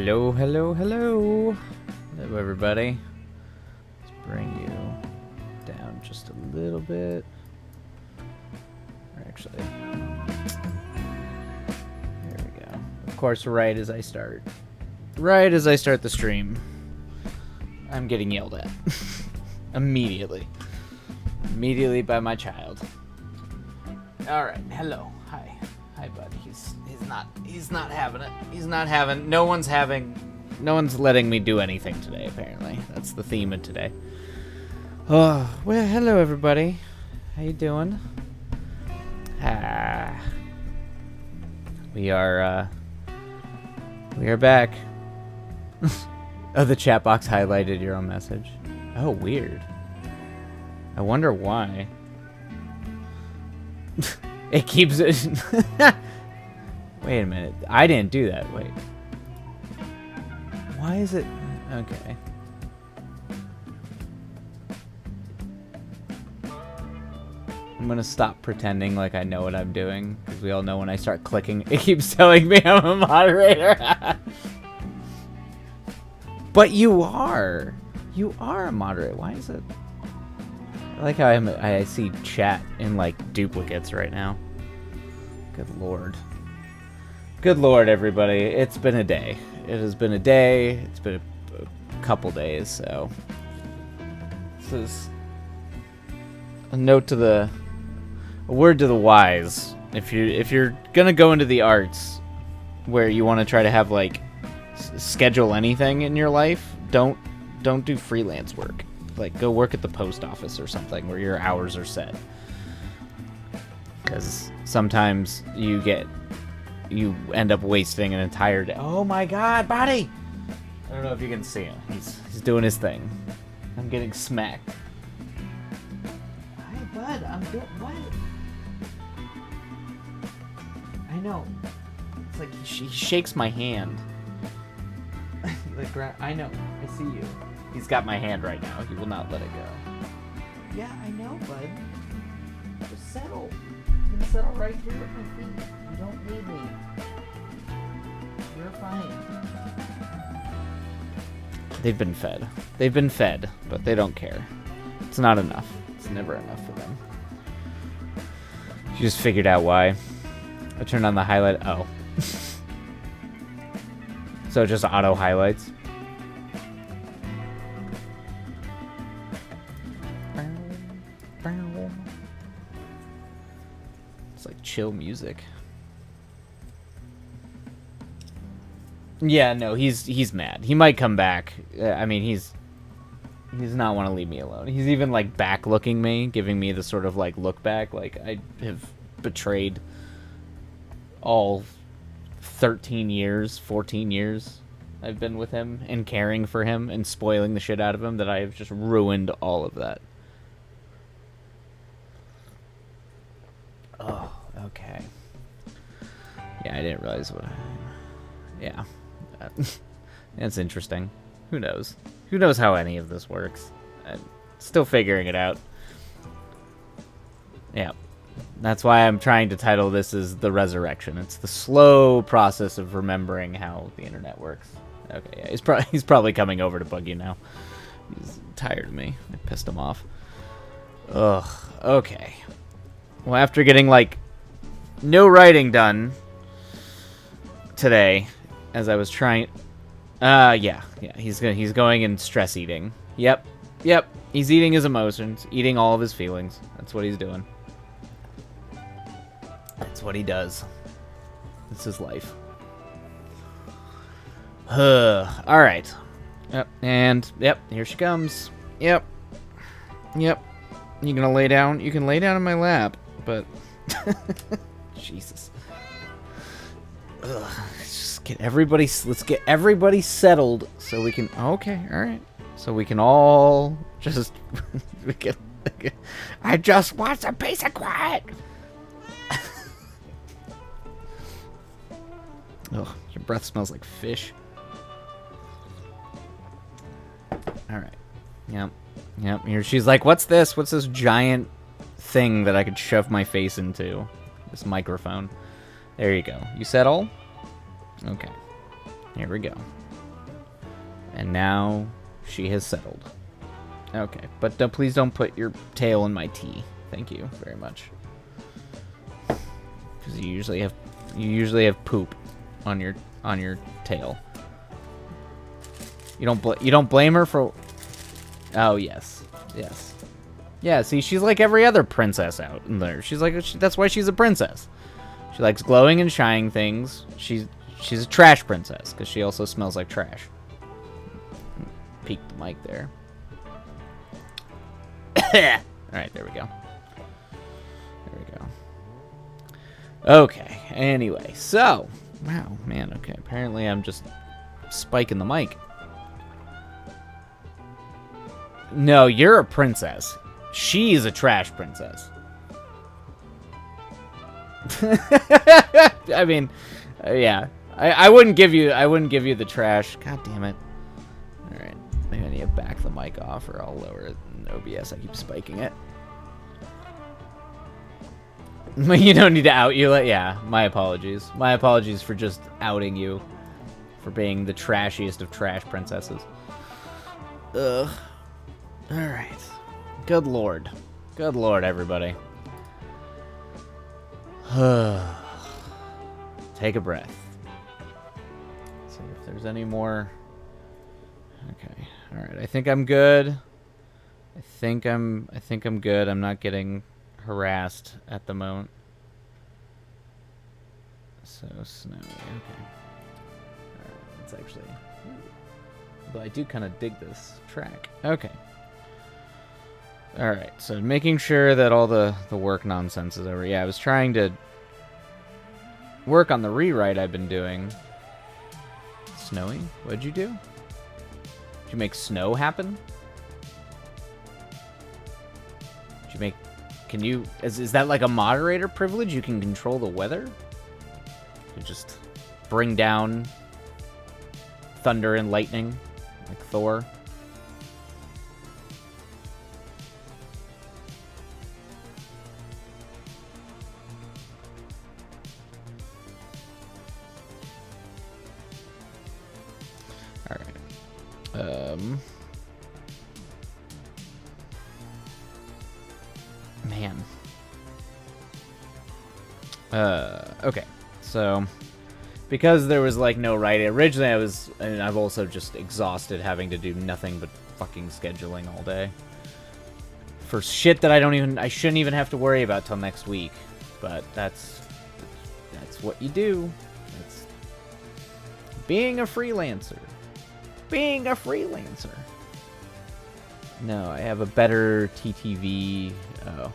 Hello, hello, hello. Hello, everybody. Let's bring you down just a little bit. Or actually, there we go. Of course, right as I start the stream, I'm getting yelled at. Immediately by my child. All right, hello, hi, bud. He's not having it. No one's letting me do anything today. Apparently, that's the theme of today. Oh well, hello everybody. How you doing? We are back. Oh, the chat box highlighted your own message. Oh, weird. I wonder why. It keeps it. Wait a minute. I didn't do that. Wait. Why is it? Okay. I'm gonna stop pretending like I know what I'm doing, because we all know when I start clicking, it keeps telling me I'm a moderator. But you are. You are a moderator. Why is it? I like how I see chat in like duplicates right now. Good lord. Good lord, everybody. It's been a day. It has been a day. It's been a couple days, so this is a word to the wise. If you're gonna go into the arts where you want to try to have like schedule anything in your life, don't do freelance work. Like, go work at the post office or something where your hours are set. Because sometimes you end up wasting an entire day. Oh my god, buddy! I don't know if you can see him. He's doing his thing. I'm getting smacked. Hi, bud. I'm doing what? I know. It's like he shakes my hand. I know. I see you. He's got my hand right now. He will not let it go. Yeah, I know, bud. Just settle. You can settle right here at my feet. You don't need me. You're fine. They've been fed, but they don't care. It's not enough. It's never enough for them. You just figured out why. I turned on the highlight. Oh. So it just auto highlights. It's like chill music. Yeah, no, he's mad. He might come back. I mean, he's not want to leave me alone. He's even like back looking me, giving me the sort of like look back, like I have betrayed all 13 years, 14 years I've been with him and caring for him and spoiling the shit out of him, that I have just ruined all of that. Oh, okay. Yeah, I didn't realize what yeah. That's interesting. Who knows? Who knows how any of this works? I'm still figuring it out. Yeah. That's why I'm trying to title this as The Resurrection. It's the slow process of remembering how the internet works. Okay, yeah, he's probably coming over to bug you now. He's tired of me. I pissed him off. Ugh. Okay. Well, after getting like no writing done today, as I was trying, yeah, he's going and stress eating. Yep. He's eating his emotions, eating all of his feelings. That's what he's doing. That's what he does. It's his life. All right. Yep. And yep, here she comes. Yep. You gonna lay down? You can lay down in my lap, but Jesus. Ugh. Let's get everybody settled so we can. Okay. All right. So we can all just. I just want some peace and quiet. Ugh, your breath smells like fish. Alright. Yep. Here she's like, what's this? What's this giant thing that I could shove my face into? This microphone. There you go. You settle? Okay. Here we go. And now she has settled. Okay, but please don't put your tail in my tea. Thank you very much. Because you usually have poop on your tail. You don't blame her for. Oh yes, yes, yeah. See, she's like every other princess out in there. She's like that's why she's a princess. She likes glowing and shining things. She's a trash princess because she also smells like trash. Peek the mic there. Alright, there we go. There we go. Okay, anyway, so. Wow, man, okay. Apparently I'm just spiking the mic. No, you're a princess. She's a trash princess. I mean, yeah. I wouldn't give you the trash. God damn it. Alright. Maybe I need to back the mic off or I'll lower it in OBS. I keep spiking it. You don't need to out you. Yeah, my apologies. My apologies for just outing you for being the trashiest of trash princesses. Ugh. Alright. Good lord. Good lord, everybody. Take a breath. See if there's any more. Okay. Alright, I think I'm good. I think I'm good. I'm not getting harassed at the moment. So snowy. Okay. Alright, it's actually. But I do kind of dig this track. Okay. Alright, so making sure that all the work nonsense is over. Yeah, I was trying to work on the rewrite I've been doing. Snowy? What'd you do? Did you make snow happen? Did you make... Can you... Is that like a moderator privilege? You can control the weather? You just bring down thunder and lightning like Thor? Man. Okay. So, because there was, like, no writing, originally I've also just exhausted having to do nothing but fucking scheduling all day. For shit that I shouldn't even have to worry about till next week. But that's what you do. That's being a freelancer. Being a freelancer. No, I have a better TTV. Oh.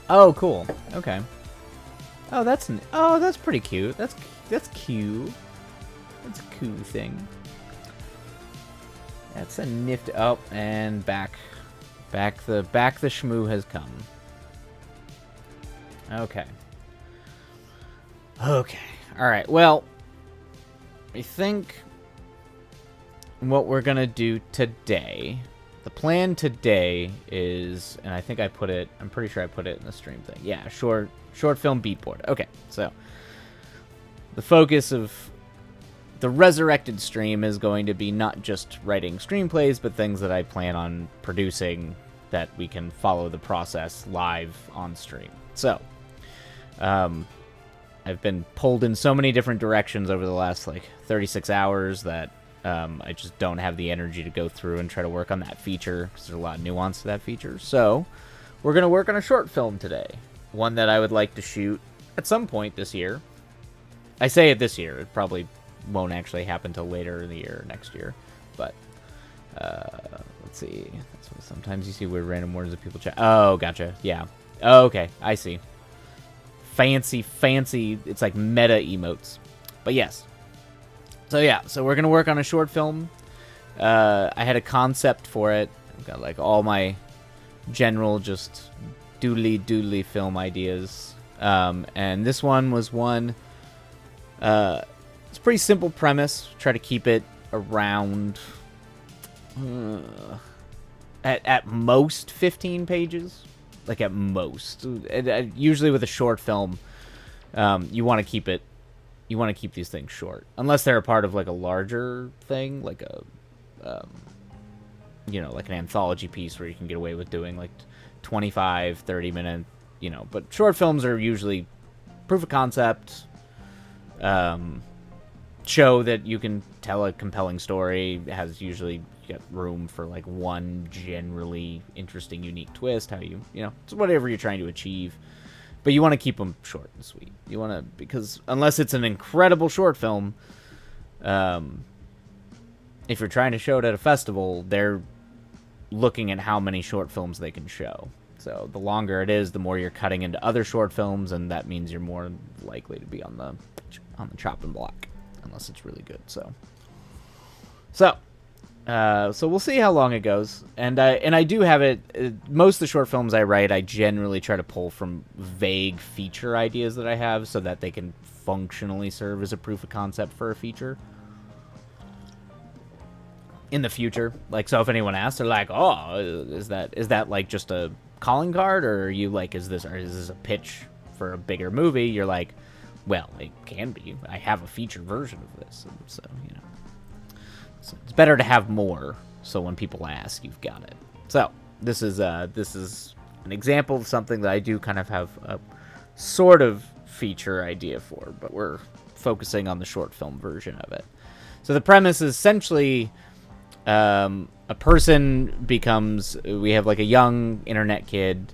Oh, cool. Okay. Oh, that's pretty cute. That's cute. That's a cool thing. That's a nifty. Oh, and back the shmoo has come. Okay. Okay. All right. Well, I think what we're gonna do today. The plan today is, and I think I'm pretty sure I put it in the stream thing. Yeah, short film beat board. Okay, so the focus of the resurrected stream is going to be not just writing screenplays, but things that I plan on producing that we can follow the process live on stream. So, I've been pulled in so many different directions over the last, 36 hours that I just don't have the energy to go through and try to work on that feature because there's a lot of nuance to that feature. So, we're going to work on a short film today. One that I would like to shoot at some point this year. I say it this year. It probably won't actually happen till later in the year or next year. But, let's see. That's what sometimes you see weird random words that people chat. Oh, gotcha. Yeah. Oh, okay. I see. Fancy. It's like meta emotes. But yes. So yeah, so we're gonna work on a short film. I had a concept for it. I've got all my general just doodly film ideas. And this one was one. It's a pretty simple premise. Try to keep it around at most 15 pages. Like at most. Usually with a short film, you want to keep it you want to keep these things short, unless they're a part of like a larger thing, like a like an anthology piece where you can get away with doing like 25, 30-minute, but short films are usually proof of concept, show that you can tell a compelling story, has usually got room for like one generally interesting, unique twist, it's whatever you're trying to achieve. But you want to keep them short and sweet. You want to, because unless it's an incredible short film, if you're trying to show it at a festival, they're looking at how many short films they can show. So the longer it is, the more you're cutting into other short films, and that means you're more likely to be on the chopping block, unless it's really good. So we'll see how long it goes. And I do have it. Most of the short films I write, I generally try to pull from vague feature ideas that I have, so that they can functionally serve as a proof of concept for a feature in the future. Like, so if anyone asks, they're like, "Oh, is that like just a calling card, or are you like, is this a pitch for a bigger movie?" You're like, "Well, it can be. I have a feature version of this," and so So it's better to have more, so when people ask, you've got it. So this is an example of something that I do kind of have a sort of feature idea for, but we're focusing on the short film version of it. So the premise is essentially a person becomes... We have like a young internet kid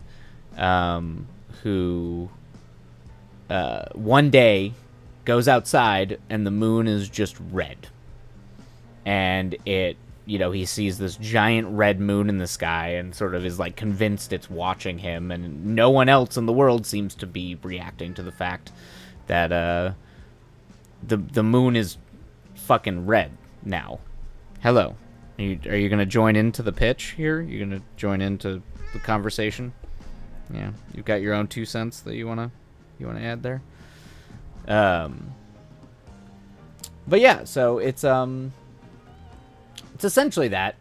who one day goes outside and the moon is just red. And he sees this giant red moon in the sky and sort of is like convinced it's watching him, and no one else in the world seems to be reacting to the fact that the moon is fucking red now. Hello. Are you going to join into the pitch here? You're going to join into the conversation? Yeah, you've got your own 2 cents that you want to add there. But yeah, so it's essentially that.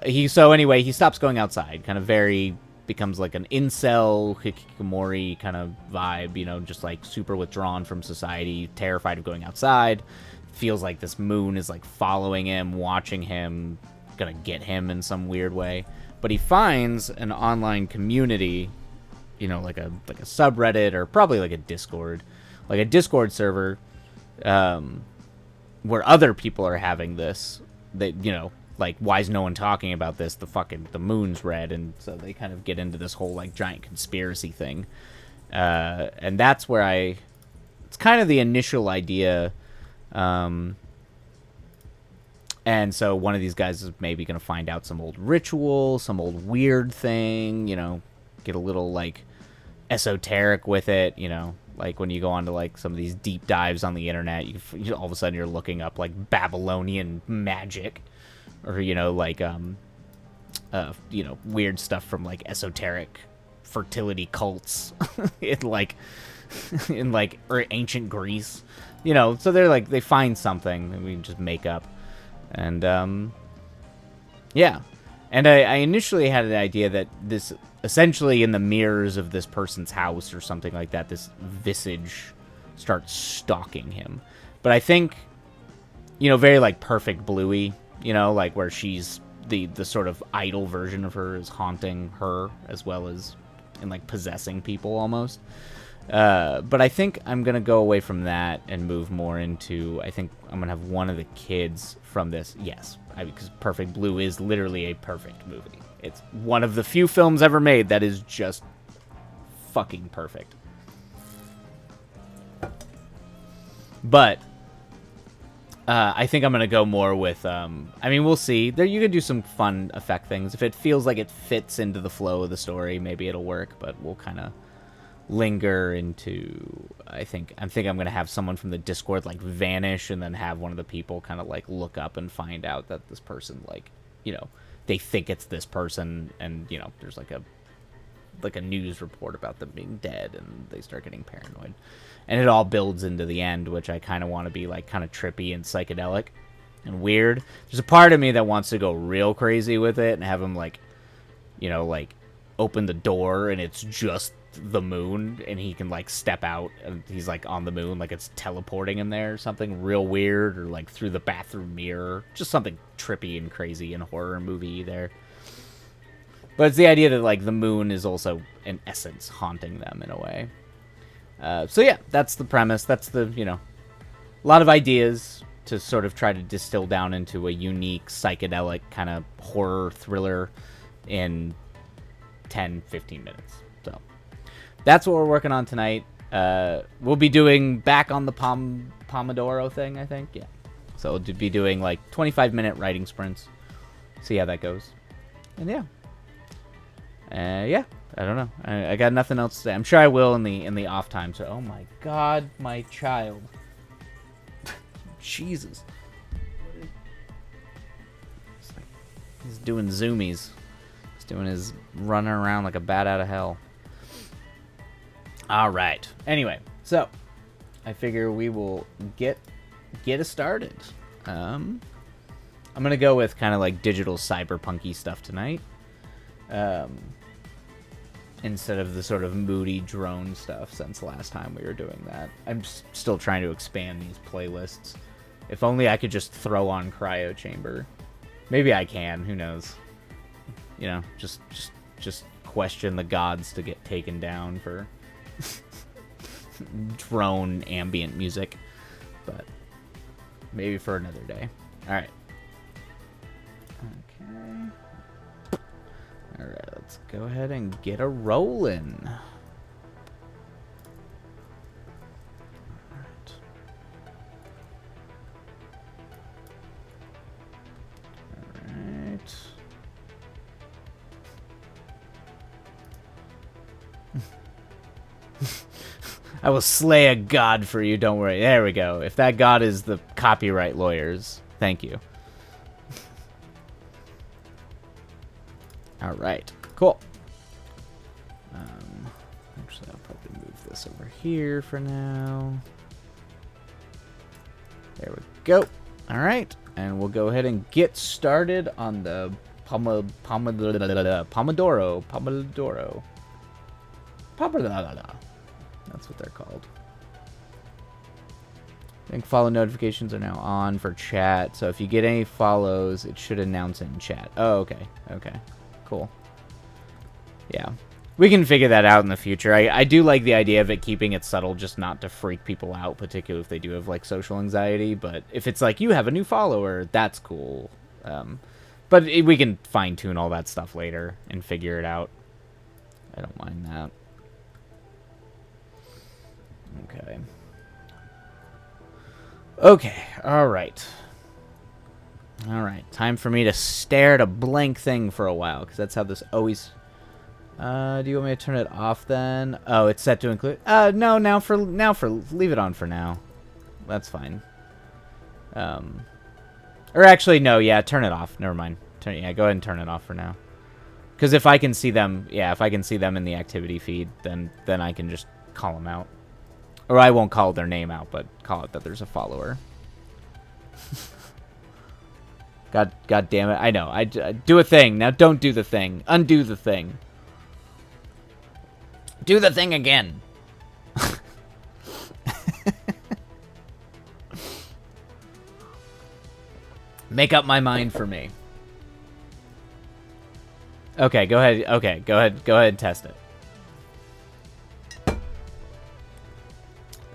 He stops going outside, kind of becomes like an incel hikikomori kind of vibe, just like super withdrawn from society, terrified of going outside, feels like this moon is like following him, watching him, gonna get him in some weird way. But he finds an online community, like a subreddit, or probably like a Discord server, where other people are having this. Like, why is no one talking about this? The moon's red, and so they kind of get into this whole like giant conspiracy thing, and that's where it's kind of the initial idea, and so one of these guys is maybe going to find out some old ritual, some old weird thing, get a little like esoteric with it, like when you go on to like some of these deep dives on the internet, you all of a sudden you're looking up like Babylonian magic, or weird stuff from like esoteric fertility cults in ancient Greece, so they're like, they find something that we can just make up, and yeah. And I initially had an idea that this, essentially in the mirrors of this person's house or something like that, this visage starts stalking him. But I think, very like Perfect Bluey, like where she's the sort of idol version of her is haunting her, as well as in like possessing people almost. But I think I'm going to go away from that and move more into, I think I'm going to have one of the kids from this. Yes, because Perfect Blue is literally a perfect movie. It's one of the few films ever made that is just fucking perfect. But I think I'm going to go more with, we'll see. There, you can do some fun effect things. If it feels like it fits into the flow of the story, maybe it'll work, but we'll kind of linger into, I think I'm going to have someone from the Discord like vanish, and then have one of the people kind of like look up and find out that this person, like, they think it's this person, and there's like a news report about them being dead, and they start getting paranoid, and it all builds into the end, which I kind of want to be like kind of trippy and psychedelic and weird. There's a part of me that wants to go real crazy with it and have them like open the door and it's just the moon, and he can like step out and he's like on the moon, like it's teleporting him there or something real weird, or like through the bathroom mirror, just something trippy and crazy in a horror movie there. But it's the idea that like the moon is also in essence haunting them in a way. So yeah, that's the premise. That's the, you know, a lot of ideas to sort of try to distill down into a unique psychedelic kind of horror thriller in 10-15 minutes. So that's what we're working on tonight. We'll be doing back on the Pomodoro thing, I think. Yeah. So we'll be doing like 25-minute writing sprints. See how that goes. And yeah. Yeah, I don't know. I got nothing else to say. I'm sure I will in the off time. So, oh my God, my child. Jesus. He's doing zoomies. He's doing his running around like a bat out of hell. All right. Anyway, so I figure we will get us started. I'm gonna go with kind of like digital cyberpunky stuff tonight. Instead of the sort of moody drone stuff since last time we were doing that. I'm still trying to expand these playlists. If only I could just throw on Cryo Chamber. Maybe I can, who knows. You know, just question the gods to get taken down for drone ambient music. But maybe for another day. Alright. Okay. Alright, let's go ahead and get a rolling. Alright. Alright. I will slay a god for you, don't worry. There we go. If that god is the copyright lawyers, thank you. All right, cool. Actually, I'll probably move this over here for now. There we go. All right, and we'll go ahead and get started on the Pomodoro. That's what they're called. I think follow notifications are now on for chat, so if you get any follows, it should announce in chat. Oh, okay. Okay. Cool. Yeah. We can figure that out in the future. I do like the idea of it keeping it subtle, just not to freak people out, particularly if they do have, like, social anxiety. But if it's like, you have a new follower, that's cool. But we can fine-tune all that stuff later and figure it out. I don't mind that. Okay. Okay. All right. All right, time for me to stare at a blank thing for a while, because that's how this always... do you want me to turn it off then? Oh, it's set to include... no, now for... Leave it on for now. That's fine. Or actually, no, yeah, turn it off. Never mind. Yeah, go ahead and turn it off for now. Because if I can see them... Yeah, if I can see them in the activity feed, then I can just call them out. Or I won't call their name out, but call it that there's a follower. God damn it. I know. I do a thing. Now don't do the thing. Undo the thing. Do the thing again. Make up my mind for me. Okay, go ahead. Okay, go ahead and test it.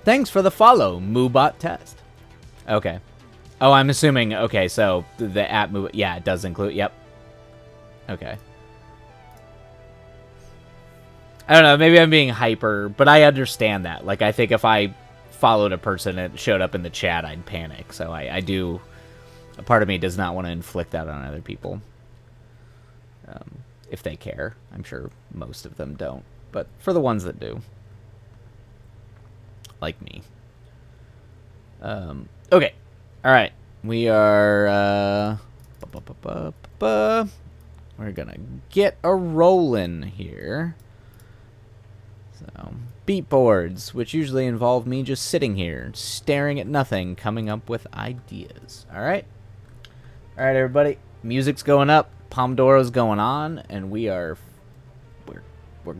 Thanks for the follow, Moobot test. Okay. Oh, I'm assuming, okay, so the app move, yeah, it does include, yep. Okay. I don't know, maybe I'm being hyper, but I understand that. Like, I think if I followed a person and it showed up in the chat, I'd panic. So I do, a part of me does not want to inflict that on other people. If they care. I'm sure most of them don't. But for the ones that do. Like me. Okay. Alright. We are, we're gonna get a rollin' here. So, beat boards, which usually involve me just sitting here, staring at nothing, coming up with ideas. Alright? Alright, everybody. Music's going up, Pomodoro's going on, and we're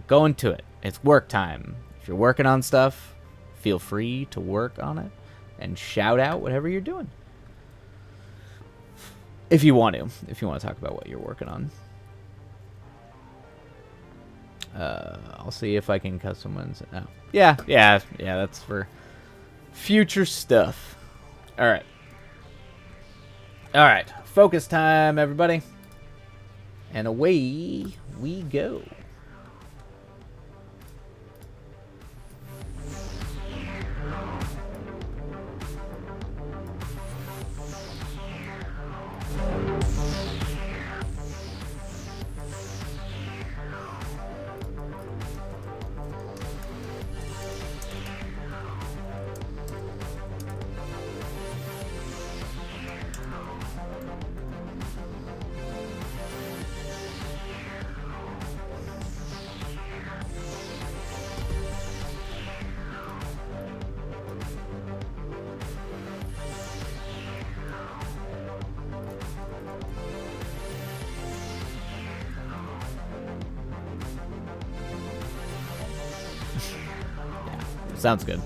going to it. It's work time. If you're working on stuff, feel free to work on it and shout out whatever you're doing. If you want to talk about what you're working on. I'll see if I can custom ones. Oh. Yeah, that's for future stuff. All right, focus time, everybody. And away we go. Sounds good.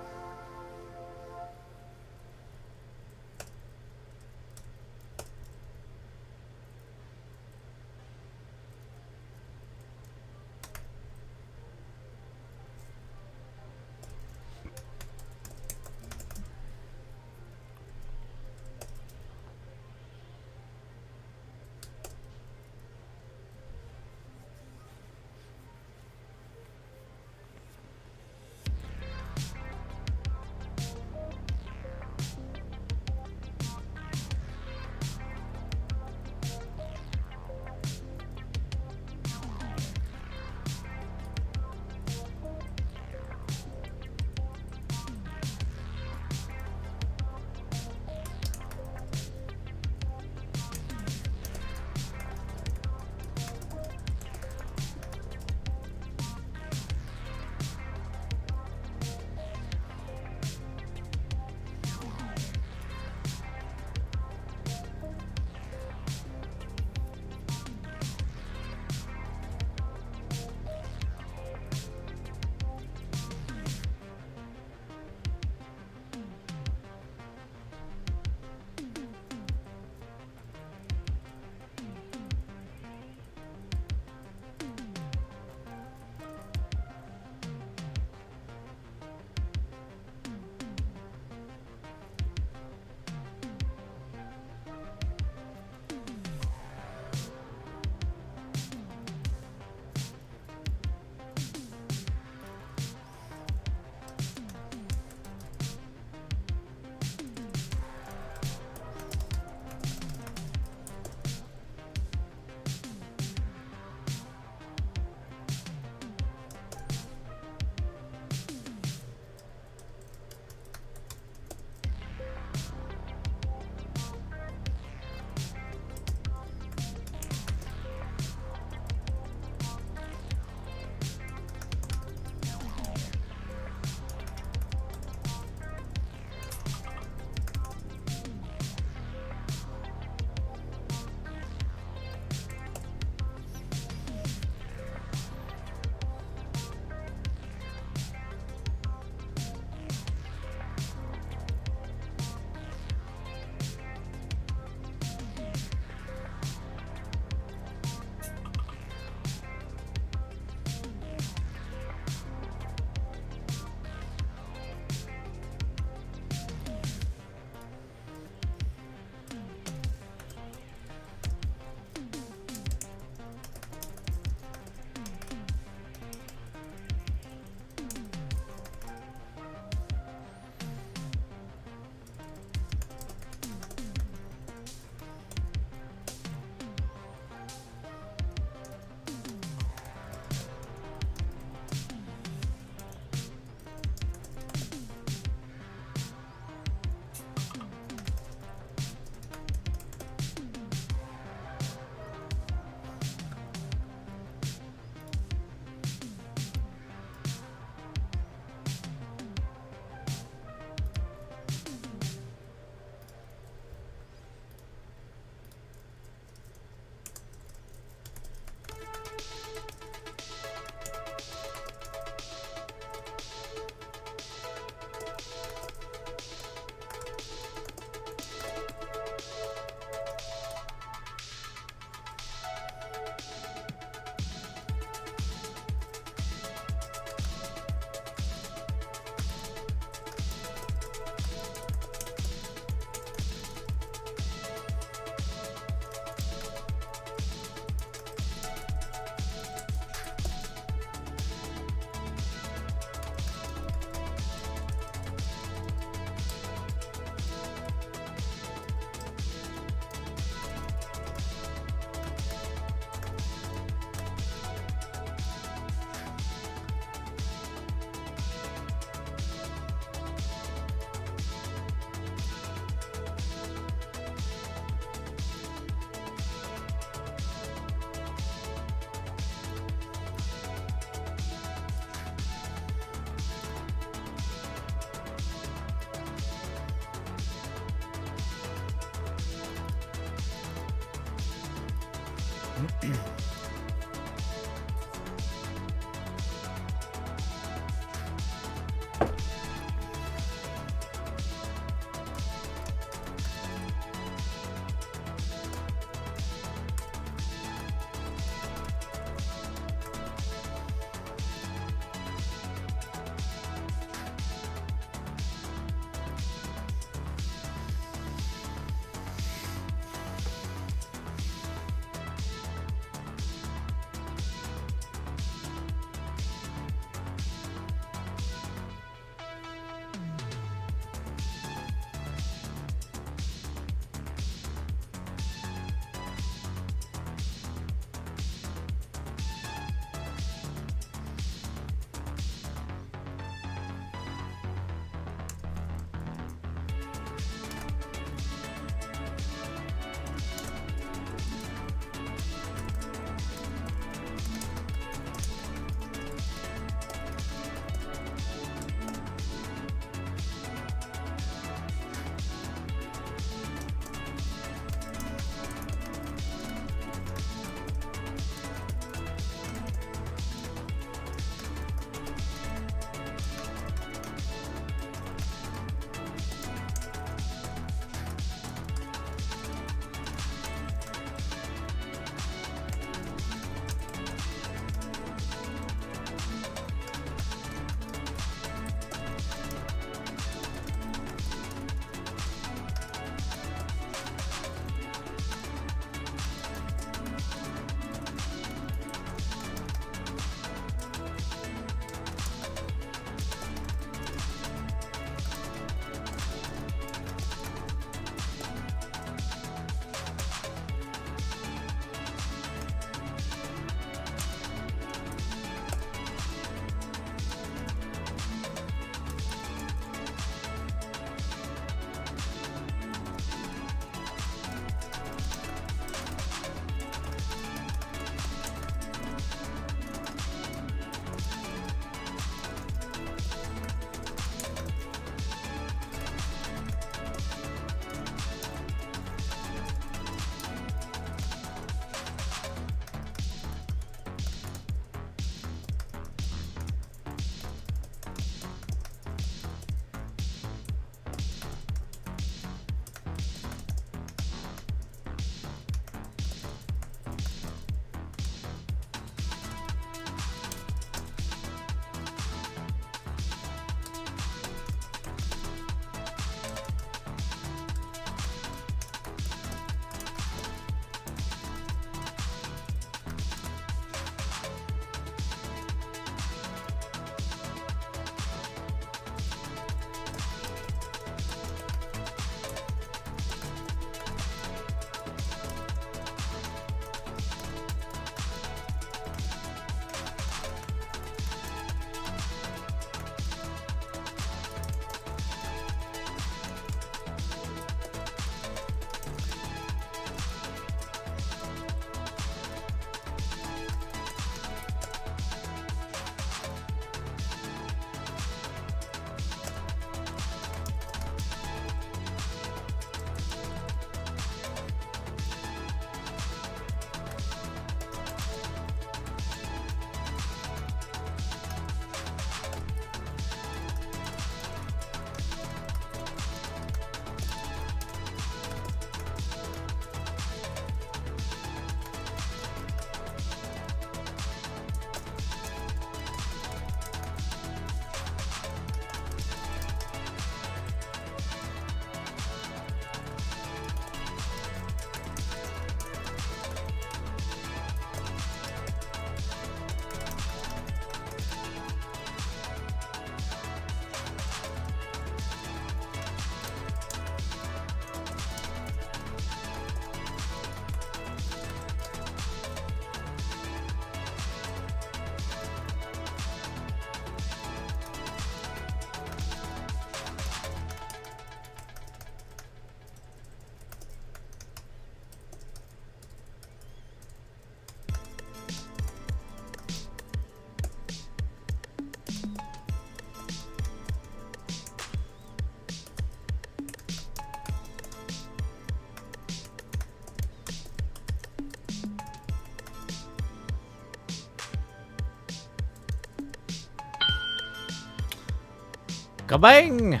Kabang!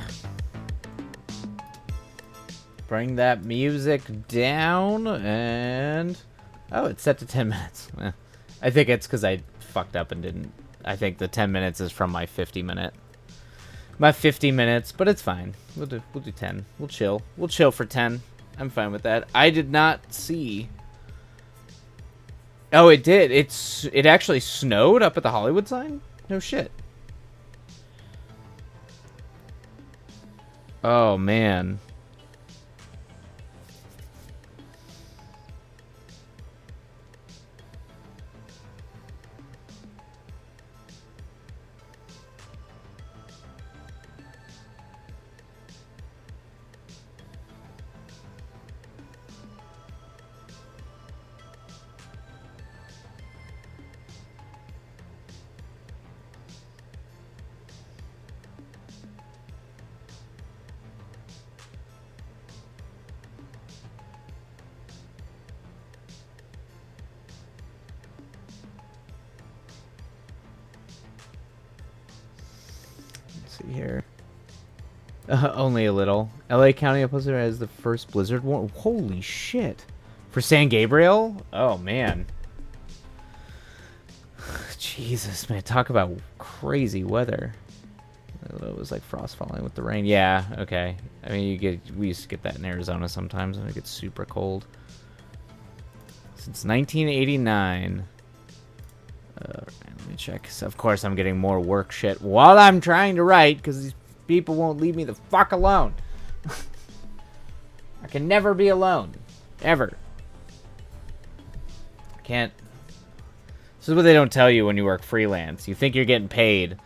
Bring that music down and... Oh, it's set to 10 minutes. I think it's because I fucked up and didn't... I think the 10 minutes is from my 50 minute. My 50 minutes, but it's fine. We'll do 10. We'll chill. We'll chill for 10. I'm fine with that. I did not see... Oh, it did. It actually snowed up at the Hollywood sign? No shit. Oh, man. Here. Only a little. LA County opposite as the first blizzard warning. Holy shit. For San Gabriel? Oh, man. Jesus, man. Talk about crazy weather. It was like frost falling with the rain. Yeah, okay. I mean, we used to get that in Arizona sometimes, and it gets super cold. Since 1989. Let me check. So of course, I'm getting more work shit while I'm trying to write because these people won't leave me the fuck alone. I can never be alone. Ever. Can't. This is what they don't tell you when you work freelance. You think you're getting paid,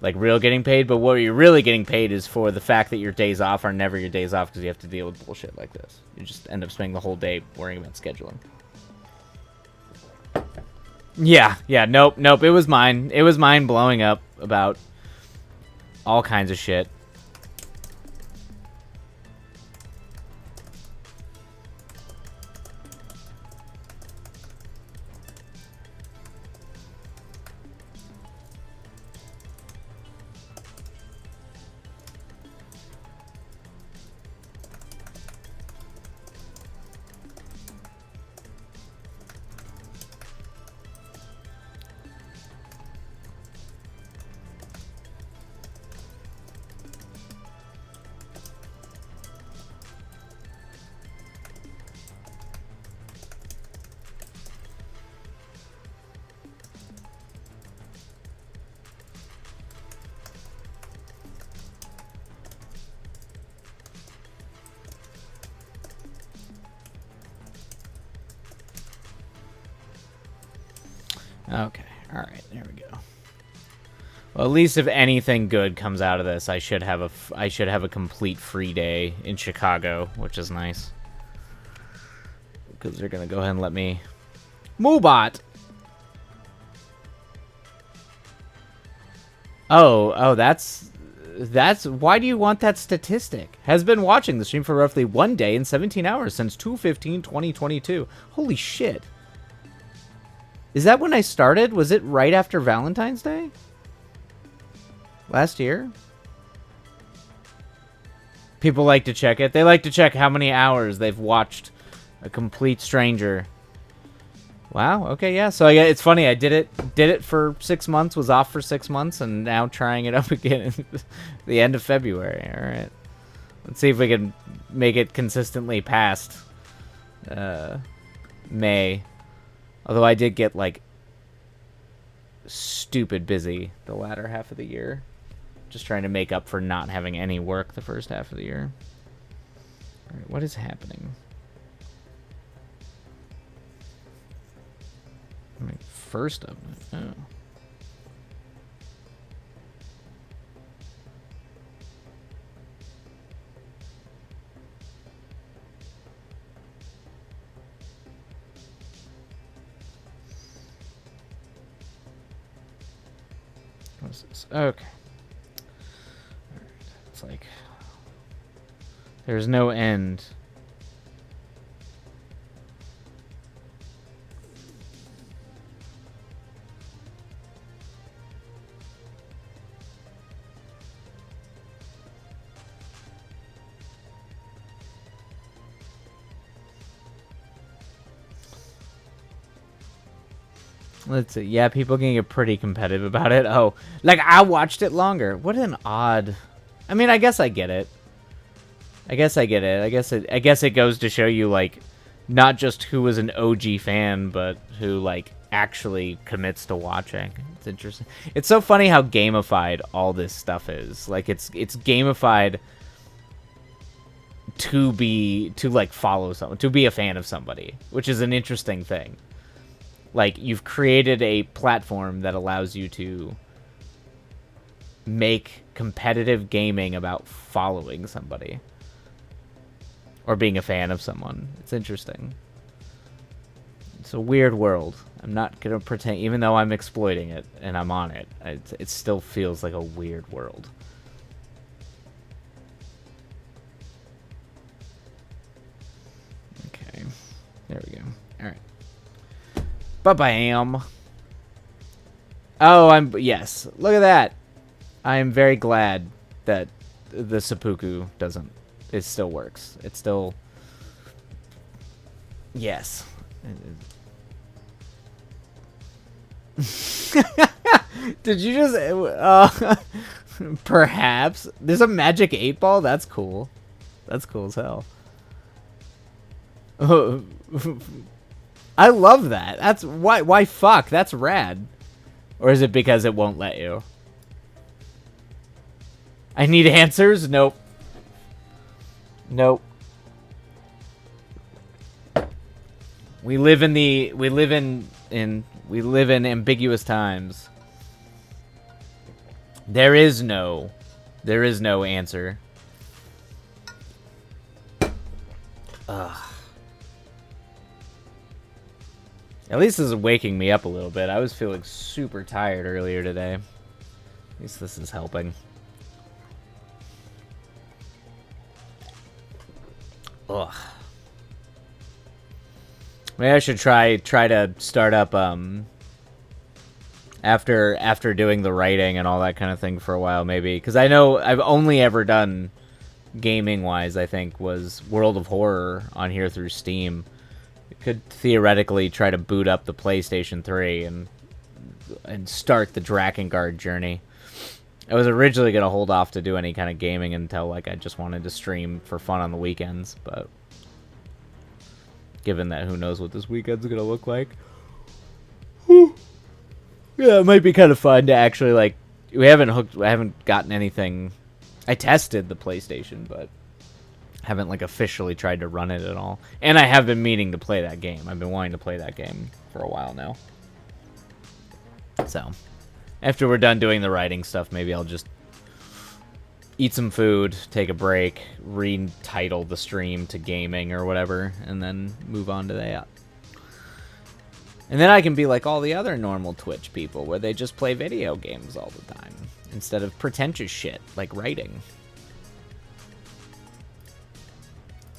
like real getting paid, but what you're really getting paid is for the fact that your days off are never your days off because you have to deal with bullshit like this. You just end up spending the whole day worrying about scheduling. Yeah, nope. It was mine. It was mine blowing up about all kinds of shit. Okay, alright, there we go. Well, at least if anything good comes out of this, I should have a complete free day in Chicago, which is nice. Because they're gonna go ahead and let me... Moobot! Oh, that's... Why do you want that statistic? Has been watching the stream for roughly 1 day and 17 hours since 2/15/2022. Holy shit. Is that when I started? Was it right after Valentine's Day? Last year? People like to check it. They like to check how many hours they've watched a complete stranger. Wow, okay, yeah. So it's funny, I did it for 6 months, was off for 6 months, and now trying it up again at the end of February. Alright. Let's see if we can make it consistently past May. Although I did get, like, stupid busy the latter half of the year. Just trying to make up for not having any work the first half of the year. Alright, what is happening? I mean, first of it. Oh. What's this? Okay. Alright. It's like there's no end. Let's see. Yeah, people can get pretty competitive about it. Oh, like I watched it longer. What an odd. I mean, I guess I get it. I guess I get it. I guess it goes to show you like not just who was an OG fan, but who like actually commits to watching. It's interesting. It's so funny how gamified all this stuff is. Like it's gamified to like follow someone, to be a fan of somebody, which is an interesting thing. Like, you've created a platform that allows you to make competitive gaming about following somebody. Or being a fan of someone. It's interesting. It's a weird world. I'm not going to pretend, even though I'm exploiting it and I'm on it, it still feels like a weird world. Okay. There we go. Alright. Ba-bam. Oh, yes. Look at that. I am very glad that the seppuku doesn't. It still works. It still. Yes. Did you just? Perhaps there's a magic 8-ball. That's cool. That's cool as hell. I love that. That's why fuck. That's rad. Or is it because it won't let you? I need answers? Nope. Nope. We live in ambiguous times. There is no answer. Ugh. At least this is waking me up a little bit. I was feeling super tired earlier today. At least this is helping. Ugh. Maybe I should try to start up after doing the writing and all that kind of thing for a while, maybe, because I know I've only ever done gaming wise, I think, was World of Horror on here through Steam. Could theoretically try to boot up the PlayStation 3 and start the Drakengard journey. I was originally going to hold off to do any kind of gaming until like I just wanted to stream for fun on the weekends, but given that who knows what this weekend's going to look like. Yeah, it might be kind of fun to actually like I haven't gotten anything. I tested the PlayStation, but haven't like officially tried to run it at all. And I have been meaning to play that game. I've been wanting to play that game for a while now. So, after we're done doing the writing stuff, maybe I'll just eat some food, take a break, retitle the stream to gaming or whatever, and then move on to that. And then I can be like all the other normal Twitch people, where they just play video games all the time, instead of pretentious shit like writing.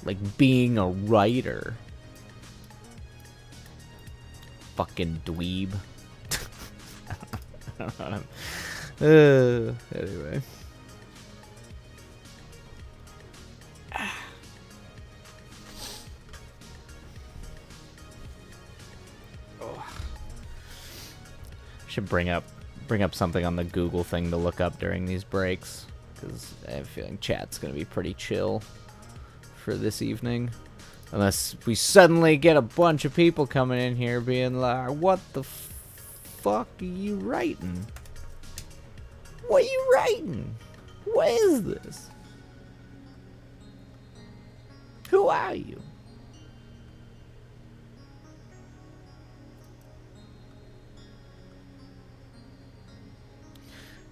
Like being a writer. Fucking dweeb. I don't know. Anyway. Should bring up something on the Google thing to look up during these breaks, because I have a feeling chat's gonna be pretty chill for this evening, unless we suddenly get a bunch of people coming in here being like, "What the fuck are you writing? What are you writing? What is this? Who are you?"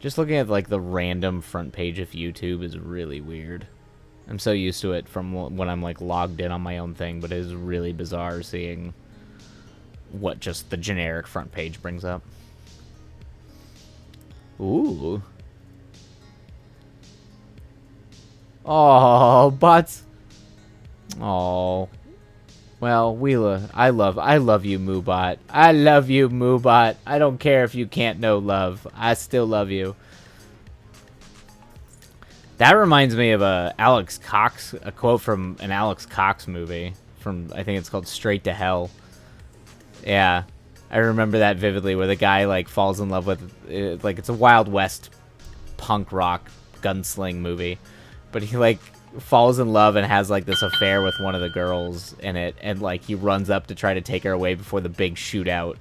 Just looking at like the random front page of YouTube is really weird. I'm so used to it from when I'm like logged in on my own thing, but it is really bizarre seeing what just the generic front page brings up. Ooh. Oh, butts. Oh. Well, Wheela, I love you, Moobot. I love you, Moobot. I don't care if you can't know love. I still love you. That reminds me of a quote from an Alex Cox movie from, I think it's called Straight to Hell. Yeah. I remember that vividly, where the guy like falls in love with like it's a Wild West punk rock gunsling movie, but he like falls in love and has like this affair with one of the girls in it, and like he runs up to try to take her away before the big shootout,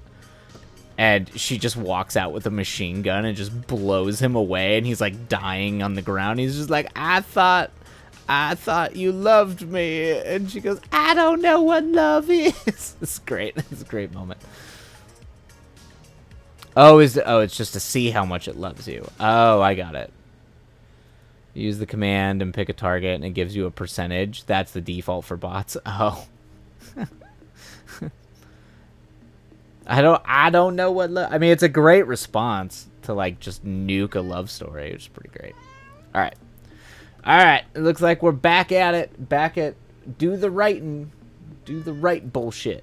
and she just walks out with a machine gun and just blows him away, and he's like dying on the ground. He's just like, I thought you loved me. And she goes, I don't know what love is. It's great. It's a great moment. Oh, it's just to see how much it loves you. Oh, I got it. Use the command and pick a target, and it gives you a percentage. That's the default for bots. Oh. I don't know what love... I mean, it's a great response to, like, just nuke a love story, which is pretty great. All right. All right. It looks like we're back at it. Back at do the right bullshit.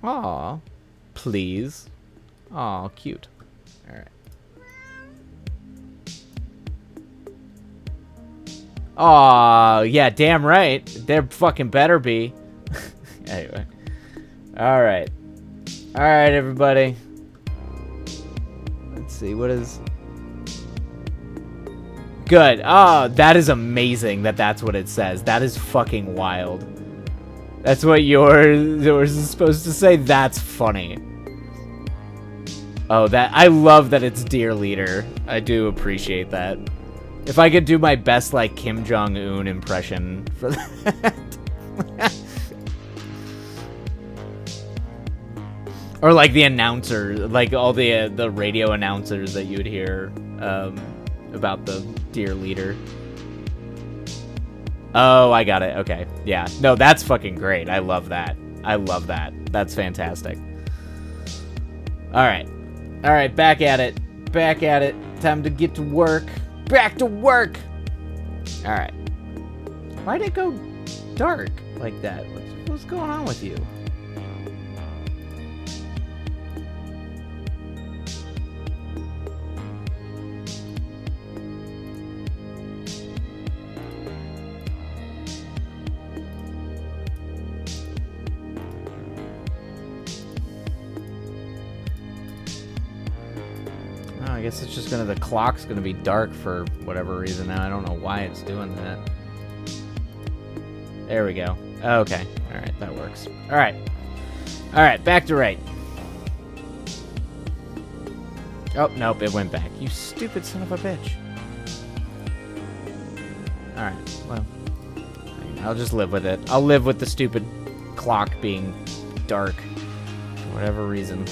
Aw. Please. Aw, cute. All right. Aw, yeah, damn right. There fucking better be. Anyway. All right. All right, everybody. Let's see. What is... Good. Oh, that is amazing that that's what it says. That is fucking wild. That's what yours is supposed to say? That's funny. Oh, that... I love that it's Dear Leader. I do appreciate that. If I could do my best, like, Kim Jong-un impression for that. Or, like, the announcer, like, all the radio announcers that you would hear about the Dear Leader. Oh, I got it. Okay. Yeah. No, that's fucking great. I love that. I love that. That's fantastic. All right. All right, back at it. Back at it. Time to get to work. Back to work! Alright. Why'd it go dark like that? What's going on with you? I guess it's just the clock's gonna be dark for whatever reason now. I don't know why it's doing that. There we go. Okay. Alright, that works. Alright. Alright, back to right. Oh, nope, it went back. You stupid son of a bitch. Alright, well. I'll just live with it. I'll live with the stupid clock being dark. For whatever reason.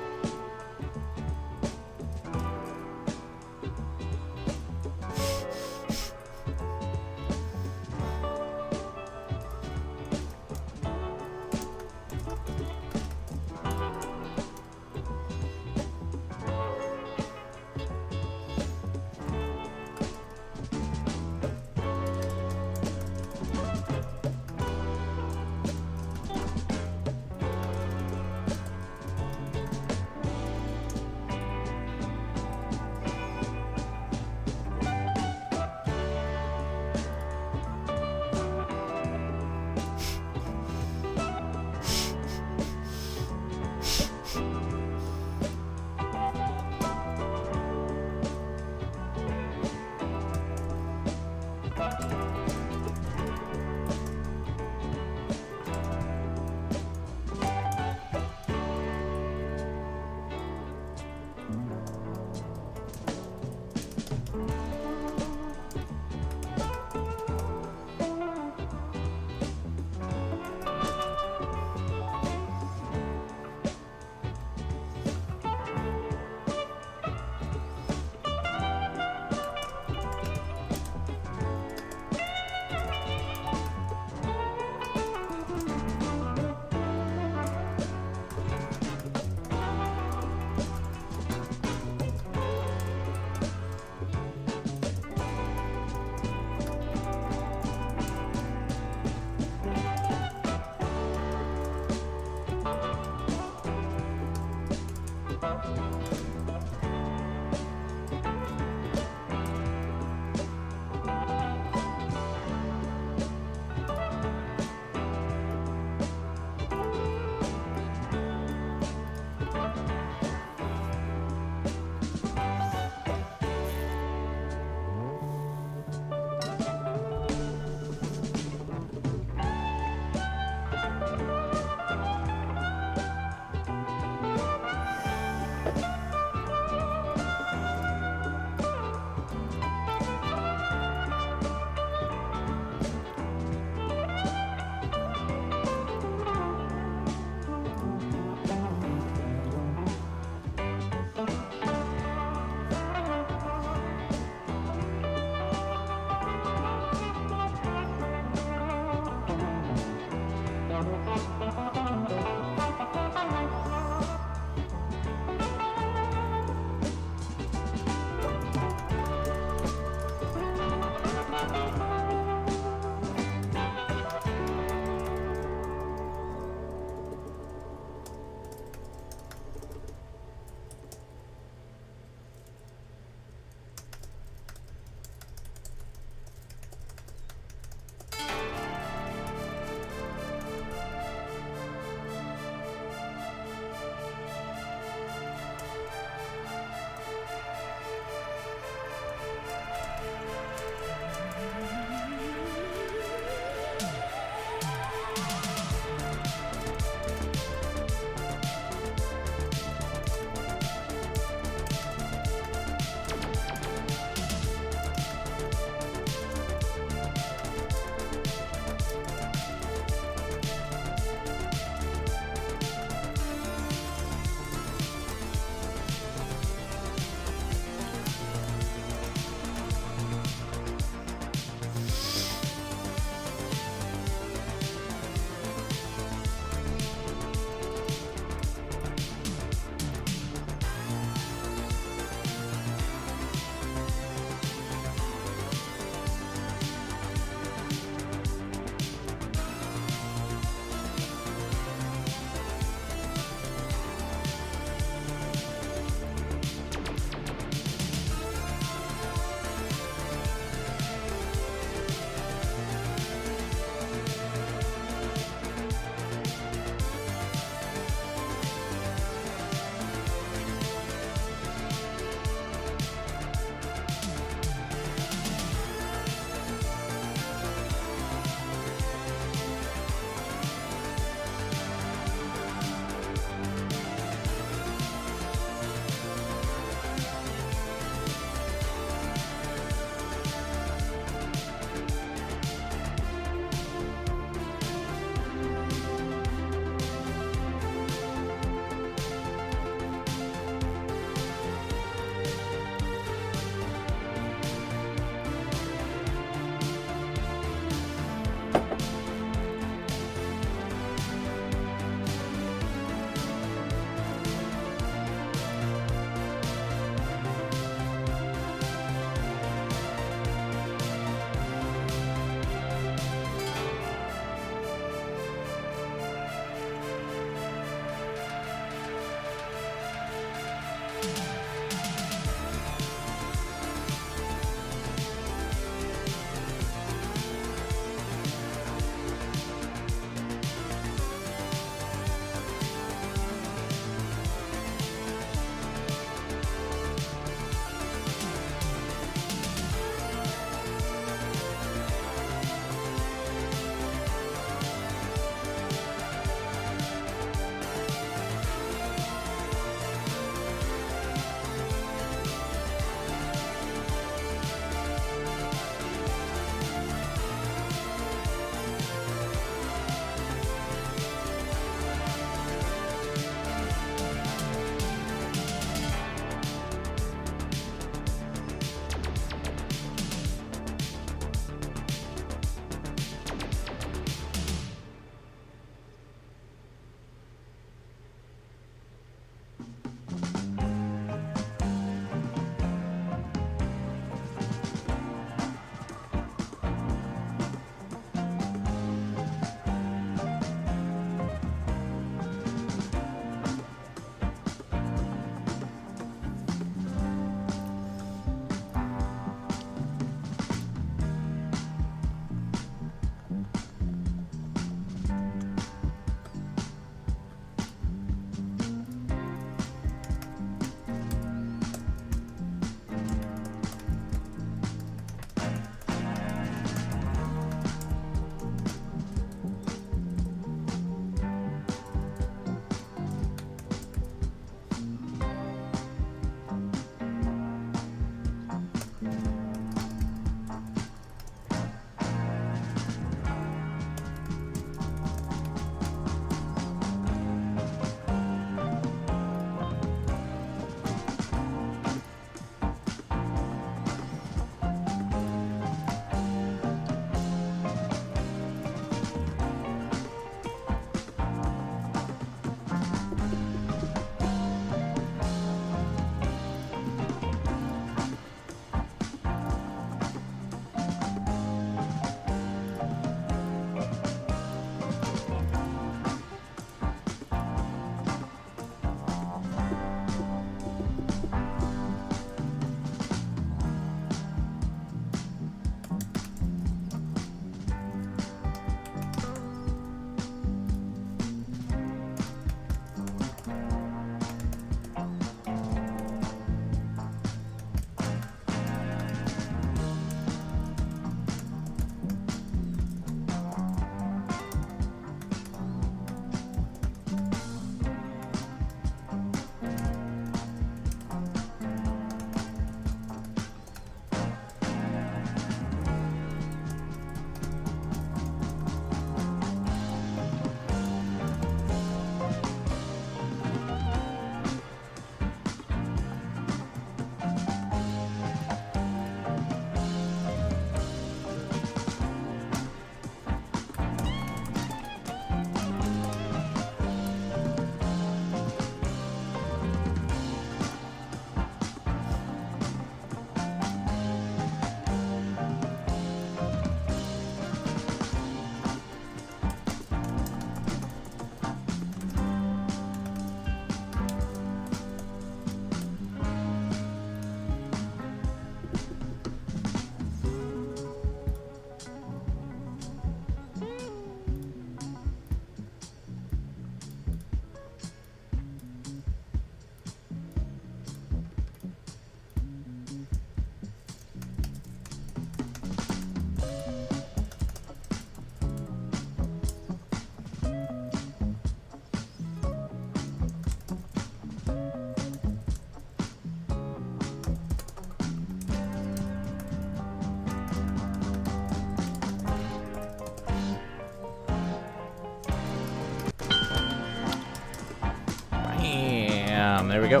There we go.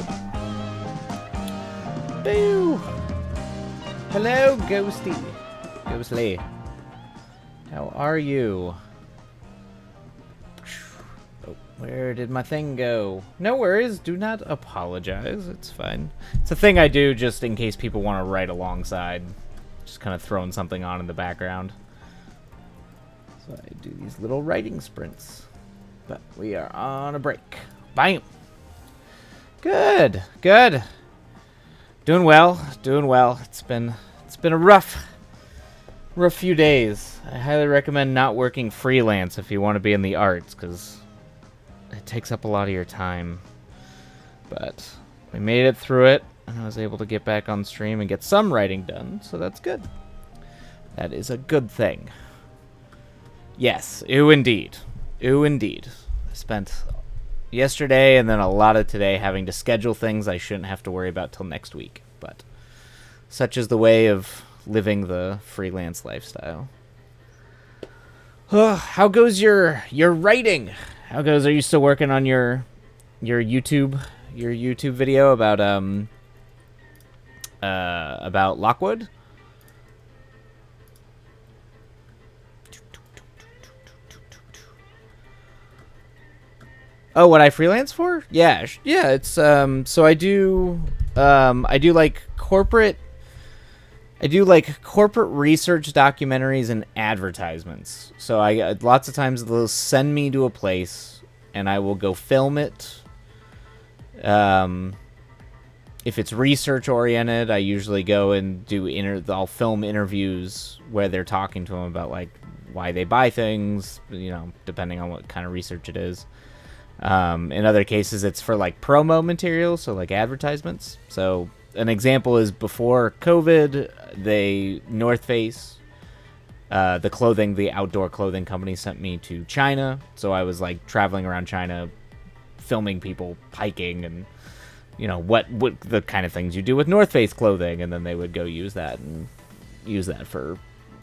Boo! Hello, Ghosty. Ghostly. How are you? Oh, where did my thing go? No worries. Do not apologize. It's fine. It's a thing I do just in case people want to write alongside. Just kind of throwing something on in the background. So I do these little writing sprints. But we are on a break. Bam! Good. Good. Doing well. Doing well. It's been a rough few days. I highly recommend not working freelance if you want to be in the arts, because it takes up a lot of your time. But we made it through it, and I was able to get back on stream and get some writing done, so that's good. That is a good thing. Yes, ooh indeed. Ooh indeed. I spent yesterday and then a lot of today having to schedule things I shouldn't have to worry about till next week, but such is the way of living the freelance lifestyle. How goes your writing? How goes? Are you still working on your YouTube video about Lockwood? Oh, what I freelance for? Yeah, it's so I do like corporate research documentaries and advertisements. So I lots of times they'll send me to a place and I will go film it. If it's research oriented, I usually go and I'll film interviews where they're talking to them about like why they buy things, depending on what kind of research it is. In other cases, it's for like promo material, so like advertisements. So an example is before COVID, North Face, the outdoor clothing company, sent me to China. So I was like traveling around China, filming people hiking and what the kind of things you do with North Face clothing, and then they would go use that for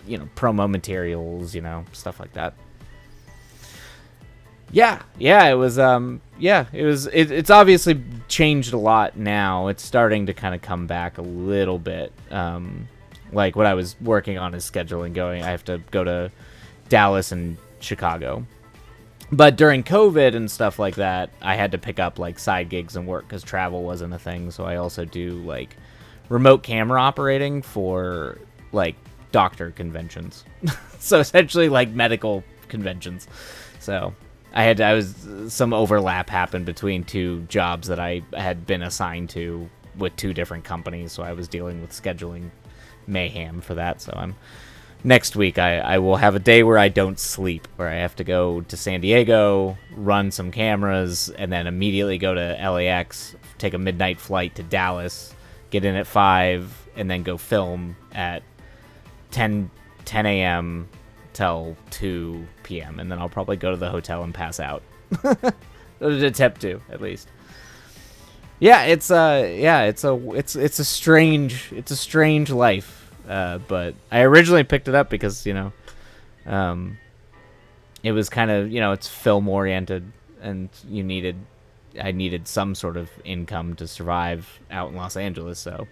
promo materials, stuff like that. Yeah, it was, it's obviously changed a lot now. It's starting to kind of come back a little bit. Like what I was working on is scheduling I have to go to Dallas and Chicago. But during COVID and stuff like that, I had to pick up like side gigs and work because travel wasn't a thing. So I also do like remote camera operating for like doctor conventions. So essentially like medical conventions. So some overlap happened between two jobs that I had been assigned to with two different companies, so I was dealing with scheduling mayhem for that. So next week I will have a day where I don't sleep, where I have to go to San Diego, run some cameras, and then immediately go to LAX, take a midnight flight to Dallas, get in at 5, and then go film at 10 a.m. till 2 p.m. and then I'll probably go to the hotel and pass out. Attempt to, at least. Yeah, it's a strange life. But I originally picked it up because it was kind of it's film oriented, and I needed some sort of income to survive out in Los Angeles, so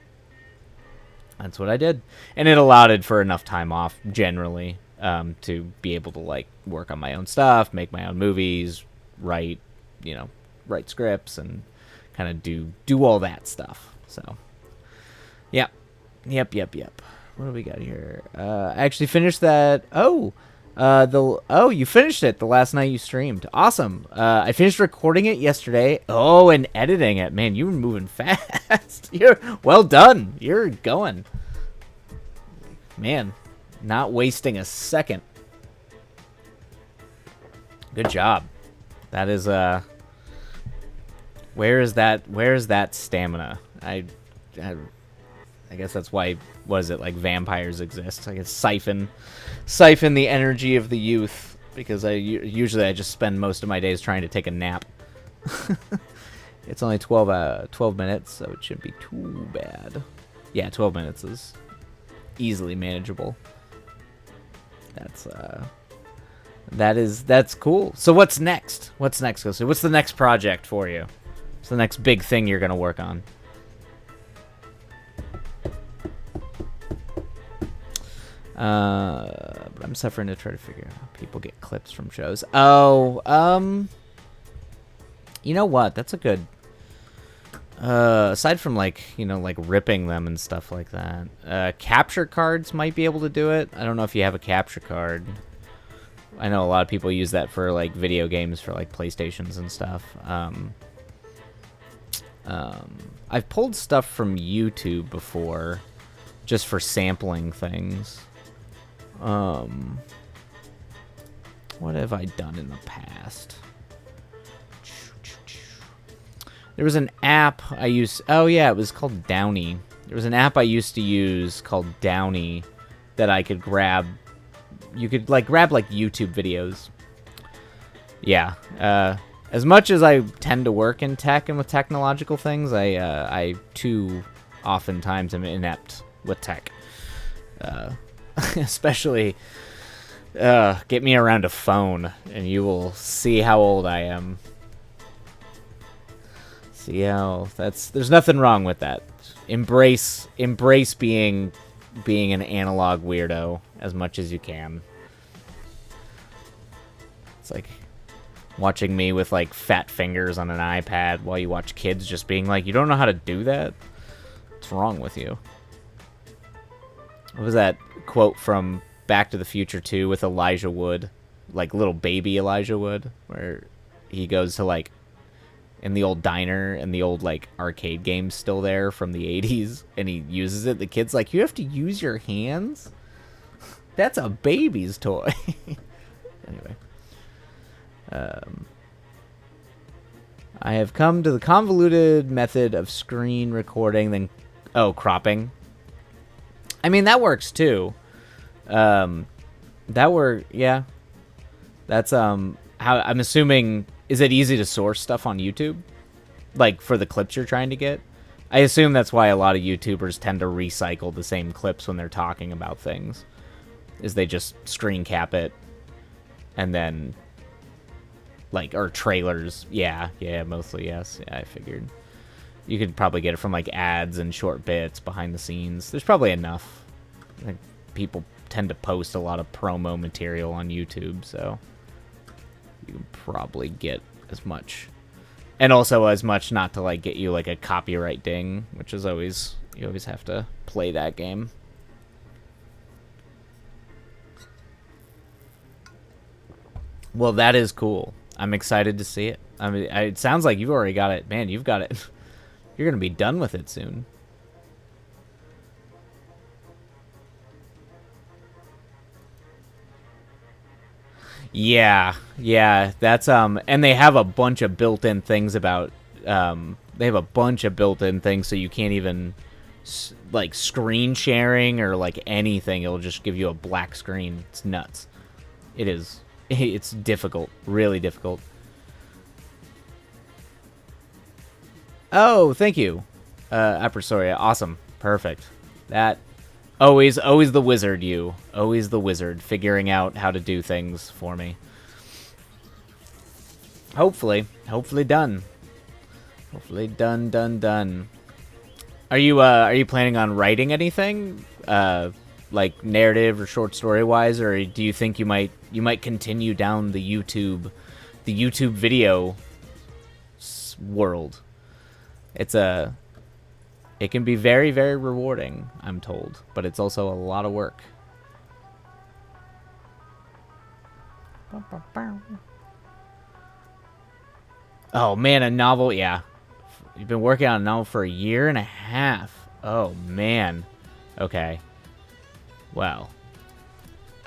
that's what I did, and it allowed it for enough time off generally. To be able to like work on my own stuff, make my own movies, write scripts, and kind of do all that stuff. So, yep. What do we got here? I actually finished that. You finished it the last night you streamed. Awesome. I finished recording it yesterday. Oh, and editing it. Man, you were moving fast. You're well done. You're going. Man. Not wasting a second. Good job. That is where is that stamina? I guess that's why, was it like vampires exist? I guess siphon the energy of the youth, because I usually just spend most of my days trying to take a nap. It's only 12 minutes, so it shouldn't be too bad. Yeah, 12 minutes is easily manageable. That's cool. So what's next? What's the next project for you? It's the next big thing you're gonna work on. But I'm suffering to try to figure out how people get clips from shows. Oh, you know what? That's a good. Aside from like, like ripping them and stuff like that, capture cards might be able to do it. I don't know if you have a capture card. I know a lot of people use that for like video games, for like PlayStations and stuff. I've pulled stuff from YouTube before, just for sampling things. What have I done in the past? There was an app I used. Oh yeah, it was called Downy. There was an app I used to use called Downy that I could grab. You could grab YouTube videos. Yeah. As much as I tend to work in tech and with technological things, I too oftentimes am inept with tech. Especially, get me around a phone, and you will see how old I am. See how there's nothing wrong with that. Embrace being an analog weirdo as much as you can. It's like watching me with like fat fingers on an iPad while you watch kids just being like, you don't know how to do that? What's wrong with you? What was that quote from Back to the Future 2 with Elijah Wood? Like little baby Elijah Wood, where he goes to like in the old diner and the old like arcade game's still there from the 80s, and he uses it. The kid's like, you have to use your hands? That's a baby's toy. Anyway. I have come to the convoluted method of screen recording, then cropping. I mean, that works too. Yeah. That's how I'm assuming. Is it easy to source stuff on YouTube? Like for the clips you're trying to get? I assume that's why a lot of YouTubers tend to recycle the same clips when they're talking about things. Is they just screen cap it and then or trailers. Yeah, mostly yes. Yeah, I figured. You could probably get it from like ads and short bits behind the scenes. There's probably enough. I think people tend to post a lot of promo material on YouTube, so you can probably get as much. And also as much not to like get you like a copyright ding, which is always, you always have to play that game. Well, that is cool. I'm excited to see it. I mean, it sounds like you've already got it. Man, you've got it. You're going to be done with it soon. Yeah, that's and they have a bunch of built-in things about they have a bunch of built-in things so you can't even like screen sharing or like anything. It'll just give you a black screen. It's nuts. It is. It's difficult, really difficult. Oh, thank you, Apersoria. Awesome, perfect. That always the wizard. Always the wizard, figuring out how to do things for me. Hopefully done. Hopefully done. Are you planning on writing anything? Like narrative or short story wise, or do you think you might continue down the YouTube video world? It can be very, very rewarding, I'm told, but it's also a lot of work. Oh man, a novel, yeah. You've been working on a novel for 1.5 years. Oh man. Okay. Well,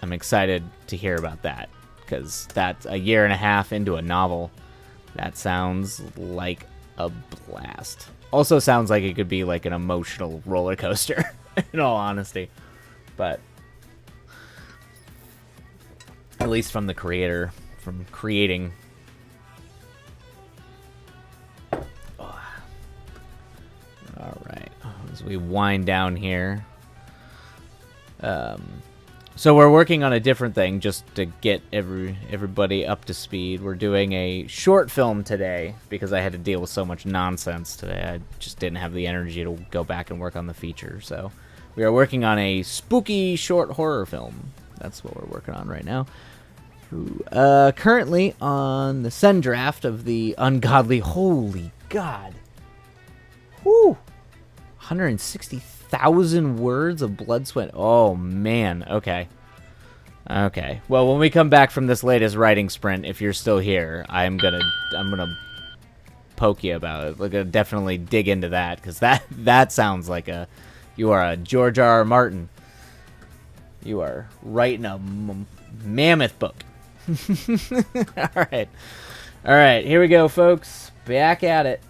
I'm excited to hear about that, because that's 1.5 years into a novel. That sounds like a blast. Also sounds like it could be like an emotional roller coaster, in all honesty. But at least from the creator, from creating. Oh. All right, as we wind down here. So we're working on a different thing just to get everybody up to speed. We're doing a short film today because I had to deal with so much nonsense today. I just didn't have the energy to go back and work on the feature. So we are working on a spooky short horror film. That's what we're working on right now. Currently on the send draft of the Ungodly. Holy God. Whew. 160,000 words of blood, sweat. Oh, man. Okay. Okay. Well, when we come back from this latest writing sprint, if you're still here, I'm gonna poke you about it. We're gonna definitely dig into that, because that sounds like you are a George R. R. Martin. You are writing a mammoth book. All right, here we go, folks. Back at it.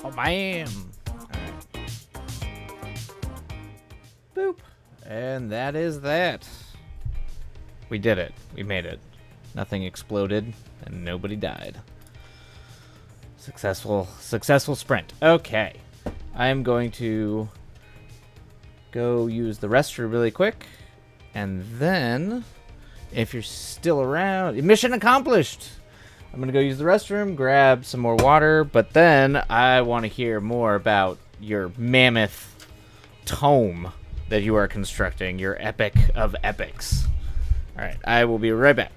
Oh, bam! Boop. And that is that. We did it. We made it. Nothing exploded, and nobody died. Successful sprint. Okay. I am going to go use the restroom really quick. And then, if you're still around, mission accomplished! I'm going to go use the restroom, grab some more water, but then I want to hear more about your mammoth tome that you are constructing, your epic of epics. All right, I will be right back.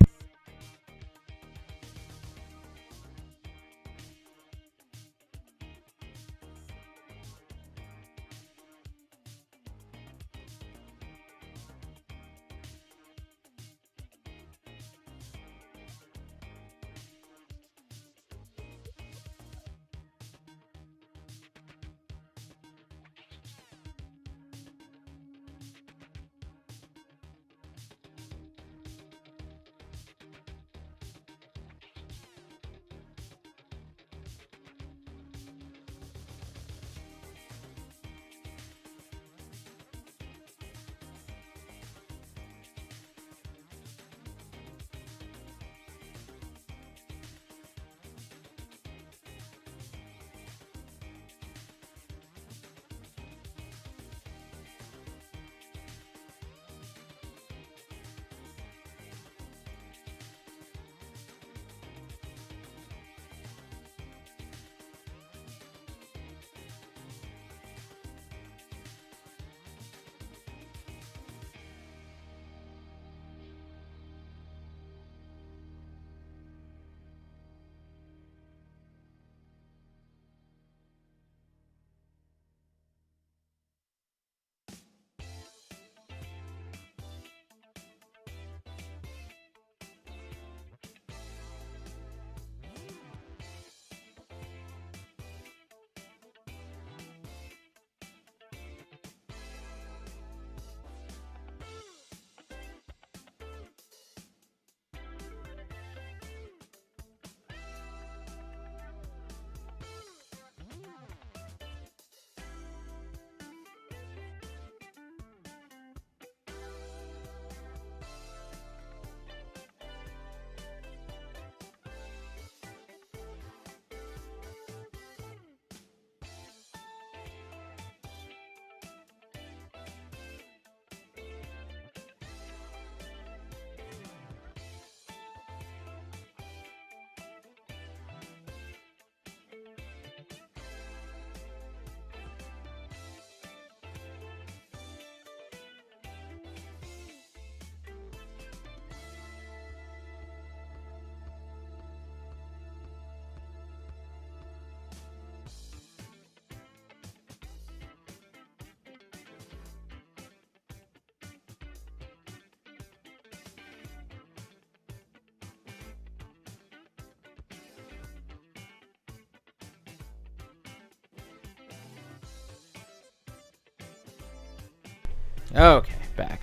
Okay, back.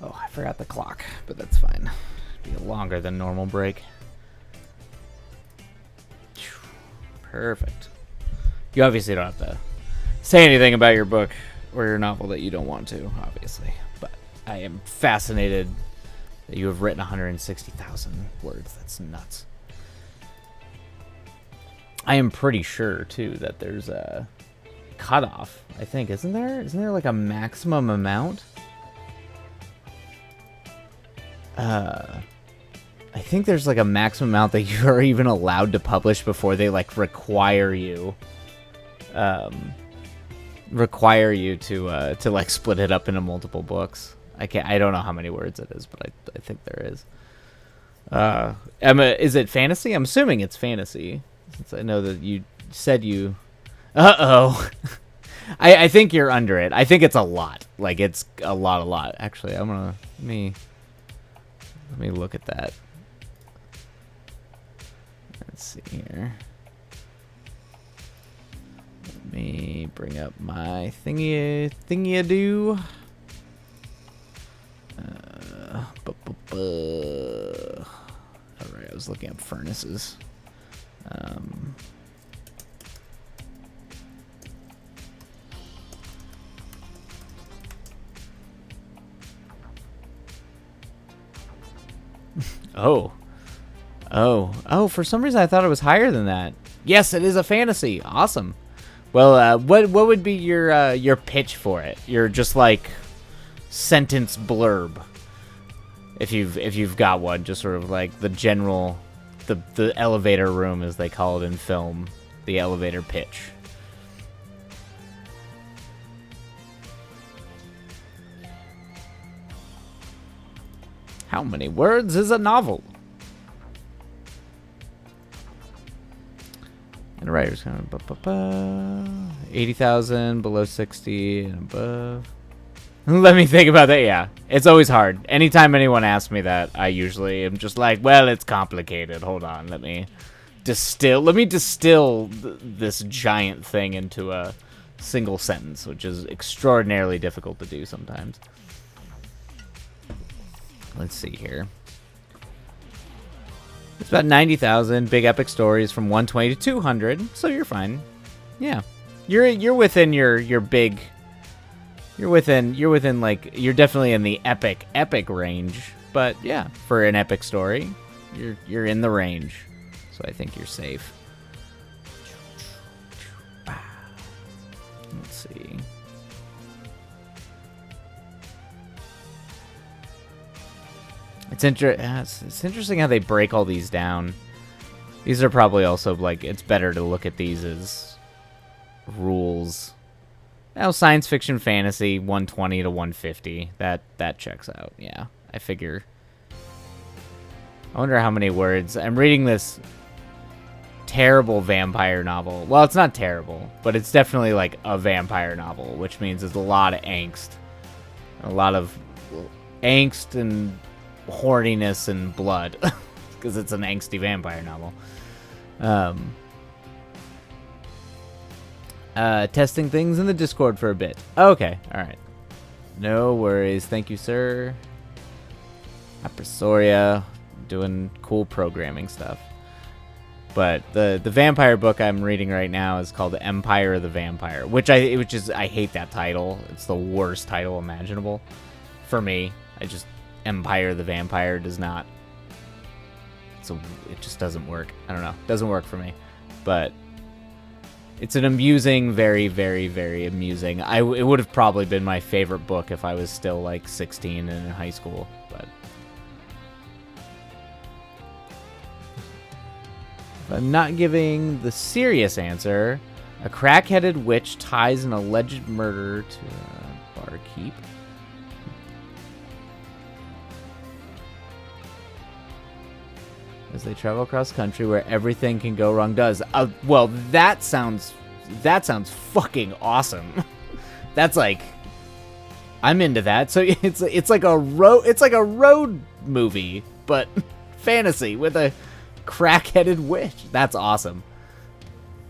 Oh, I forgot the clock, but that's fine. Be a longer than normal break. Perfect. You obviously don't have to say anything about your book or your novel that you don't want to, obviously. But I am fascinated that you have written 160,000 words. That's nuts. I am pretty sure, too, that there's a cutoff, I think. Isn't there like a maximum amount? I think there's like a maximum amount that you are even allowed to publish before they like require you to like split it up into multiple books. I don't know how many words it is, but I think there is. Emma, is it fantasy? I'm assuming it's fantasy, since I know that you said you... Uh-oh. I think you're under it. I think it's a lot. Like, it's a lot. Actually, I'm gonna... Let me look at that. Let's see here. Let me bring up my thingy-a-do. Alright, I was looking up furnaces. Oh. Oh, for some reason I thought it was higher than that. Yes, it is a fantasy. Awesome. Well, what would be your pitch for it? Your just like sentence blurb. If you've got one, just sort of like the general the elevator room as they call it in film, the elevator pitch. How many words is a novel? And the writer's kind of 80,000 below 60 and above. Let me think about that. Yeah, it's always hard. Anytime anyone asks me that, I usually am just like, well, it's complicated. Hold on, let me distill this giant thing into a single sentence, which is extraordinarily difficult to do sometimes. Let's see here. It's about 90,000 big epic stories from 120 to 200, so you're fine. Yeah, you're within your big. You're within like you're definitely in the epic range, but yeah, for an epic story, you're in the range, so I think you're safe. Let's see. It's interesting how they break all these down. These are probably also, like, it's better to look at these as rules. Now, science fiction fantasy, 120 to 150. That checks out, yeah. I figure. I wonder how many words. I'm reading this terrible vampire novel. Well, it's not terrible, but it's definitely, like, a vampire novel, which means there's a lot of angst. A lot of angst and horniness and blood, because it's an angsty vampire novel. Testing things in the Discord for a bit. Okay, alright. No worries. Thank you, sir. Apresoria, doing cool programming stuff. But the vampire book I'm reading right now is called Empire of the Vampire, which I hate that title. It's the worst title imaginable for me. Empire of the Vampire does not. It just doesn't work. I don't know. It doesn't work for me. But it's an amusing, very, very, very amusing. It would have probably been my favorite book if I was still like 16 and in high school. But if I'm not giving the serious answer, a crack-headed witch ties an alleged murder to a barkeep. As they travel across country where everything can go wrong does. Well, that sounds fucking awesome. That's like, I'm into that. So it's like a road movie, but fantasy with a crack-headed witch. That's awesome.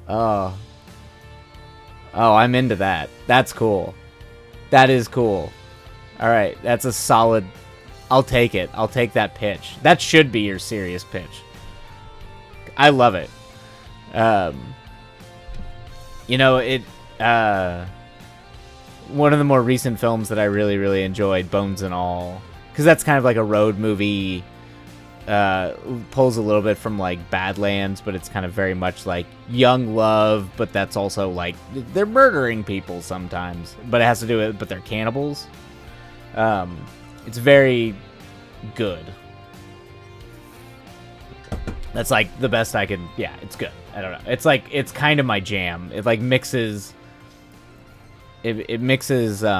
Oh, I'm into that. That's cool. That is cool. All right, that's a solid. I'll take it. I'll take that pitch. That should be your serious pitch. I love it. One of the more recent films that I really, really enjoyed, Bones and All, because that's kind of like a road movie, pulls a little bit from like Badlands, but it's kind of very much like young love, but that's also like they're murdering people sometimes, but it has to do with, but they're cannibals. It's very good. That's like the best I can. Yeah, it's good. I don't know. It's like it's kind of my jam. It like mixes. It mixes. It's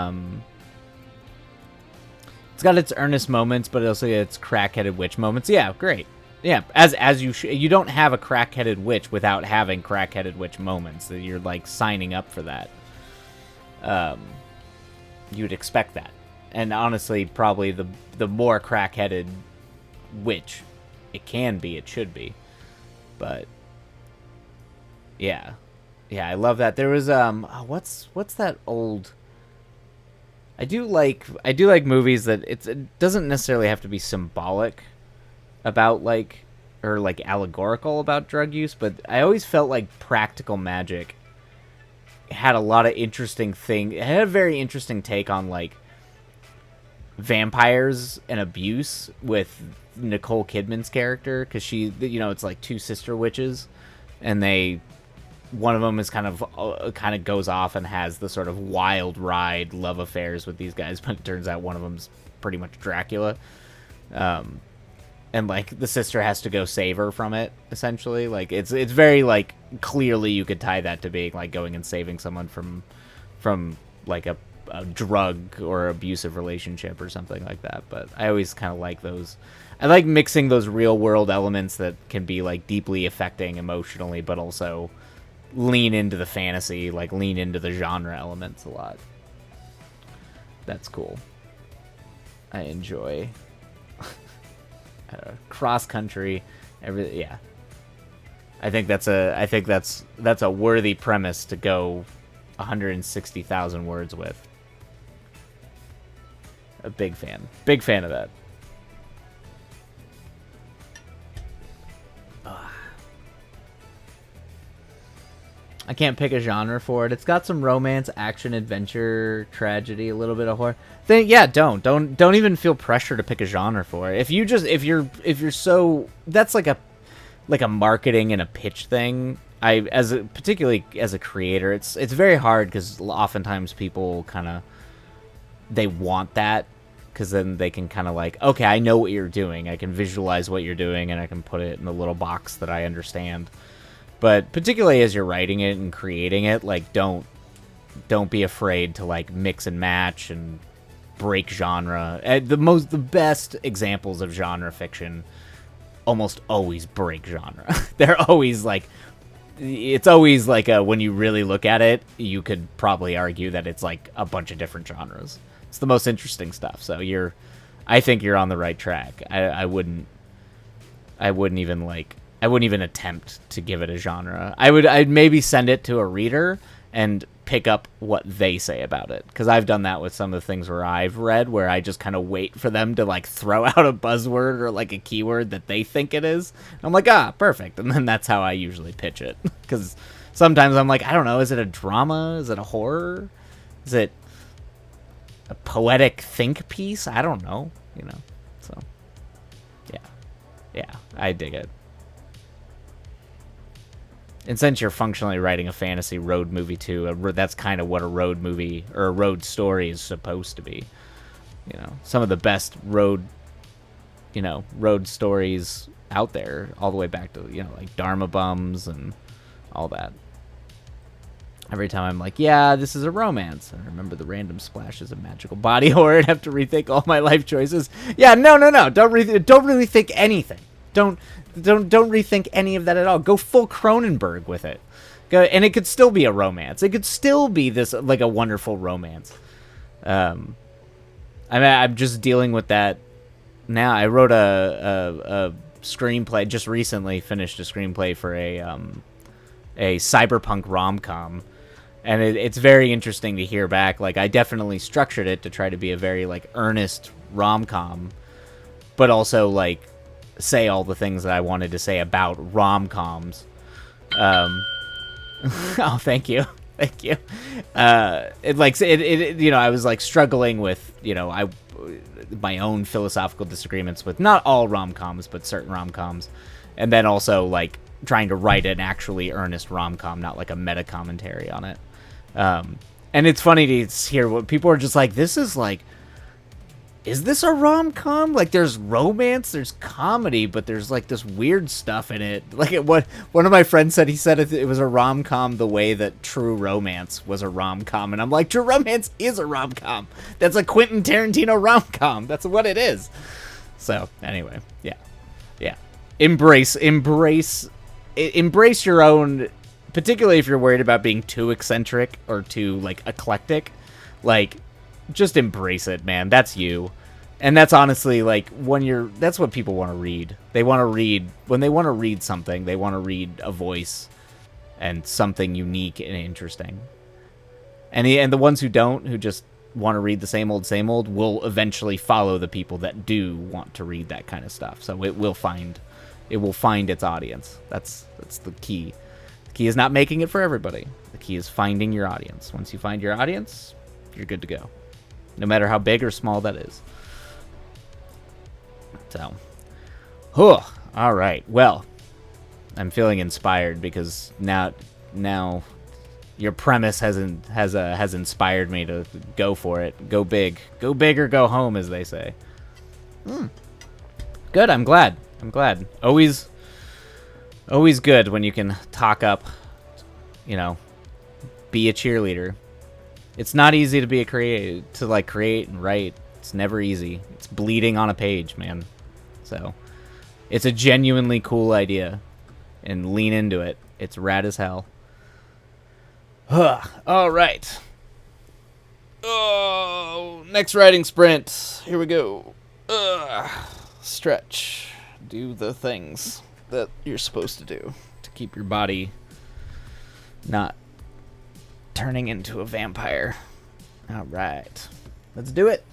got its earnest moments, but it also its crack-headed witch moments. Yeah, great. Yeah, as you don't have a crack-headed witch without having crack-headed witch moments. That you're like signing up for that. You would expect that. And honestly, probably the more crack-headed witch it can be, it should be. But yeah, I love that. There was what's that old? I do like movies that it doesn't necessarily have to be symbolic about like or like allegorical about drug use, but I always felt like Practical Magic had a lot of interesting thing. It had a very interesting take on like vampires and abuse with Nicole Kidman's character, because she, you know, it's like two sister witches, and one of them is kind of goes off and has the sort of wild ride love affairs with these guys, but it turns out one of them's pretty much Dracula. And like the sister has to go save her from it, essentially. Like it's very like clearly you could tie that to being like going and saving someone from like a drug or abusive relationship or something like that. But I always kind of like those. I like mixing those real world elements that can be like deeply affecting emotionally, but also lean into the fantasy, like lean into the genre elements a lot. That's cool. I enjoy cross country, everything. Yeah, I think that's a worthy premise to go 160,000 words with. A big fan of that. I can't pick a genre for it. It's got some romance, action, adventure, tragedy, a little bit of horror. Then yeah, don't even feel pressure to pick a genre for it. If you're so, that's like a marketing and a pitch thing. Particularly as a creator, it's very hard because oftentimes people they want that, because then they can kind of like, okay, I know what you're doing. I can visualize what you're doing, and I can put it in the little box that I understand. But particularly as you're writing it and creating it, like don't be afraid to like mix and match and break genre. The best examples of genre fiction almost always break genre. They're always like, it's always like when you really look at it, you could probably argue that it's like a bunch of different genres. It's the most interesting stuff. So I think you're on the right track. I wouldn't even attempt to give it a genre. I'd maybe send it to a reader and pick up what they say about it, because I've done that with some of the things where I've read, where I just kind of wait for them to like throw out a buzzword or like a keyword that they think it is. I'm like, perfect, and then that's how I usually pitch it. Because sometimes I'm like, I don't know, is it a drama? Is it a horror? Is it a poetic think piece? I don't know, So yeah, I dig it. And since you're functionally writing a fantasy road movie too, that's kind of what a road movie or a road story is supposed to be. Some of the best road stories out there, all the way back to, like Dharma Bums and all that. Every time I'm like, yeah, this is a romance, I remember the random splashes of magical body horror and have to rethink all my life choices. Yeah, no. Don't really think anything. Don't rethink any of that at all. Go full Cronenberg with it. And it could still be a romance. It could still be this like a wonderful romance. I'm just dealing with that now. I wrote a screenplay, just recently finished a screenplay for a cyberpunk rom-com, and it's very interesting to hear back. Like, I definitely structured it to try to be a very like earnest rom-com, but also like say all the things that I wanted to say about rom-coms. Oh, thank you. I was like struggling with, my own philosophical disagreements with not all rom-coms, but certain rom-coms, and then also like trying to write an actually earnest rom-com, not like a meta commentary on it. And it's funny to hear what people are just like, this is like, is this a rom-com? Like, there's romance, there's comedy, but there's like this weird stuff in it. Like, one of my friends said, he said it was a rom-com the way that True Romance was a rom-com, and I'm like, True Romance is a rom-com. That's a Quentin Tarantino rom-com. That's what it is. So anyway, yeah. Embrace your own, particularly if you're worried about being too eccentric or too like eclectic. Like, just embrace it, man. That's you. And that's honestly like that's what people want to read. They want to read, when they want to read something, they want to read a voice and something unique and interesting. And the ones who don't, who just want to read the same old, will eventually follow the people that do want to read that kind of stuff. So it will find its audience. That's the key. The key is not making it for everybody. The key is finding your audience. Once you find your audience, you're good to go. No matter how big or small that is. So, Huh. All right. Well, I'm feeling inspired because now your premise has inspired me to go for it. Go big or go home, as they say. Good. I'm glad. Always good when you can talk up. You know, be a cheerleader. It's not easy to be a create and write. It's never easy. It's bleeding on a page, man. So, it's a genuinely cool idea, and lean into it. It's rad as hell. All right. Oh, next writing sprint. Here we go. Stretch. Do the things that you're supposed to do to keep your body not turning into a vampire. All right. Let's do it.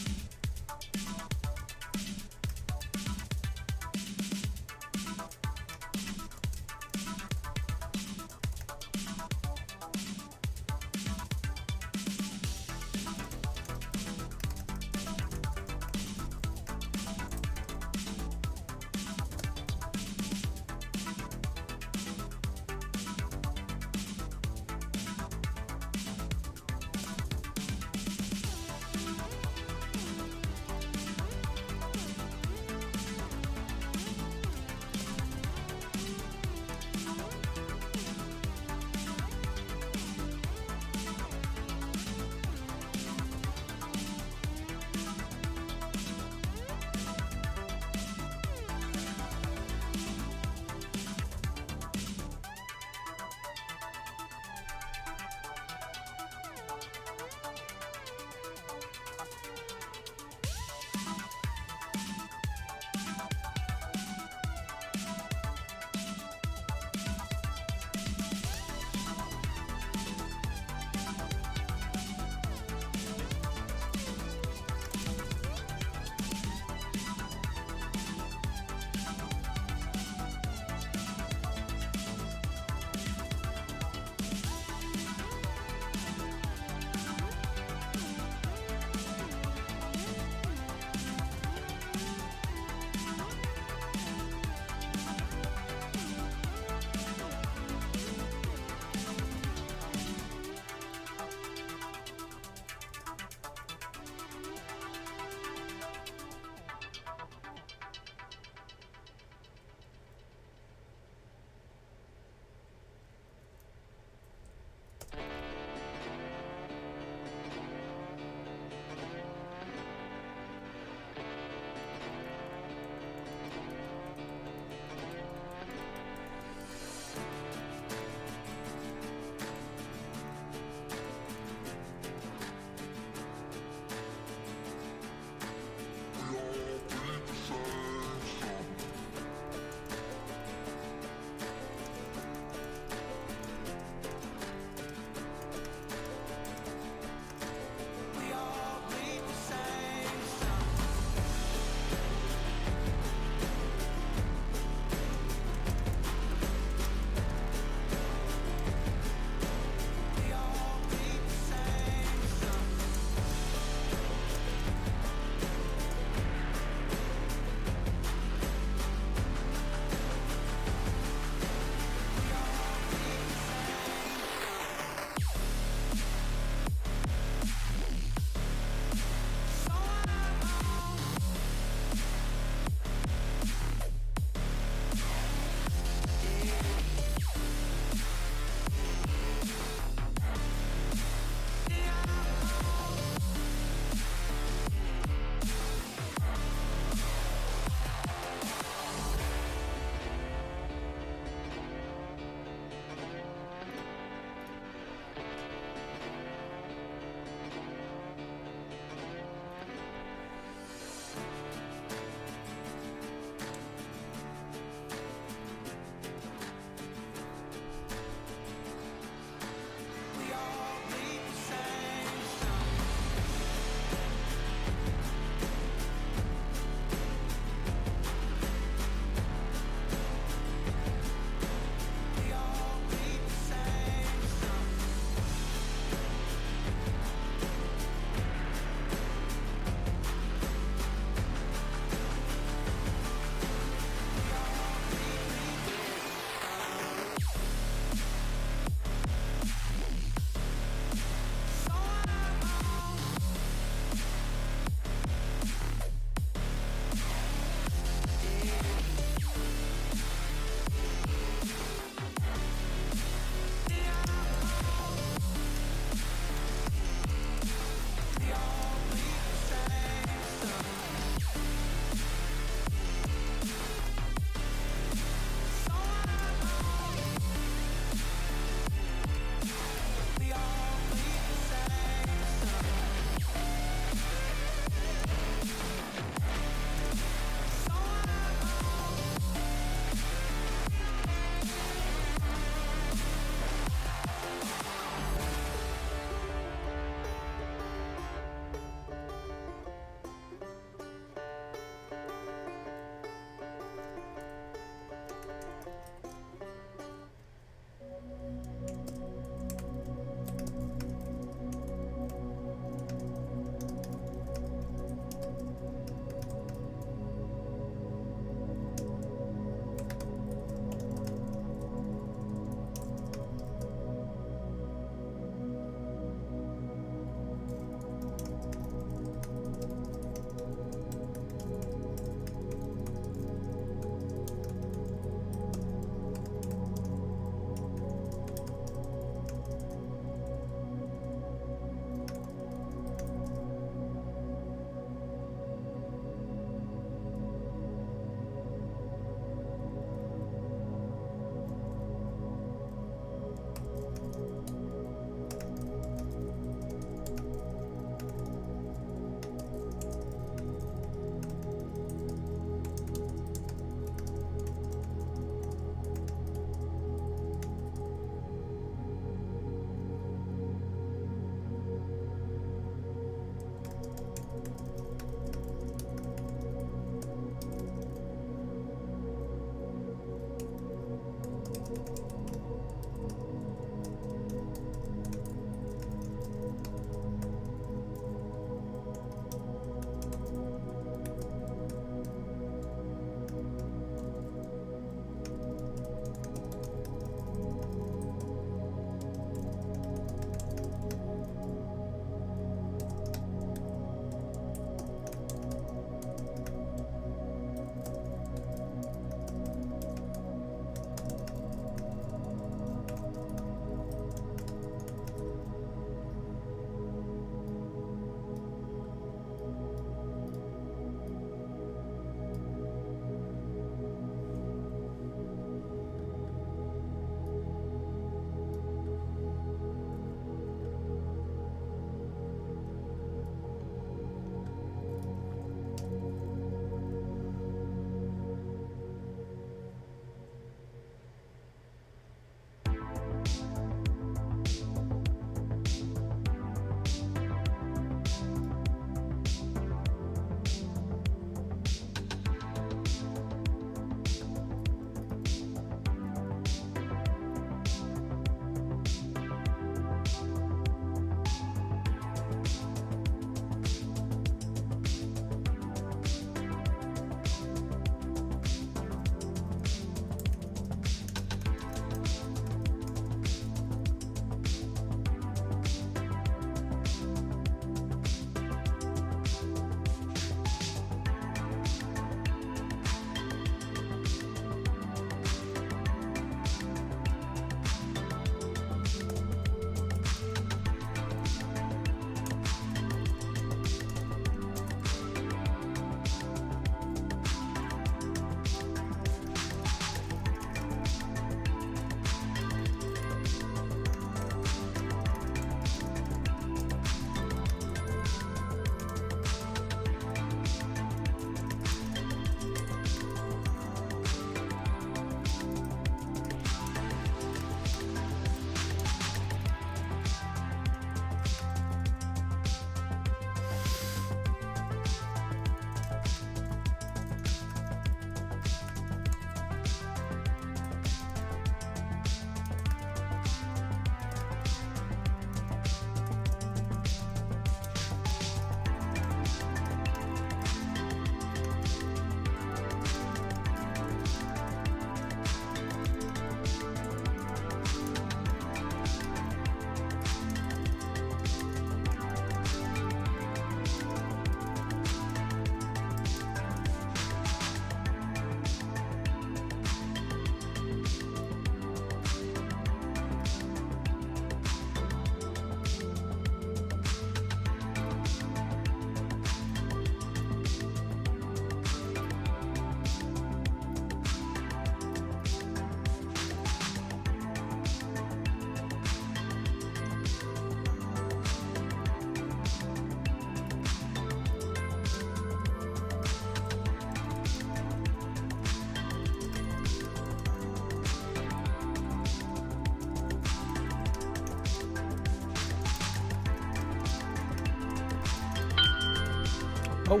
Oh.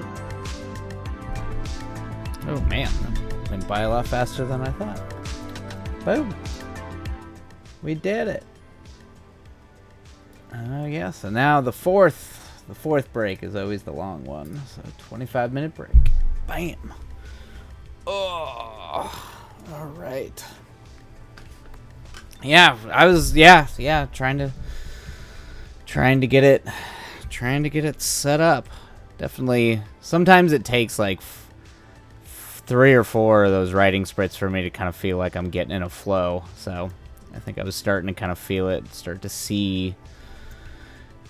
Oh, man. That went by a lot faster than I thought. Boom. We did it. Yeah, so now the fourth break is always the long one. So 25-minute break. Bam. Oh, all right. Yeah, I was trying to get it set up. Definitely. Sometimes it takes like 3 or 4 of those writing sprints for me to kind of feel like I'm getting in a flow. So I think I was starting to kind of feel it, start to see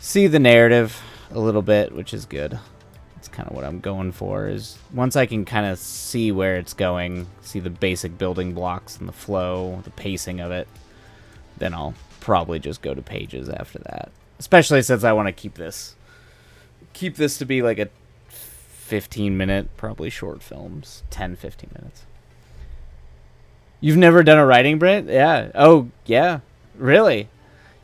the narrative a little bit, which is good. It's kind of what I'm going for, is once I can kind of see where it's going, see the basic building blocks and the flow, the pacing of it, then I'll probably just go to pages after that. Especially since I want to keep this to be like a 15-minute, probably short films, 10-15 minutes. You've never done a writing sprint? Yeah. Oh, yeah. Really?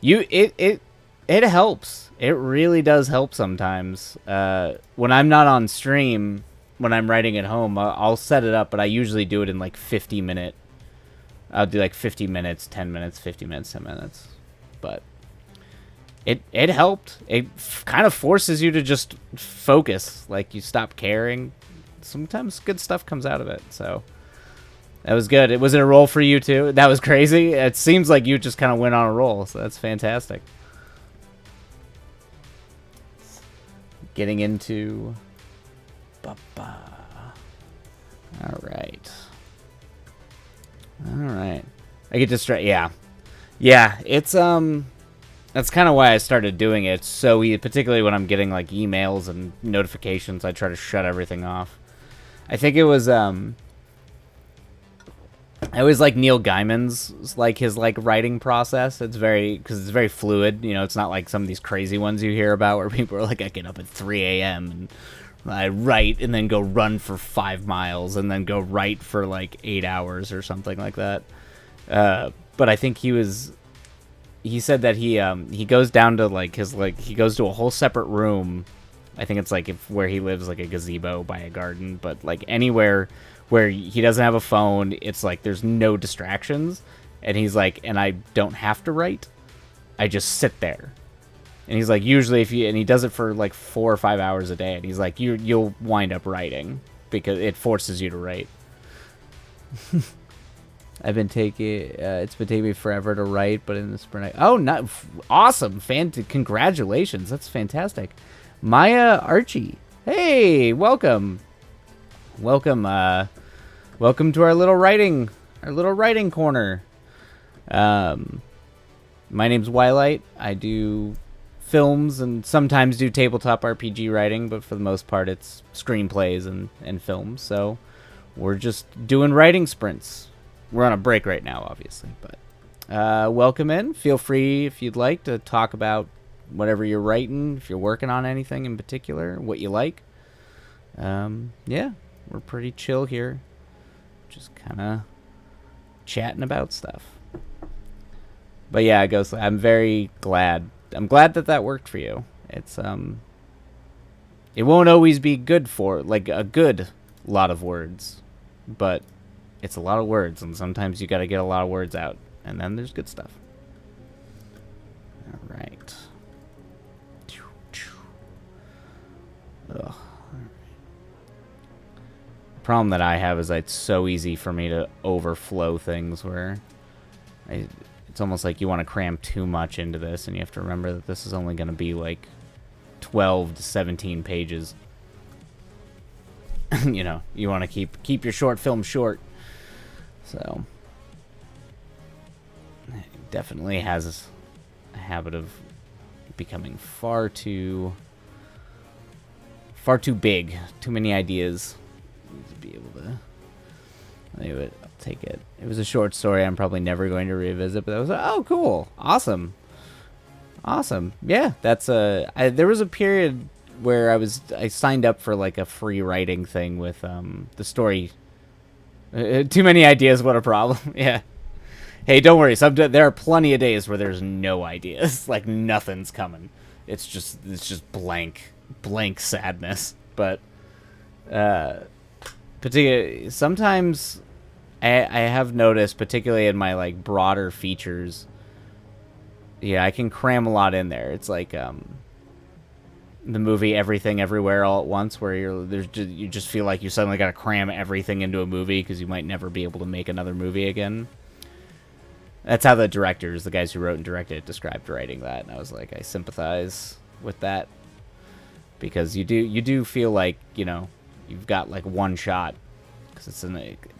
It helps. It really does help sometimes. When I'm not on stream, when I'm writing at home, I'll set it up, but I usually do it in like 50-minute. I'll do like 50 minutes, 10 minutes, 50 minutes, 10 minutes. But it helped. It kind of forces you to just focus. Like, you stop caring. Sometimes good stuff comes out of it, so that was good. Was it a roll for you too? That was crazy. It seems like you just kind of went on a roll, so that's fantastic. Getting into all right. I get distracted. Yeah, it's that's kind of why I started doing it. So particularly when I'm getting like emails and notifications, I try to shut everything off. I think it was I always like Neil Gaiman's, like, his like writing process. It's because it's very fluid. You know, it's not like some of these crazy ones you hear about where people are like, I get up at 3 a.m. and I write and then go run for 5 miles and then go write for like 8 hours or something like that. But I think he said that he goes down to like he goes to a whole separate room. I think it's like where he lives, like a gazebo by a garden, but like anywhere where he doesn't have a phone, it's like there's no distractions. And he's like, and I don't have to write. I just sit there. And he's like, usually and he does it for like 4 or 5 hours a day. And he's like, you'll wind up writing because it forces you to write. It's been taking me forever to write, but in the sprint, awesome. Congratulations. That's fantastic. Maya Archie. Hey, welcome. Welcome to our little writing corner. My name's Wylite. I do films and sometimes do tabletop RPG writing, but for the most part it's screenplays and films. So we're just doing writing sprints. We're on a break right now, obviously, but welcome in. Feel free, if you'd like, to talk about whatever you're writing, if you're working on anything in particular, what you like. Yeah, we're pretty chill here. Just kind of chatting about stuff. But yeah, Ghost, I'm very glad. I'm glad that worked for you. It's it won't always be good for like a good lot of words, but it's a lot of words, and sometimes you got to get a lot of words out, and then there's good stuff. All right. Ugh. The problem that I have is that it's so easy for me to overflow things where it's almost like you want to cram too much into this, and you have to remember that this is only going to be like 12 to 17 pages. You know, you want to keep your short film short. So it definitely has a habit of becoming far too big. Too many ideas to be able to. Anyway, I'll take it. It was a short story I'm probably never going to revisit, but that was, oh, cool. Awesome. Yeah, that's there was a period where I signed up for like a free writing thing with the story. Too many ideas, what a problem. Yeah. Hey, don't worry. There are plenty of days where there's no ideas. Like nothing's coming. It's just blank sadness. But Particularly, sometimes I have noticed, particularly in my like broader features, yeah, I can cram a lot in there. It's like the movie Everything Everywhere All at Once, where you just feel like you suddenly got to cram everything into a movie because you might never be able to make another movie again. That's how the directors, the guys who wrote and directed it, described writing that, and I was like, I sympathize with that, because you do feel like, you know, you've got like one shot, because it's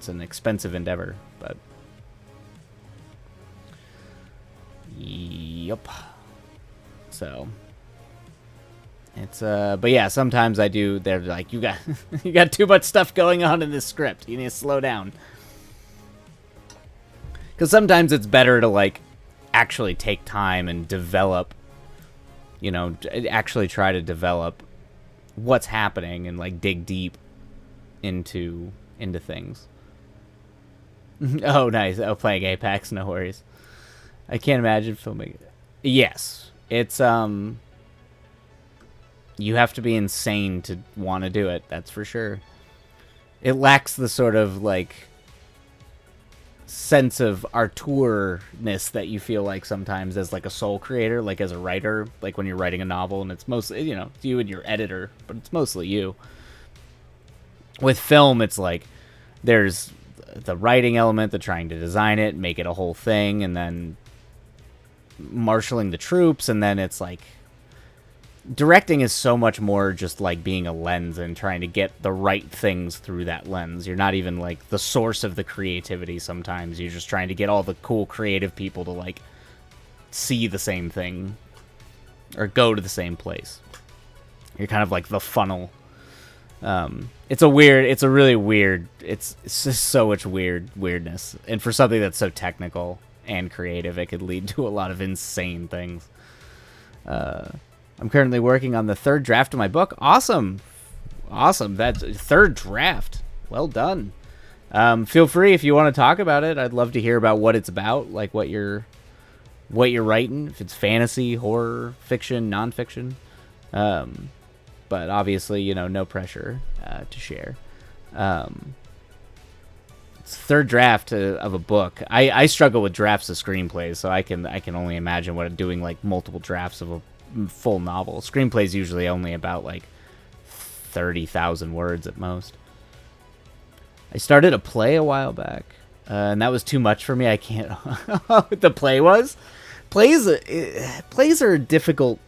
an expensive endeavor, but yep. So it's but yeah, sometimes I do. They're like, you got too much stuff going on in this script. You need to slow down. Because sometimes it's better to like actually take time and develop, you know, actually try to develop what's happening and like dig deep into things. Oh, nice. Oh, playing Apex, no worries. I can't imagine filming it. Yes, it's you have to be insane to want to do it. That's for sure. It lacks the sort of like sense of auteurness that you feel like sometimes as like a sole creator, like as a writer, like when you're writing a novel and it's mostly, you know, you and your editor, but it's mostly you. With film, it's like there's the writing element, the trying to design it, make it a whole thing, and then marshaling the troops, and then it's like directing is so much more just like being a lens and trying to get the right things through that lens. You're not even like the source of the creativity sometimes. You're just trying to get all the cool creative people to like see the same thing or go to the same place. You're kind of like the funnel. It's just so much weirdness. And for something that's so technical and creative, it could lead to a lot of insane things. I'm currently working on the third draft of my book. Awesome. That's third draft. Well done. Feel free if you want to talk about it. I'd love to hear about what it's about, like what you're writing, if it's fantasy, horror, fiction, nonfiction. But obviously, you know, no pressure to share. It's third draft of a book. I struggle with drafts of screenplays, so I can only imagine what doing like multiple drafts of a full novel. Screenplay is usually only about like 30,000 words at most. I started a play a while back, and that was too much for me. I can't. What the play was? Plays are difficult.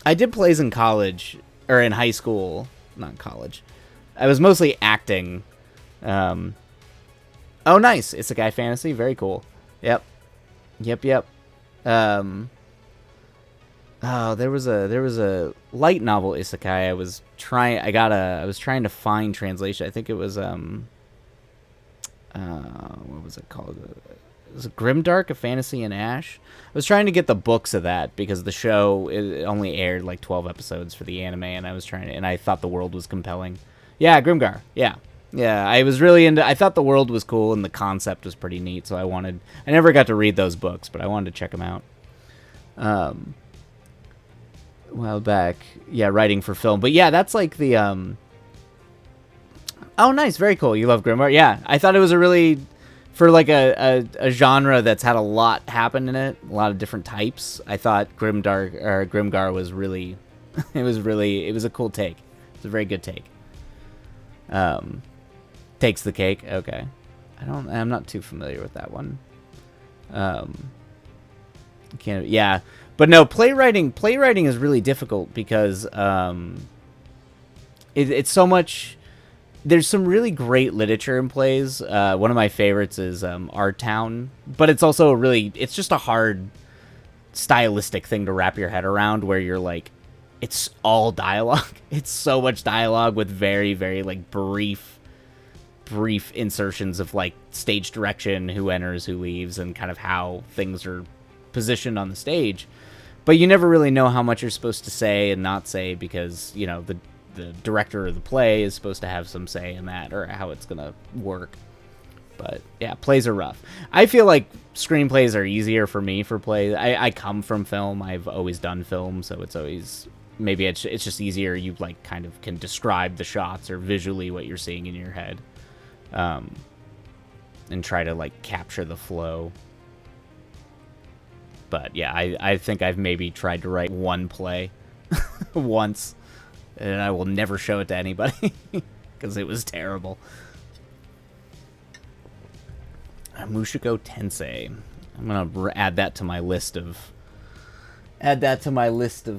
I did plays in college or in high school, not college. I was mostly acting. Oh, nice! Isekai fantasy, very cool. Yep. Oh, there was a light novel isekai. I was trying to find translation. I think it was what was it called? It was Grimdark, A Fantasy in Ash. I was trying to get the books of that because the show it only aired like 12 episodes for the anime, and I thought the world was compelling. Yeah, Grimgar. Yeah. I was really into. I thought the world was cool and the concept was pretty neat, so I never got to read those books, but I wanted to check them out. A while back, yeah, writing for film, but yeah, that's like the Oh, nice, very cool. You love Grimoire, yeah. I thought it was a really, for like a genre that's had a lot happen in it, a lot of different types. I thought Grimgar was really, it was a cool take. It's a very good take. Takes the cake. Okay, I'm not too familiar with that one. Yeah. But no, playwriting is really difficult because it's so much. There's some really great literature in plays. One of my favorites is Our Town, but it's also it's just a hard stylistic thing to wrap your head around, where you're like, it's all dialogue. It's so much dialogue with very, very like brief insertions of like stage direction, who enters, who leaves, and kind of how things are positioned on the stage. But you never really know how much you're supposed to say and not say, because, you know, the director of the play is supposed to have some say in that, or how it's going to work. But yeah, plays are rough. I feel like screenplays are easier for me for plays. I come from film. I've always done film, so it's always maybe it's just easier. You like kind of can describe the shots or visually what you're seeing in your head, and try to like capture the flow. But yeah, I think I've maybe tried to write one play once, and I will never show it to anybody because it was terrible. Mushoku Tensei. I'm gonna add that to my list of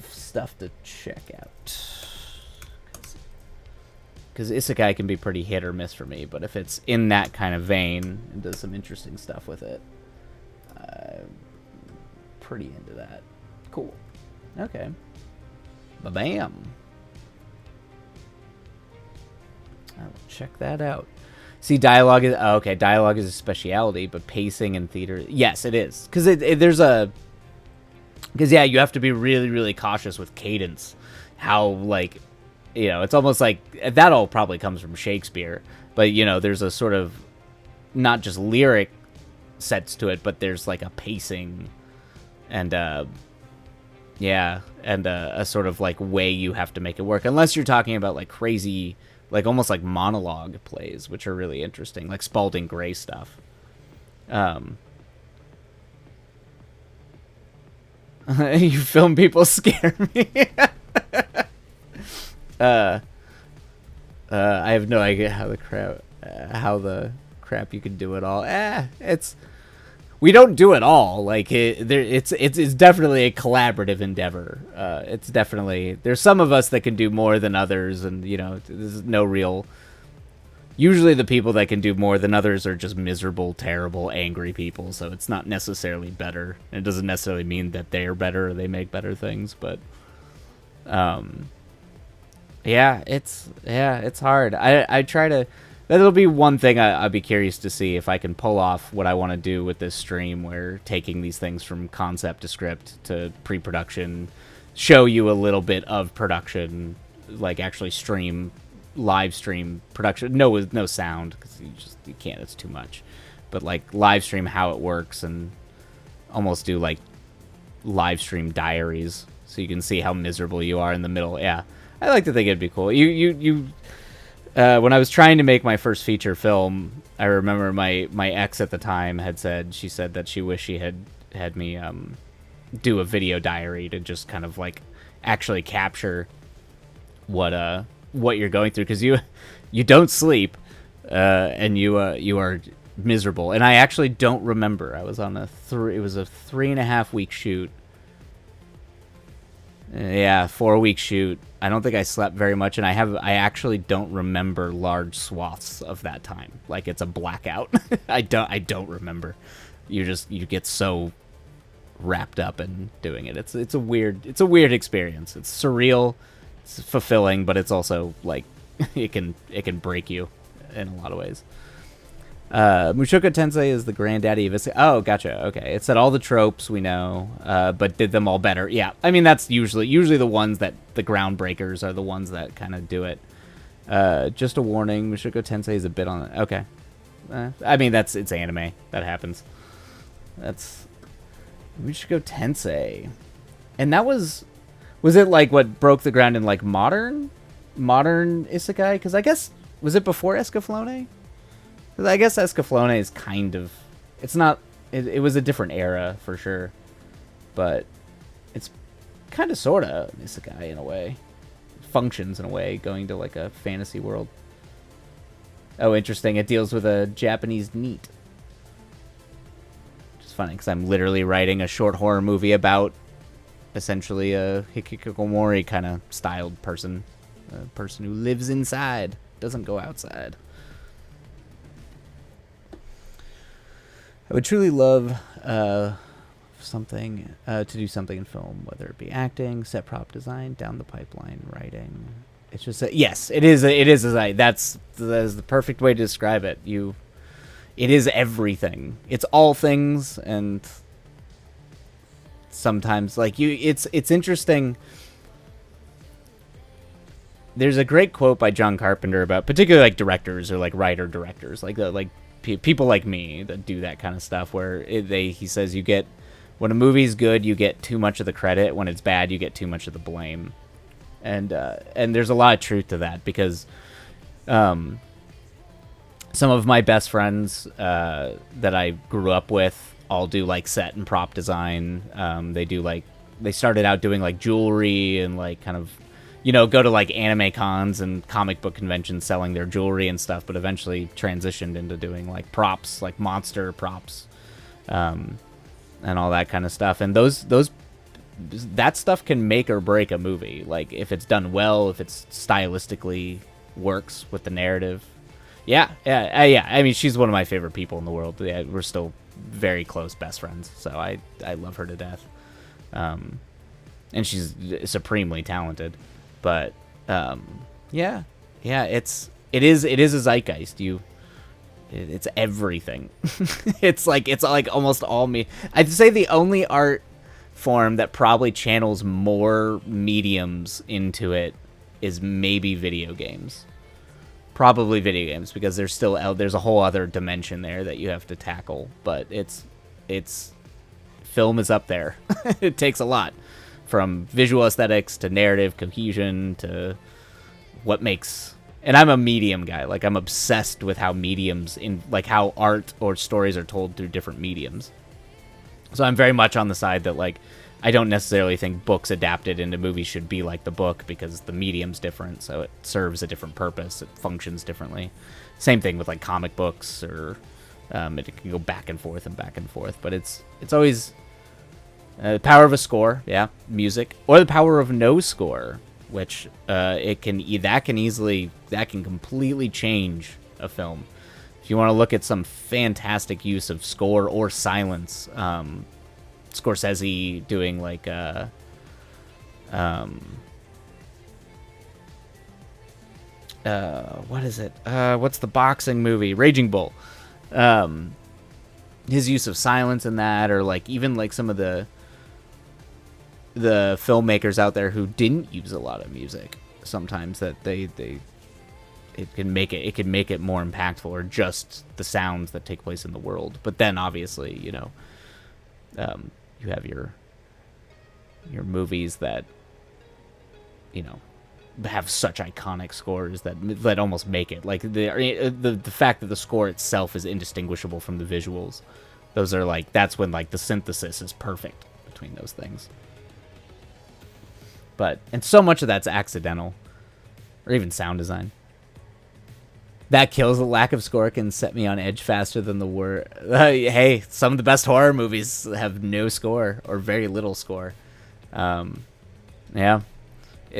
stuff to check out. Because isekai can be pretty hit or miss for me, but if it's in that kind of vein and does some interesting stuff with it, I'm pretty into that. Cool. Okay. Ba-bam. I will check that out. See, dialogue is... Oh, okay, dialogue is a speciality, but pacing in theater... Yes, it is. Because there's a... Because, yeah, you have to be really, really cautious with cadence. How, like... You know, it's almost like... That all probably comes from Shakespeare. But, you know, there's a sort of... Not just lyric sets to it, but there's, like, a pacing... And, yeah, and a sort of, like, way you have to make it work. Unless you're talking about, like, crazy... Like, almost like monologue plays, which are really interesting. Like Spalding Gray stuff. You film people scare me. I have no idea how the crap you can do it all. We don't do it all. Like it's definitely a collaborative endeavor. It's definitely, there's some of us that can do more than others, and you know, there's no real. Usually, the people that can do more than others are just miserable, terrible, angry people. So it's not necessarily better. It doesn't necessarily mean that they're better or they make better things, but yeah, it's hard. I try to. That'll be one thing I'd be curious to see if I can pull off what I want to do with this stream, where taking these things from concept to script to pre-production, show you a little bit of production, like actually live stream production. No sound, because you can't. It's too much. But like live stream how it works, and almost do like live stream diaries, so you can see how miserable you are in the middle. Yeah, I like to think it'd be cool. When I was trying to make my first feature film, I remember my ex at the time she said that she wished she had me do a video diary to just kind of like actually capture what you're going through, because you don't sleep and you are miserable. And I actually don't remember. I was on it was a 3.5 week shoot. Yeah, 4-week shoot. I don't think I slept very much, and I actually don't remember large swaths of that time. Like, it's a blackout. I don't remember. You get so wrapped up in doing it. It's a weird experience. It's surreal, it's fulfilling, but it's also like it can break you in a lot of ways. Mushoku Tensei is the granddaddy of isekai. Oh, gotcha. Okay, it said all the tropes we know, but did them all better. Yeah, I mean that's usually the ones that the groundbreakers are the ones that kind of do it. Just a warning: Mushoku Tensei is a bit on it. Okay, I mean it's anime. That happens. That's Mushoku Tensei, and that was it like what broke the ground in like modern isekai? Because I guess was it before Escaflowne? I guess Escaflowne is kind of... It's not... It was a different era, for sure. But it's kind of, sort of, an isekai in a way. It functions in a way, going to, like, a fantasy world. Oh, interesting. It deals with a Japanese NEET. Which is funny, because I'm literally writing a short horror movie about, essentially, a hikikomori kind of styled person. A person who lives inside, doesn't go outside. I would truly love something to do something in film, whether it be acting, set prop design, down the pipeline, writing. It's just yes, it is. That's the perfect way to describe it. It is everything. It's all things, and sometimes like you. It's interesting. There's a great quote by John Carpenter about particularly like directors or like writer directors, like people like me that do that kind of stuff, where he says you get, when a movie's good, you get too much of the credit. When it's bad, you get too much of the blame. And there's a lot of truth to that because some of my best friends that I grew up with all do like set and prop design. They started out doing like jewelry and like kind of, go to like anime cons and comic book conventions selling their jewelry and stuff, but eventually transitioned into doing like props, like monster props, and all that kind of stuff. And that stuff can make or break a movie. Like if it's done well, if it's stylistically works with the narrative. Yeah. I mean, she's one of my favorite people in the world. Yeah, we're still very close best friends, so I love her to death. And she's supremely talented. But it is a zeitgeist. It's everything. it's like almost all me. I'd say the only art form that probably channels more mediums into it is maybe video games. Probably video games, because there's a whole other dimension there that you have to tackle. But it's film is up there. It takes a lot, from visual aesthetics to narrative cohesion to what makes. And I'm a medium guy. Like, I'm obsessed with how how art or stories are told through different mediums. So I'm very much on the side that, like, I don't necessarily think books adapted into movies should be like the book, because the medium's different, so it serves a different purpose. It functions differently. Same thing with like comic books, or it can go back and forth. But it's always the power of a score, music, or the power of no score, which that can completely change a film. If you want to look at some fantastic use of score or silence, Scorsese doing like what is it? What's the boxing movie? Raging Bull. His use of silence in that, or like even like some of the filmmakers out there who didn't use a lot of music, sometimes that it can make it more impactful, or just the sounds that take place in the world. But then obviously, you have your movies that have such iconic scores that almost make it, like the fact that the score itself is indistinguishable from the visuals. Those are like, that's when like the synthesis is perfect between those things. And so much of that's accidental, or even sound design. That kills. The lack of score can set me on edge faster than the word. Hey, some of the best horror movies have no score or very little score. It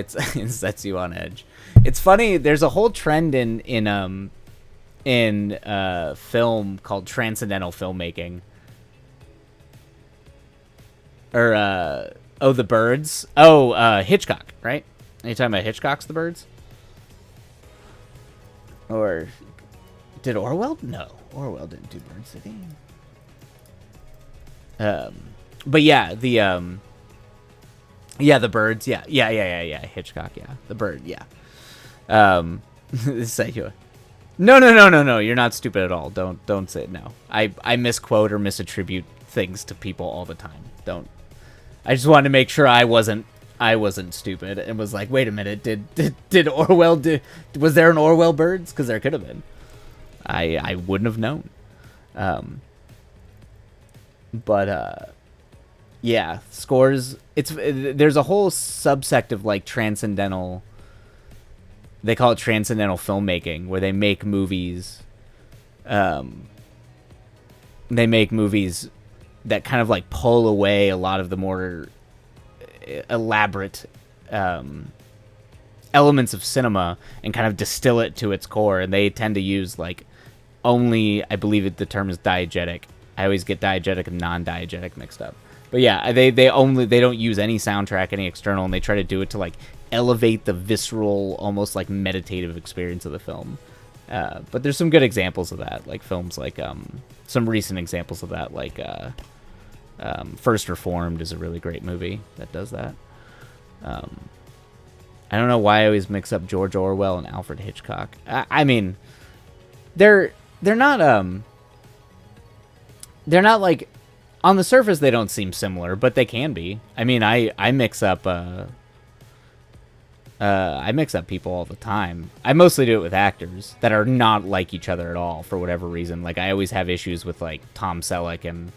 sets you on edge. It's funny. There's a whole trend in film called transcendental filmmaking. Or The Birds. Hitchcock, right? Are you talking about Hitchcock's The Birds? Or did Orwell? No, Orwell didn't do Birds, did he? But yeah, The Birds, yeah, Hitchcock, yeah, The Bird, yeah. Say you. No, you're not stupid at all. Don't say it. No, I misquote or misattribute things to people all the time. Don't. I just wanted to make sure I wasn't stupid and was like, wait a minute, did Orwell was there an Orwell Birds? Because there could have been. I wouldn't have known. Yeah, scores. There's a whole subsect of like transcendental. They call it transcendental filmmaking, where they make movies. They make movies that kind of like pull away a lot of the more elaborate elements of cinema and kind of distill it to its core. And they tend to use like only, I believe the term is diegetic. I always get diegetic and non-diegetic mixed up. But yeah, they don't use any soundtrack, any external, and they try to do it to like elevate the visceral, almost like meditative experience of the film. But there's some good examples of that, like films like some recent examples of that, like First Reformed is a really great movie that does that. I don't know why I always mix up George Orwell and Alfred Hitchcock. I mean, they're not like, on the surface they don't seem similar, but they can be. I mean, I mix up I mix up people all the time. I mostly do it with actors that are not like each other at all for whatever reason. Like I always have issues with like Tom Selleck and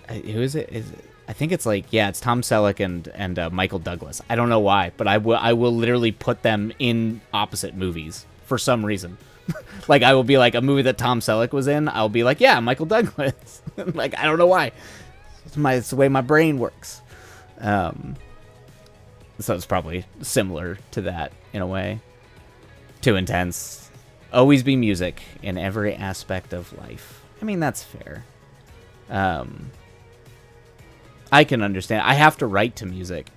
who is it? I think it's like, yeah, it's Tom Selleck and Michael Douglas. I don't know why, but I will literally put them in opposite movies for some reason. Like I will be like a movie that Tom Selleck was in. I'll be like, yeah, Michael Douglas. Like I don't know why. It's the way my brain works. So it's probably similar to that in a way. Too intense. Always be music in every aspect of life. I mean, that's fair. I can understand. I have to write to music.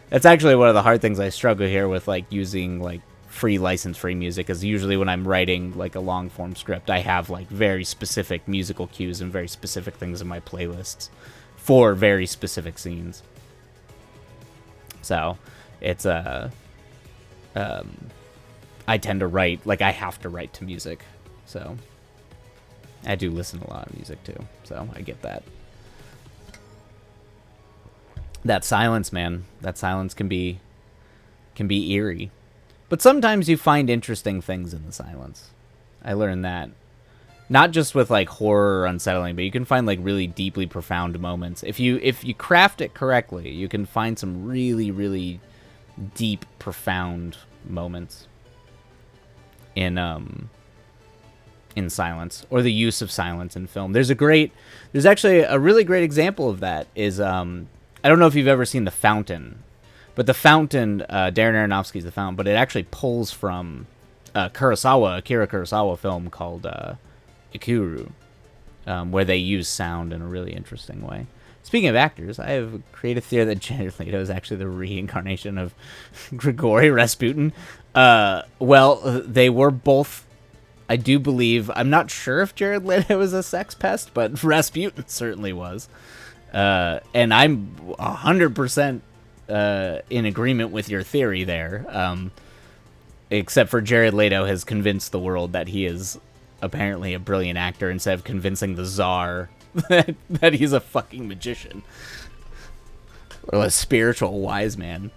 That's actually one of the hard things I struggle here with, like using like free license-free music. Is usually when I'm writing like a long-form script, I have like very specific musical cues and very specific things in my playlists for very specific scenes. So it's I tend to write, like I have to write to music. So I do listen to a lot of music too. So I get that. That silence, man. That silence can be eerie. But sometimes you find interesting things in the silence. I learned that. Not just with like horror or unsettling, but you can find like really deeply profound moments. If you craft it correctly, you can find some really, really deep, profound moments in silence, or the use of silence in film. There's actually a really great example of that is I don't know if you've ever seen The Fountain, but The Fountain, Darren Aronofsky's The Fountain, but it actually pulls from Akira Kurosawa film called Ikiru, where they use sound in a really interesting way. Speaking of actors, I have a creative theory that Jared Leto is actually the reincarnation of Grigory Rasputin. Well, they were both, I do believe, I'm not sure if Jared Leto was a sex pest, but Rasputin certainly was. And I'm 100% in agreement with your theory there. Except for Jared Leto has convinced the world that he is apparently a brilliant actor instead of convincing the Tsar that he's a fucking magician. Or a spiritual wise man.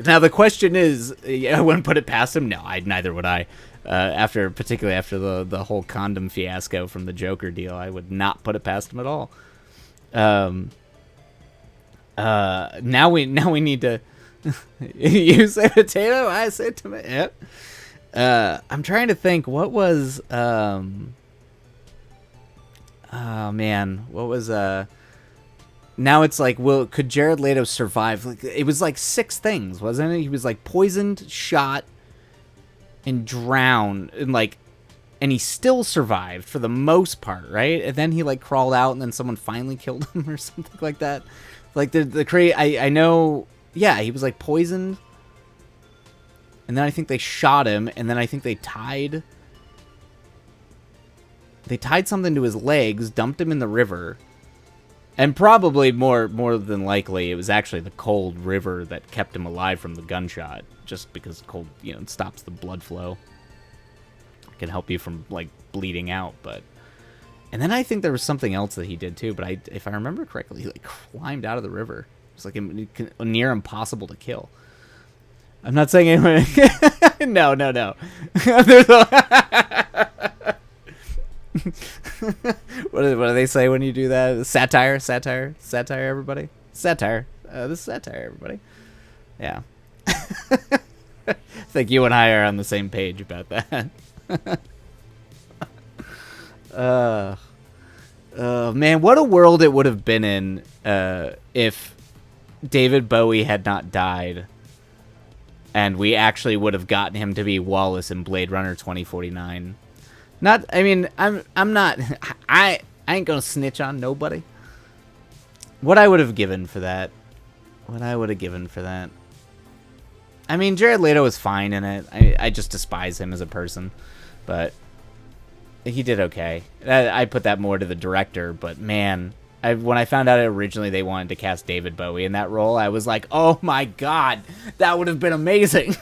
Now the question is, I wouldn't put it past him. No, neither would I. Particularly after the whole condom fiasco from the Joker deal, I would not put it past him at all. Now we need to. You say potato, I say tomato. Yep. I'm trying to think. What was? Oh man, what was? Now it's like, could Jared Leto survive? Like, it was like 6 things, wasn't it? He was like poisoned, shot, and drowned, and he still survived for the most part, right? And then he like crawled out, and then someone finally killed him or something like that. Like I know, yeah, he was like poisoned, and then I think they shot him, and then I think they tied something to his legs, dumped him in the river, and probably more than likely it was actually the cold river that kept him alive from the gunshot, just because cold, it stops the blood flow. It can help you from like bleeding out, but. And then I think there was something else that he did too, but if I remember correctly, he like climbed out of the river. It's like near impossible to kill. I'm not saying anyone. No. There's what do they say when you do that? Satire, everybody. Satire. This is satire, everybody. Yeah. I think you and I are on the same page about that. Man, what a world it would have been in if David Bowie had not died, and we actually would have gotten him to be Wallace in Blade Runner 2049. I ain't gonna snitch on nobody. What I would have given for that. I mean, Jared Leto was fine in it. I just despise him as a person, but he did okay. I put that more to the director, but man, when I found out originally they wanted to cast David Bowie in that role, I was like, oh my god, that would have been amazing.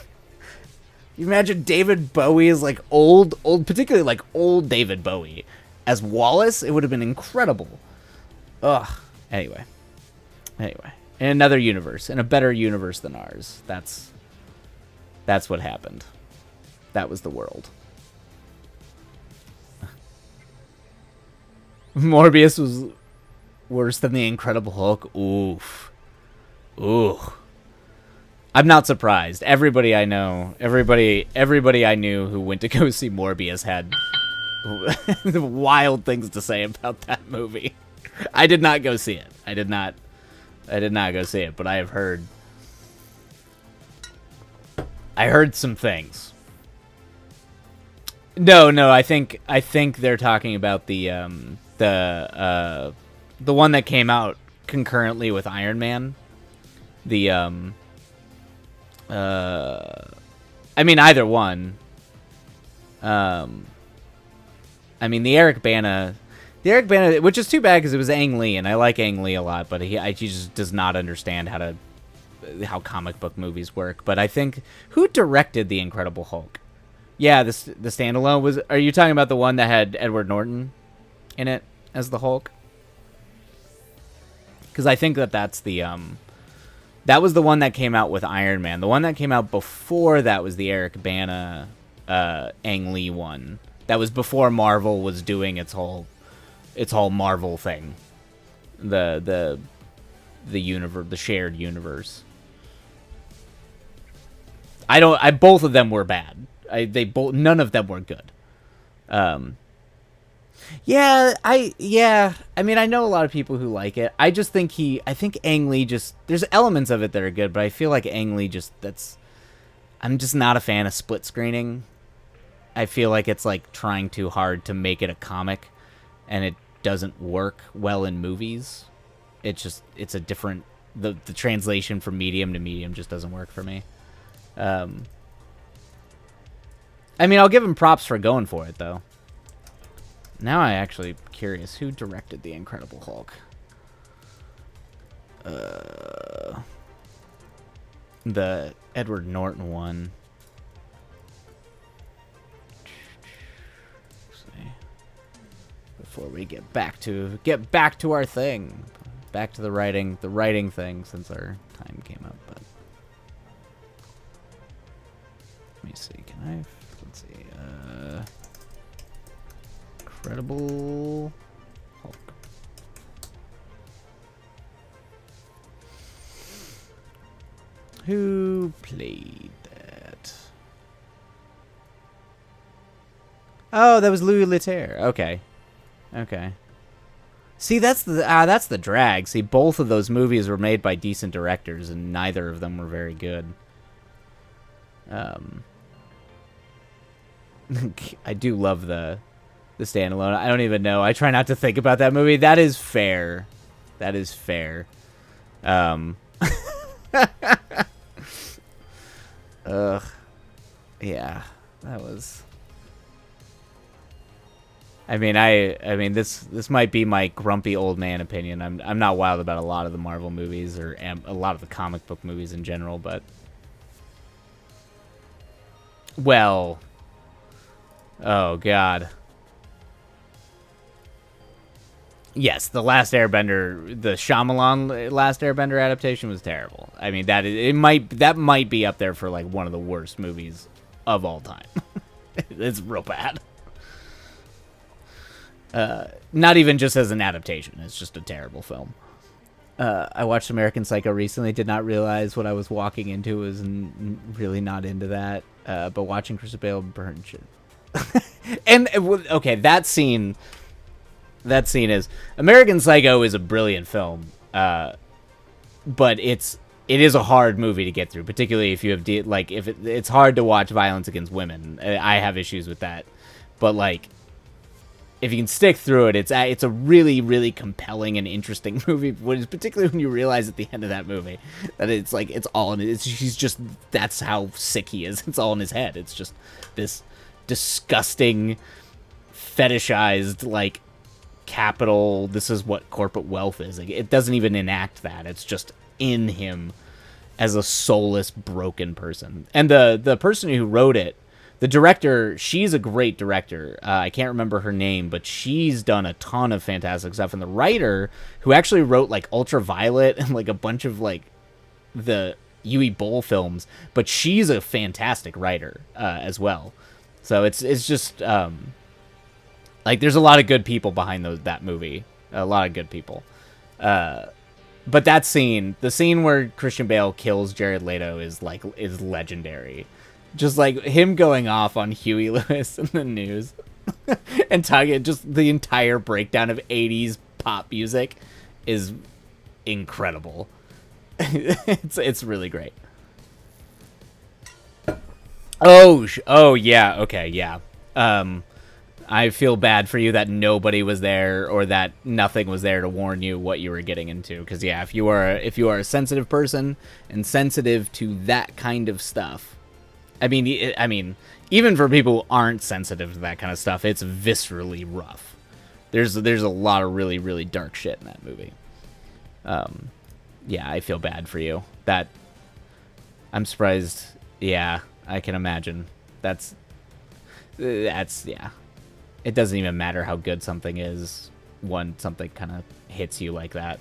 You imagine David Bowie is like old, particularly like old David Bowie as Wallace? It would have been incredible. Ugh. Anyway. In another universe, in a better universe than ours. That's That's what happened. That was the world. Morbius was worse than the Incredible Hulk. Oof. Ooh. I'm not surprised. Everybody I know, everybody I knew who went to go see Morbius had wild things to say about that movie. I did not go see it. I did not go see it, but I have heard some things. No, I think they're talking about the one that came out concurrently with Iron Man. I mean, either one. I mean, the Eric Bana, which is too bad because it was Ang Lee, and I like Ang Lee a lot, but he just does not understand how comic book movies work. But I think, who directed The Incredible Hulk? Yeah, the standalone was. Are you talking about the one that had Edward Norton in it as the Hulk? Because I think that's the that was the one that came out with Iron Man. The one that came out before that was the Eric Bana Ang Lee one. That was before Marvel was doing its whole Marvel thing. The universe, the shared universe. Both of them were bad. None of them were good. I mean, I know a lot of people who like it. I think Ang Lee there's elements of it that are good, but I feel like Ang Lee I'm just not a fan of split screening. I feel like it's like trying too hard to make it a comic, and it doesn't work well in movies. It's a different, the translation from medium to medium just doesn't work for me. I mean, I'll give him props for going for it, though. Now I actually curious who directed The Incredible Hulk. The Edward Norton one. Let's see. Before we get back to our thing, back to the writing thing, since our time came up. But let me see. Let's see. Incredible Hulk. Who played that? Oh, that was Louis Leterrier. Okay. See, that's the drag. See, both of those movies were made by decent directors, and neither of them were very good. I do love the standalone. I don't even know. I try not to think about that movie. That is fair. Ugh. Yeah, that was. I mean, this might be my grumpy old man opinion. I'm not wild about a lot of the Marvel movies or a lot of the comic book movies in general, but well, oh god. Yes, the Last Airbender, the Shyamalan Last Airbender adaptation was terrible. I mean, that might be up there for like one of the worst movies of all time. It's real bad. Not even just as an adaptation. It's just a terrible film. I watched American Psycho recently. Did not realize what I was walking into. Was really not into that. But watching Christian Bale burn shit. And okay, that scene is American Psycho is a brilliant film, but it is a hard movie to get through, particularly if you have it's hard to watch violence against women. I have issues with that, but like if you can stick through it, it's a really, really compelling and interesting movie. Particularly when you realize at the end of that movie that it's like he's just, that's how sick he is. It's all in his head. It's just this disgusting, fetishized like capital. This is what corporate wealth is. Like, it doesn't even enact that. It's just in him as a soulless, broken person. And the person who wrote it, the director, she's a great director. I can't remember her name, but she's done a ton of fantastic stuff. And the writer, who actually wrote like Ultraviolet and like a bunch of like the Uwe Boll films, but she's a fantastic writer as well. So it's just like there's a lot of good people behind that movie, a lot of good people. But that scene, the scene where Christian Bale kills Jared Leto, is legendary. Just like him going off on Huey Lewis in the news and talking, just the entire breakdown of 80s pop music is incredible. It's really great. Oh yeah, okay, yeah. I feel bad for you that nobody was there or that nothing was there to warn you what you were getting into. Because yeah, if you are a sensitive person and sensitive to that kind of stuff, I mean, even for people who aren't sensitive to that kind of stuff, it's viscerally rough. There's a lot of really, really dark shit in that movie. Yeah, I feel bad for you. I'm surprised. Yeah, I can imagine. That's yeah. It doesn't even matter how good something is when something kind of hits you like that.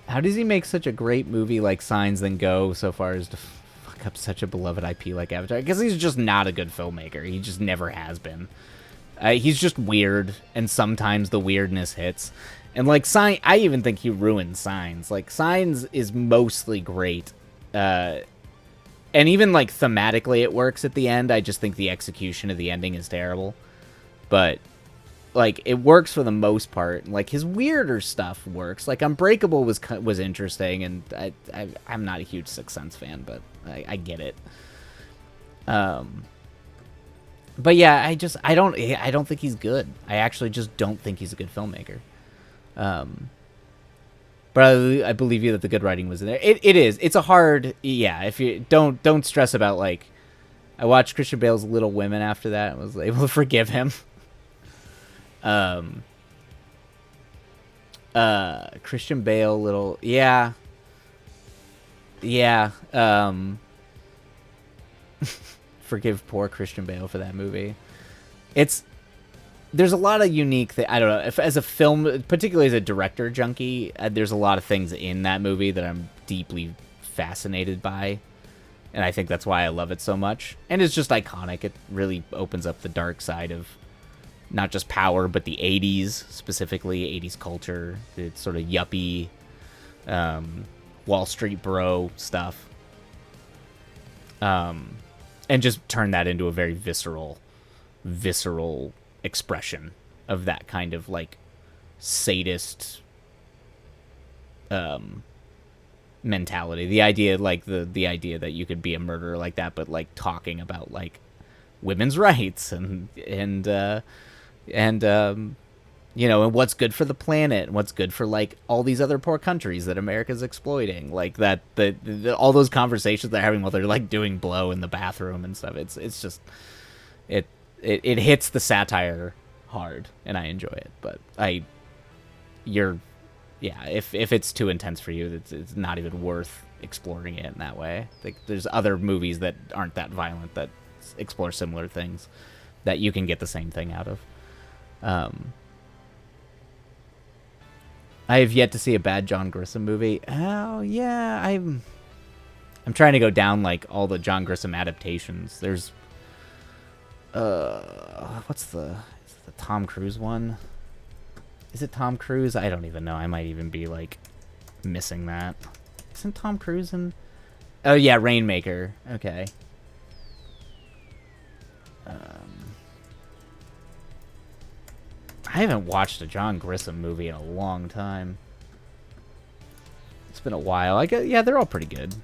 How does he make such a great movie like Signs Then Go so far as to fuck up such a beloved IP like Avatar? Because he's just not a good filmmaker. He just never has been. He's just weird, and sometimes the weirdness hits. And like I even think he ruined Signs. Like Signs is mostly great. And even, like, thematically it works at the end. I just think the execution of the ending is terrible. But, like, it works for the most part. Like, his weirder stuff works. Like, Unbreakable was interesting, and I'm not a huge Sixth Sense fan, but I get it. But, yeah, I don't think he's good. I actually just don't think he's a good filmmaker. But I believe you that the good writing was in there. It is. It's a hard. Yeah. If you don't stress about like, I watched Christian Bale's Little Women after that and was able to forgive him. Christian Bale, little. Yeah. Yeah. Forgive poor Christian Bale for that movie. There's a lot of unique I don't know. If as a film, particularly as a director junkie, there's a lot of things in that movie that I'm deeply fascinated by, and I think that's why I love it so much. And it's just iconic. It really opens up the dark side of not just power, but the '80s, specifically '80s culture. It's sort of yuppie, Wall Street bro stuff, and just turn that into a very visceral expression of that kind of like sadist mentality. The idea, like the idea that you could be a murderer like that, but like talking about like women's rights and you know, and what's good for the planet and what's good for like all these other poor countries that America's exploiting. Like that all those conversations they're having while they're like doing blow in the bathroom and stuff. It's just it hits the satire hard, and I enjoy it. But if it's too intense for you, it's not even worth exploring it in that way. Like there's other movies that aren't that violent that explore similar things that you can get the same thing out of. I have yet to see a bad John Grisham movie. Oh yeah, I'm trying to go down like all the John Grisham adaptations. There's what's the Tom Cruise one? Is it Tom Cruise? I don't even know. I might even be like missing that. Isn't Tom Cruise in? Oh yeah, Rainmaker. Okay. I haven't watched a John Grisham movie in a long time. It's been a while. I guess, yeah, they're all pretty good.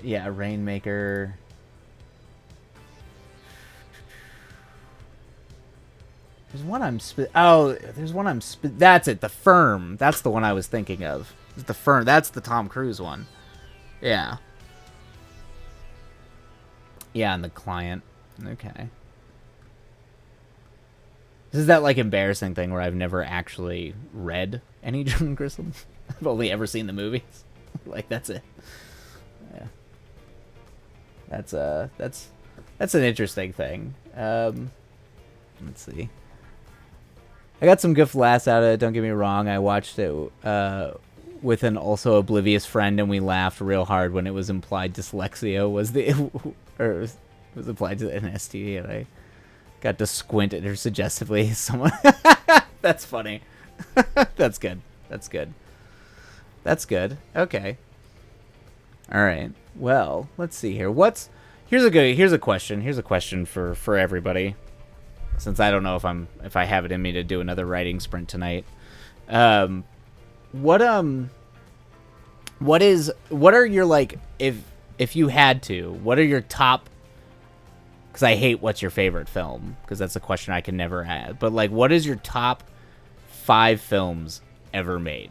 Yeah, Rainmaker. There's one that's it. The Firm. That's the one I was thinking of. The Firm. That's the Tom Cruise one. Yeah. Yeah, and The Client. Okay. This is that like embarrassing thing where I've never actually read any John Grisham. I've only ever seen the movies. Like that's it. Yeah. That's an interesting thing. Let's see. I got some good laughs out of it. Don't get me wrong. I watched it with an also oblivious friend, and we laughed real hard when it was implied dyslexia was the or was applied to an STD, and I got to squint at her suggestively. Someone, that's funny. That's good. That's good. That's good. Okay. All right. Well, let's see here. Here's a question. Here's a question for everybody. Since I don't know if I have it in me to do another writing sprint tonight. What are your, like, if you had to, what are your top, because I hate what's your favorite film, because that's a question I can never add, but, like, what is your top 5 films ever made?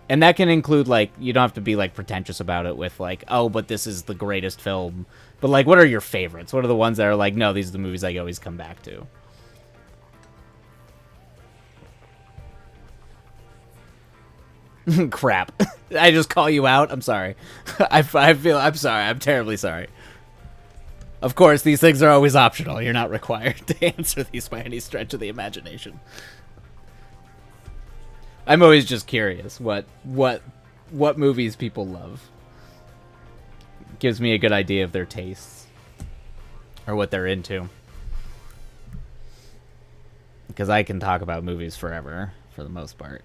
And that can include, like, you don't have to be, like, pretentious about it with, like, oh, but this is the greatest film, but, like, what are your favorites? What are the ones that are like, no, these are the movies I always come back to? Crap. I just call you out? I'm sorry. I'm sorry. I'm terribly sorry. Of course, these things are always optional. You're not required to answer these by any stretch of the imagination. I'm always just curious what movies people love. Gives me a good idea of their tastes or what they're into. Because I can talk about movies forever, for the most part.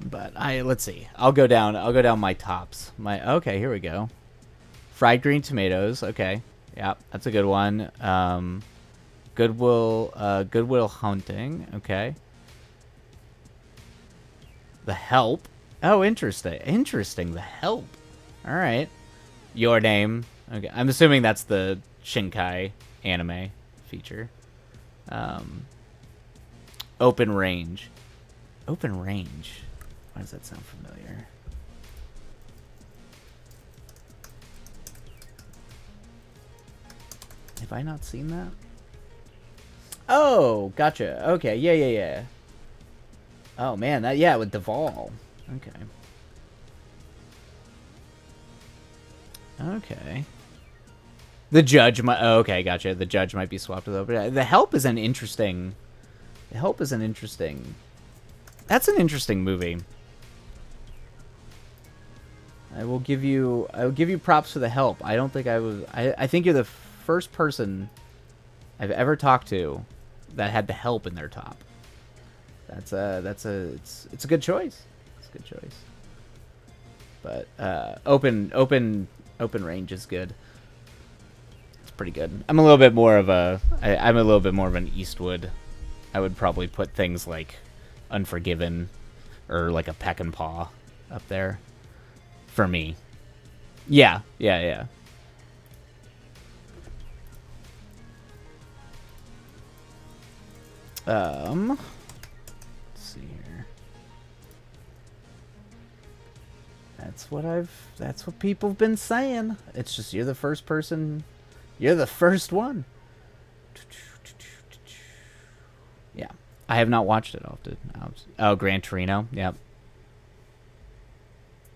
But let's see. I'll go down my tops. Okay, here we go. Fried green tomatoes. Okay, yeah, that's a good one. Goodwill Hunting. Okay. The Help. Oh, interesting. The Help. All right. Your Name. Okay, I'm assuming that's the Shinkai anime feature. Open Range. Open Range. Why does that sound familiar? Have I not seen that? Oh, gotcha. Okay, yeah. Oh man, with Duvall. Okay. The Judge might. Oh, okay, gotcha. The Judge might be swapped with Open. The Help is an interesting. That's an interesting movie. I will give you props for The Help. I don't think I think you're the first person I've ever talked to that had The Help in their top. It's a good choice. It's a good choice. But open range is good. It's pretty good. I'm a little bit more of an Eastwood. I would probably put things like Unforgiven or like a Peck and Paw up there for me. Yeah. Let's see here. That's what people have been saying. It's just you're the first person. You're the first one. Yeah. I have not watched it often. Oh, Gran Torino. Yep.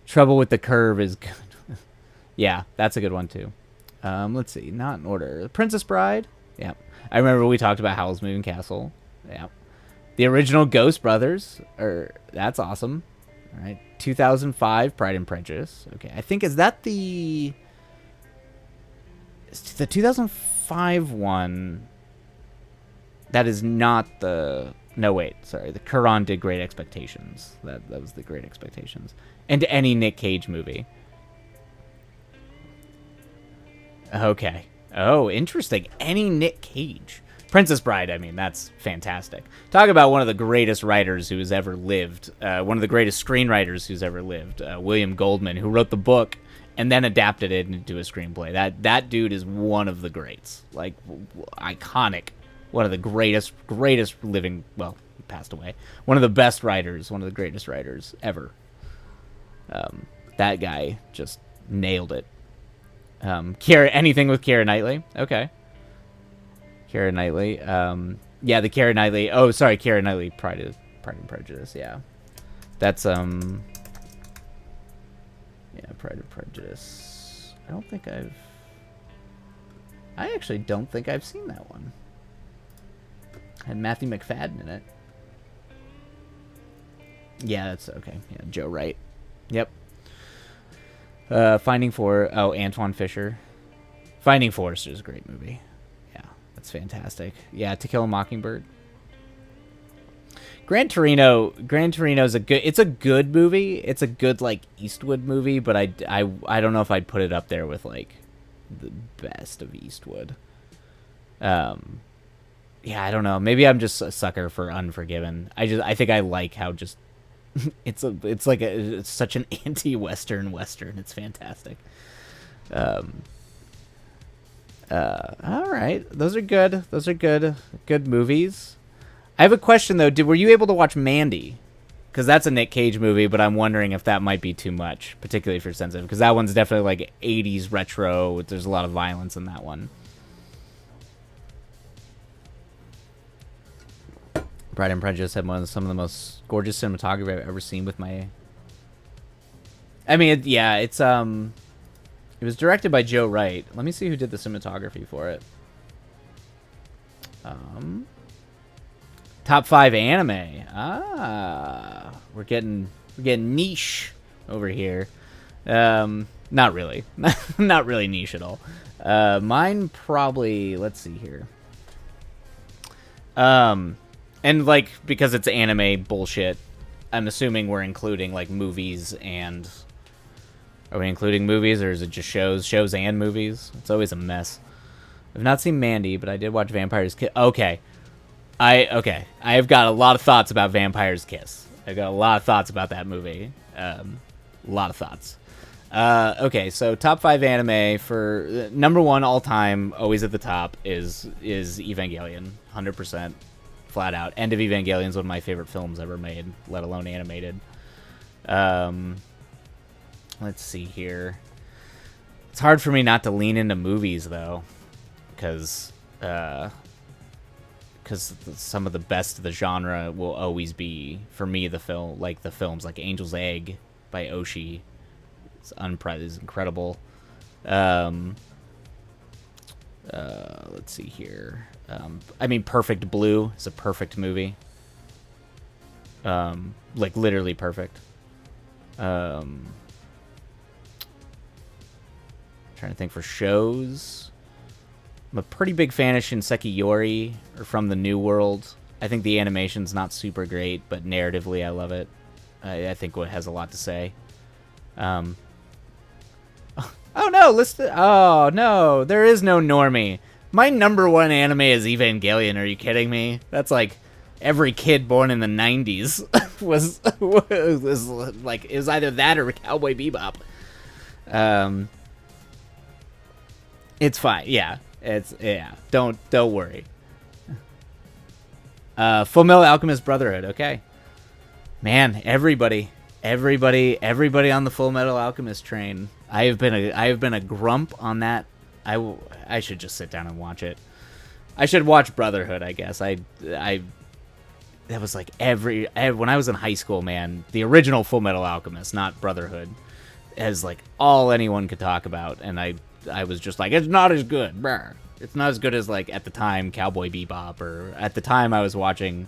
Trouble with the Curve is good. Yeah, that's a good one too. Let's see. Not in order. The Princess Bride. Yep. I remember we talked about Howl's Moving Castle. Yep. The original Ghost Brothers. That's awesome. All right. 2005 Pride and Prejudice. Okay. I think, is that the 2005 one? That is not the... No, wait. Sorry. The Cuarón did Great Expectations. That was the Great Expectations. And any Nick Cage movie. Okay. Oh, interesting. Any Nick Cage. Princess Bride, I mean, that's fantastic. Talk about one of the greatest writers who's ever lived. One of the greatest screenwriters who's ever lived. William Goldman, who wrote the book and then adapted it into a screenplay. That dude is one of the greats. Like, iconic. One of the greatest living, well, he passed away. One of the best writers, one of the greatest writers ever. That guy just nailed it. Anything with Keira Knightley? Okay. Keira Knightley. Yeah, the Keira Knightley. Oh, sorry, Keira Knightley. Pride and Prejudice. Yeah, that's Pride and Prejudice. I actually don't think I've seen that one. Had Matthew McFadden in it. Yeah, that's okay. Yeah, Joe Wright. Yep. Antoine Fisher. Finding Forrester is a great movie. Yeah, that's fantastic. Yeah, To Kill a Mockingbird. Gran Torino's it's a good movie. It's a good like Eastwood movie, but I don't know if I'd put it up there with like the best of Eastwood. Yeah, I don't know. Maybe I'm just a sucker for Unforgiven. I think I like how just it's such an anti-Western Western. It's fantastic. All right, those are good. Those are good movies. I have a question though. Were you able to watch Mandy? Because that's a Nick Cage movie, but I'm wondering if that might be too much, particularly if you're sensitive. Because that one's definitely like 80s retro. There's a lot of violence in that one. Pride and Prejudice had some of the most gorgeous cinematography I've ever seen with my... I mean, it was directed by Joe Wright. Let me see who did the cinematography for it. Top 5 anime. We're getting niche over here. Not really. Not really niche at all. Mine probably, let's see here. And like because it's anime bullshit, I'm assuming we're including like movies and are we including movies or is it just shows and movies? It's always a mess. I've not seen Mandy, but I did watch Vampire's Kiss. Okay. I have got a lot of thoughts about Vampire's Kiss. I've got a lot of thoughts about that movie. A lot of thoughts. Okay, so top 5 anime for number 1 all time, always at the top is Evangelion, 100%, flat out. End of Evangelion is one of my favorite films ever made, let alone animated. Let's see here. It's hard for me not to lean into movies though, because some of the best of the genre will always be, for me, the films like Angel's Egg by Oshii. It's incredible. Let's see here. I mean, Perfect Blue is a perfect movie. Like literally perfect. Trying to think for shows. I'm a pretty big fan of Shinseki Yori, or From the New World. I think the animation's not super great, but narratively I love it. I think it has a lot to say. Oh no, oh no, there is no normie. My number 1 anime is Evangelion, are you kidding me? That's like every kid born in the 90s was like, it was either that or Cowboy Bebop. It's fine, yeah. Don't worry. Fullmetal Alchemist Brotherhood, okay. Man, everybody on the Fullmetal Alchemist train. I have been a grump on that. I should just sit down and watch it. I should watch Brotherhood, I guess. That was like when I was in high school, man, the original Fullmetal Alchemist, not Brotherhood, is like all anyone could talk about, and I was just like, it's not as good. Brr. It's not as good as, like, at the time, Cowboy Bebop, or at the time I was watching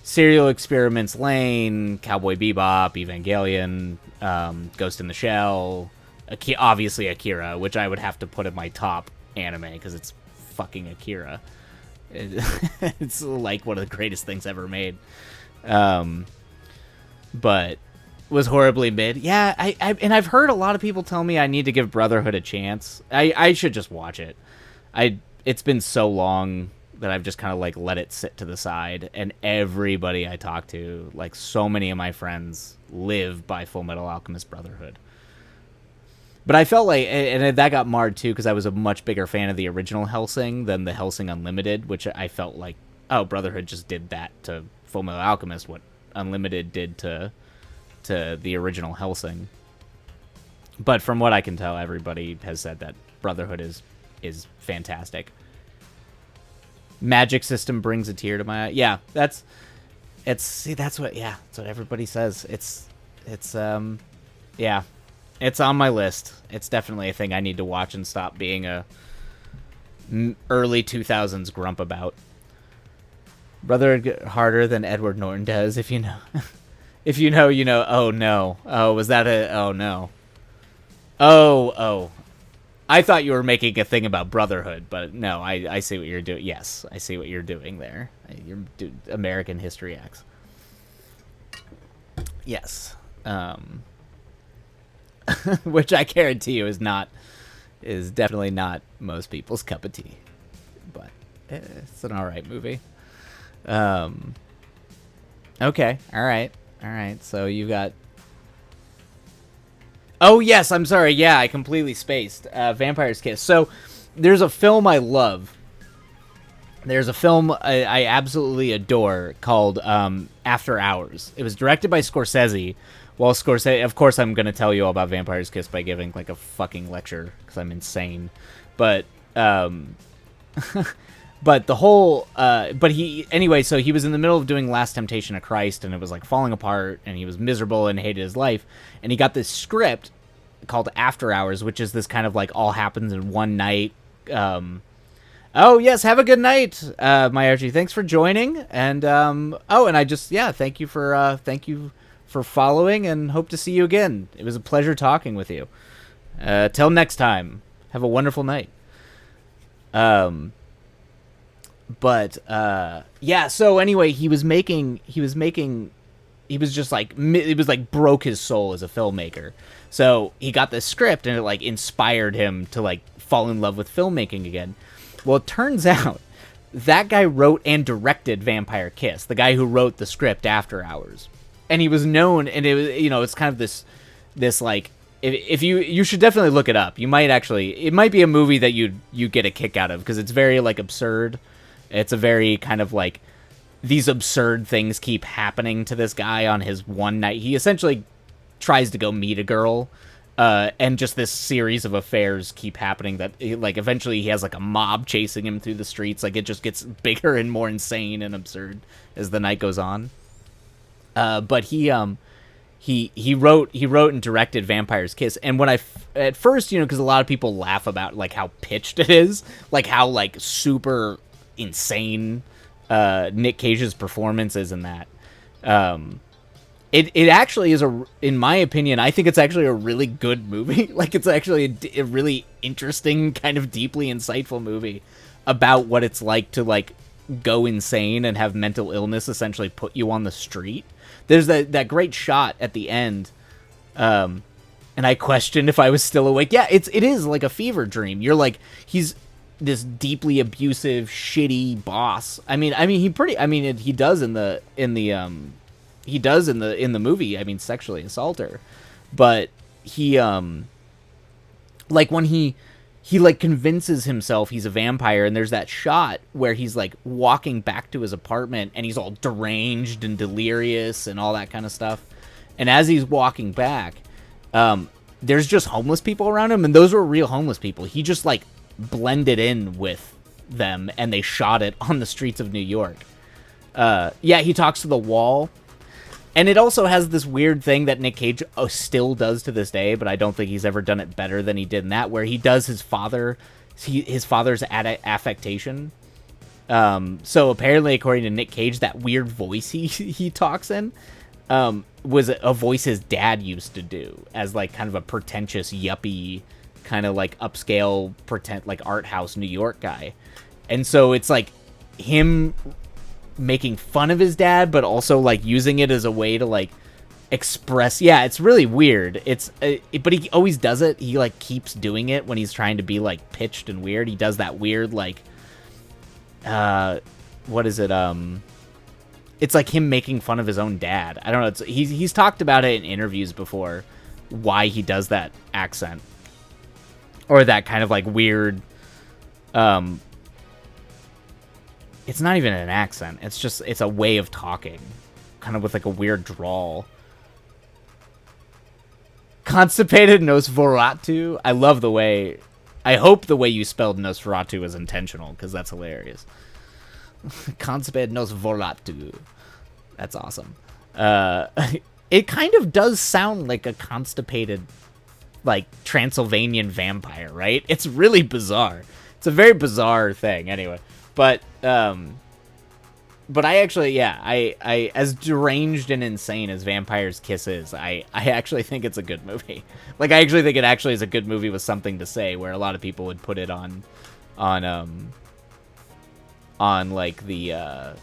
Serial Experiments Lain, Cowboy Bebop, Evangelion, Ghost in the Shell, obviously Akira, which I would have to put in my top anime, because it's fucking Akira. It's like one of the greatest things ever made. But was horribly mid. Yeah, and I've heard a lot of people tell me I need to give Brotherhood a chance. I should just watch it. It's been so long that I've just kind of like let it sit to the side, and everybody I talk to, like so many of my friends, live by Fullmetal Alchemist Brotherhood. But I felt like, and that got marred too, because I was a much bigger fan of the original Hellsing than the Hellsing Unlimited, which I felt like, oh, Brotherhood just did that to Fullmetal Alchemist, what Unlimited did to the original Hellsing. But from what I can tell, everybody has said that Brotherhood is fantastic. Magic system brings a tear to my eye. Yeah, that's what everybody says. Yeah. It's on my list. It's definitely a thing I need to watch and stop being a early 2000s grump about. Brother harder than Edward Norton does, if you know. If you know, you know. Oh, no. Oh, was that a... Oh, no. Oh. I thought you were making a thing about Brotherhood, but no, I see what you're doing. Yes, I see what you're doing there. You're American History X. Yes. Which I guarantee you is definitely not most people's cup of tea. But it's an alright movie. Okay, alright. So you got... Oh, yes, I'm sorry. Yeah, I completely spaced. Vampire's Kiss. So, there's a film I love. There's a film I absolutely adore called After Hours. It was directed by Scorsese. Well, Scorsese... Of course, I'm going to tell you all about Vampire's Kiss by giving, like, a fucking lecture, because I'm insane. But, but the whole... but he... Anyway, so he was in the middle of doing Last Temptation of Christ, and it was, like, falling apart, and he was miserable and hated his life. And he got this script called After Hours, which is this kind of, like, all happens in one night. Oh, yes, have a good night, my Archie. Thanks for joining. And, and I just... Yeah, thank you for following, and hope to see you again. It was a pleasure talking with you. Till next time. Have a wonderful night. But yeah, so anyway, he was just like, it was like broke his soul as a filmmaker. So he got this script and it like inspired him to like fall in love with filmmaking again. Well, it turns out that guy wrote and directed Vampire Kiss, the guy who wrote the script After Hours. And he was known, and it was, you know, it's kind of this like, if you should definitely look it up. You might actually, it might be a movie that you get a kick out of, because it's very like absurd. It's a very kind of like, these absurd things keep happening to this guy on his one night. He essentially tries to go meet a girl, and just this series of affairs keep happening that, like, eventually he has like a mob chasing him through the streets. Like, it just gets bigger and more insane and absurd as the night goes on. But he wrote and directed Vampire's Kiss. And when at first, you know, because a lot of people laugh about like how pitched it is, like how like super insane Nick Cage's performance is in that. It actually is in my opinion, I think it's actually a really good movie. Like, it's actually a really interesting, kind of deeply insightful movie about what it's like to like go insane and have mental illness essentially put you on the street. There's that great shot at the end, and I questioned if I was still awake. Yeah, it is like a fever dream. You're like, he's this deeply abusive, shitty boss. He does in the movie. I mean, sexually assault her, but he like when he like convinces himself he's a vampire, and there's that shot where he's like walking back to his apartment and he's all deranged and delirious and all that kind of stuff. And as he's walking back, there's just homeless people around him, and those were real homeless people. He just like blended in with them, and they shot it on the streets of New York. Yeah, he talks to the wall. And it also has this weird thing that Nick Cage still does to this day, but I don't think he's ever done it better than he did in that, where he does his father's affectation. So apparently, according to Nick Cage, that weird voice he talks in was a voice his dad used to do as like kind of a pretentious yuppie, kind of like upscale like art house New York guy. And so it's like him making fun of his dad, but also like using it as a way to like express. Yeah, it's really weird. But he always does it. He like keeps doing it when he's trying to be like pitched and weird. He does that weird like what is it? It's like him making fun of his own dad. I don't know. He's talked about it in interviews before, why he does that accent or that kind of like weird. It's not even an accent. It's a way of talking, kind of with like a weird drawl. Constipated Nosferatu. I love the way. I hope the way you spelled Nosferatu is intentional, because that's hilarious. Constipated Nosferatu. That's awesome. It kind of does sound like a constipated like Transylvanian vampire, right? It's really bizarre. It's a very bizarre thing, anyway. But I actually, yeah, I as deranged and insane as Vampire's Kiss is, I actually think it's a good movie. Like, I actually think it actually is a good movie with something to say, where a lot of people would put it on like the,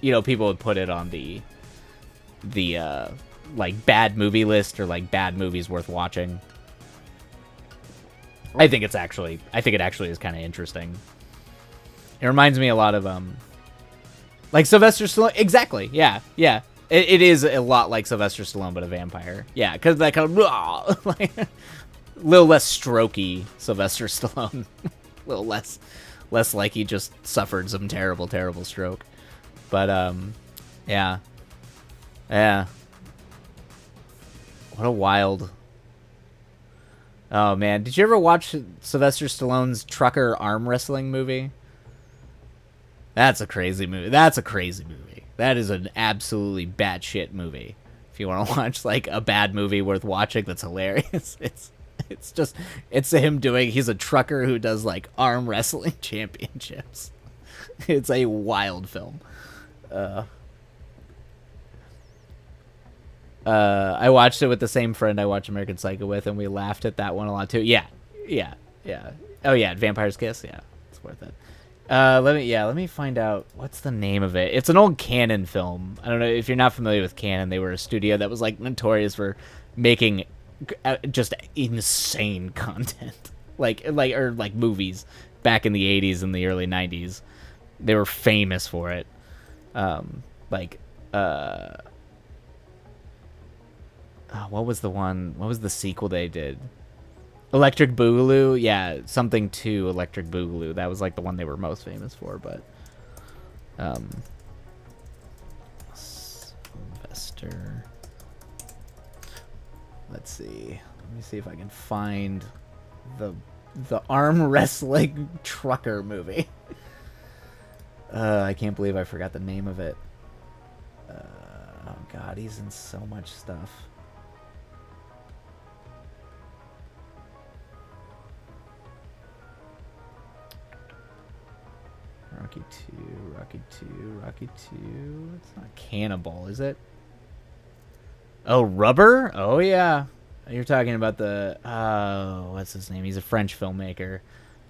you know, people would put it on the like bad movie list, or like bad movies worth watching. I think it actually is kind of interesting. It reminds me a lot of like Sylvester Stallone. Exactly. Yeah. It is a lot like Sylvester Stallone, but a vampire. Yeah, because like a like, little less strokey Sylvester Stallone. A little less like he just suffered some terrible stroke. But yeah. What a wild. Oh man, did you ever watch Sylvester Stallone's trucker arm wrestling movie? That's a crazy movie. That is an absolutely batshit movie. If you want to watch like a bad movie worth watching that's hilarious, it's him doing. He's a trucker who does like arm wrestling championships. It's a wild film. I watched it with the same friend I watched American Psycho with, and we laughed at that one a lot too. Yeah. Oh yeah, Vampire's Kiss. Yeah, it's worth it. Let me find out what's the name of it. It's an old Cannon film. I don't know if you're not familiar with Cannon. They were a studio that was like notorious for making just insane content, like movies back in the 80s and the early 90s. They were famous for it. What was the one? What was the sequel they did? Electric Boogaloo? Yeah, something to Electric Boogaloo. That was like the one they were most famous for, but Sylvester. Let's see. Let me see if I can find the arm wrestling trucker movie. I can't believe I forgot the name of it. Oh god, he's in so much stuff. Rocky 2. It's not Cannibal, is it? Oh, Rubber? Oh, yeah. You're talking about the... Oh, what's his name? He's a French filmmaker.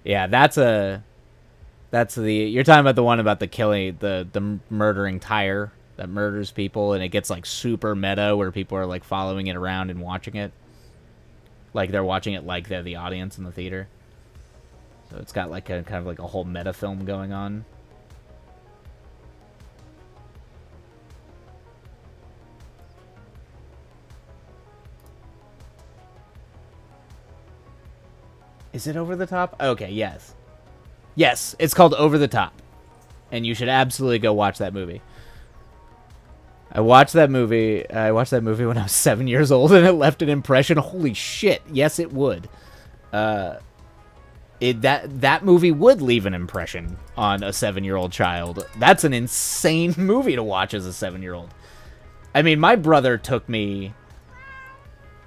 Yeah, that's the... You're talking about the one about the killing... The murdering tire that murders people, and it gets, like, super meta where people are, like, following it around and watching it. Like, they're watching it like they're the audience in the theater. So it's got like a kind of like a whole meta film going on. Is it Over the Top? Okay, yes. Yes, it's called Over the Top. And you should absolutely go watch that movie. I watched that movie when I was 7 years old, and it left an impression. Holy shit, yes it would. That movie would leave an impression on a 7-year-old child. That's an insane movie to watch as a 7-year-old. I mean, my brother took me...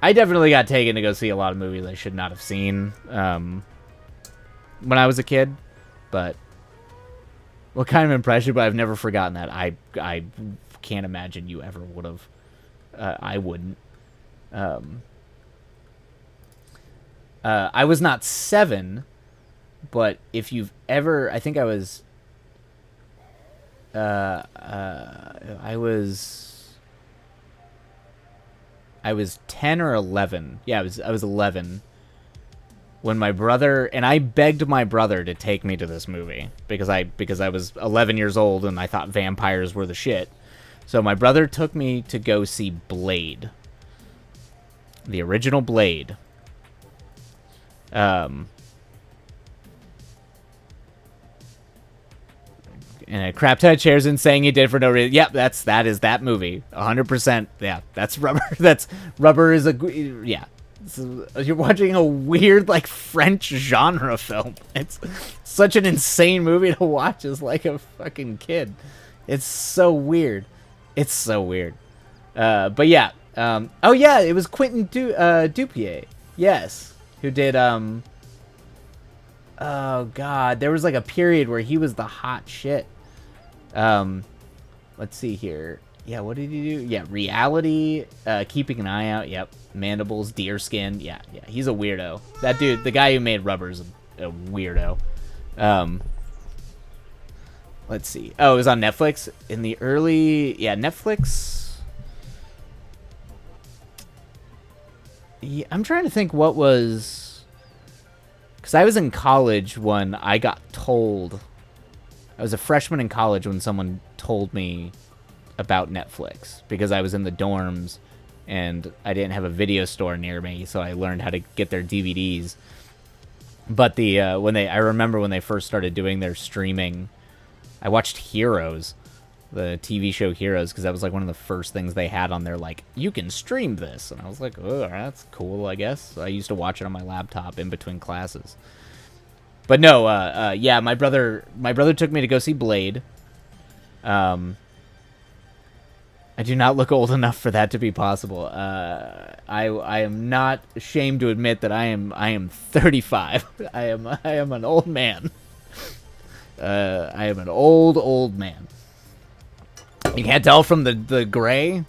I definitely got taken to go see a lot of movies I should not have seen when I was a kid. But what kind of impression? But I've never forgotten that. I can't imagine you ever would have. I wouldn't. I was not 7... But if you've ever, I think I was, I was 10 or 11. Yeah, I was 11 when my brother, and I begged my brother to take me to this movie because I was 11 years old and I thought vampires were the shit. So my brother took me to go see Blade, the original Blade. And a crap ton of chairs and saying he did for no reason. Yep, that is that movie. 100%. Yeah, that's Rubber. Rubber is yeah. You're watching a weird, like, French genre film. It's such an insane movie to watch as, like, a fucking kid. It's so weird. It's so weird. But yeah. Oh yeah, it was Quentin Dupieux. Yes. Who did, oh, God. There was, like, a period where he was the hot shit. Let's see here. Yeah, what did he do? Yeah, Reality, Keeping an Eye Out. Yep. Mandibles, Deerskin. Yeah. He's a weirdo. That dude, the guy who made Rubber's a weirdo. Let's see. Oh, it was on Netflix in the early... Yeah, Netflix... Yeah, I'm trying to think what was... Because I was in college when I got told... I was a freshman in college when someone told me about Netflix. Because I was in the dorms and I didn't have a video store near me, so I learned how to get their DVDs. But I remember when they first started doing their streaming, I watched Heroes, the TV show Heroes, because that was like one of the first things they had on there, like, you can stream this. And I was like, oh, that's cool, I guess. So I used to watch it on my laptop in between classes. But no, yeah, my brother took me to go see Blade. I do not look old enough for that to be possible. I am not ashamed to admit that I am 35. I am an old man. I am an old man. You can't tell from the gray.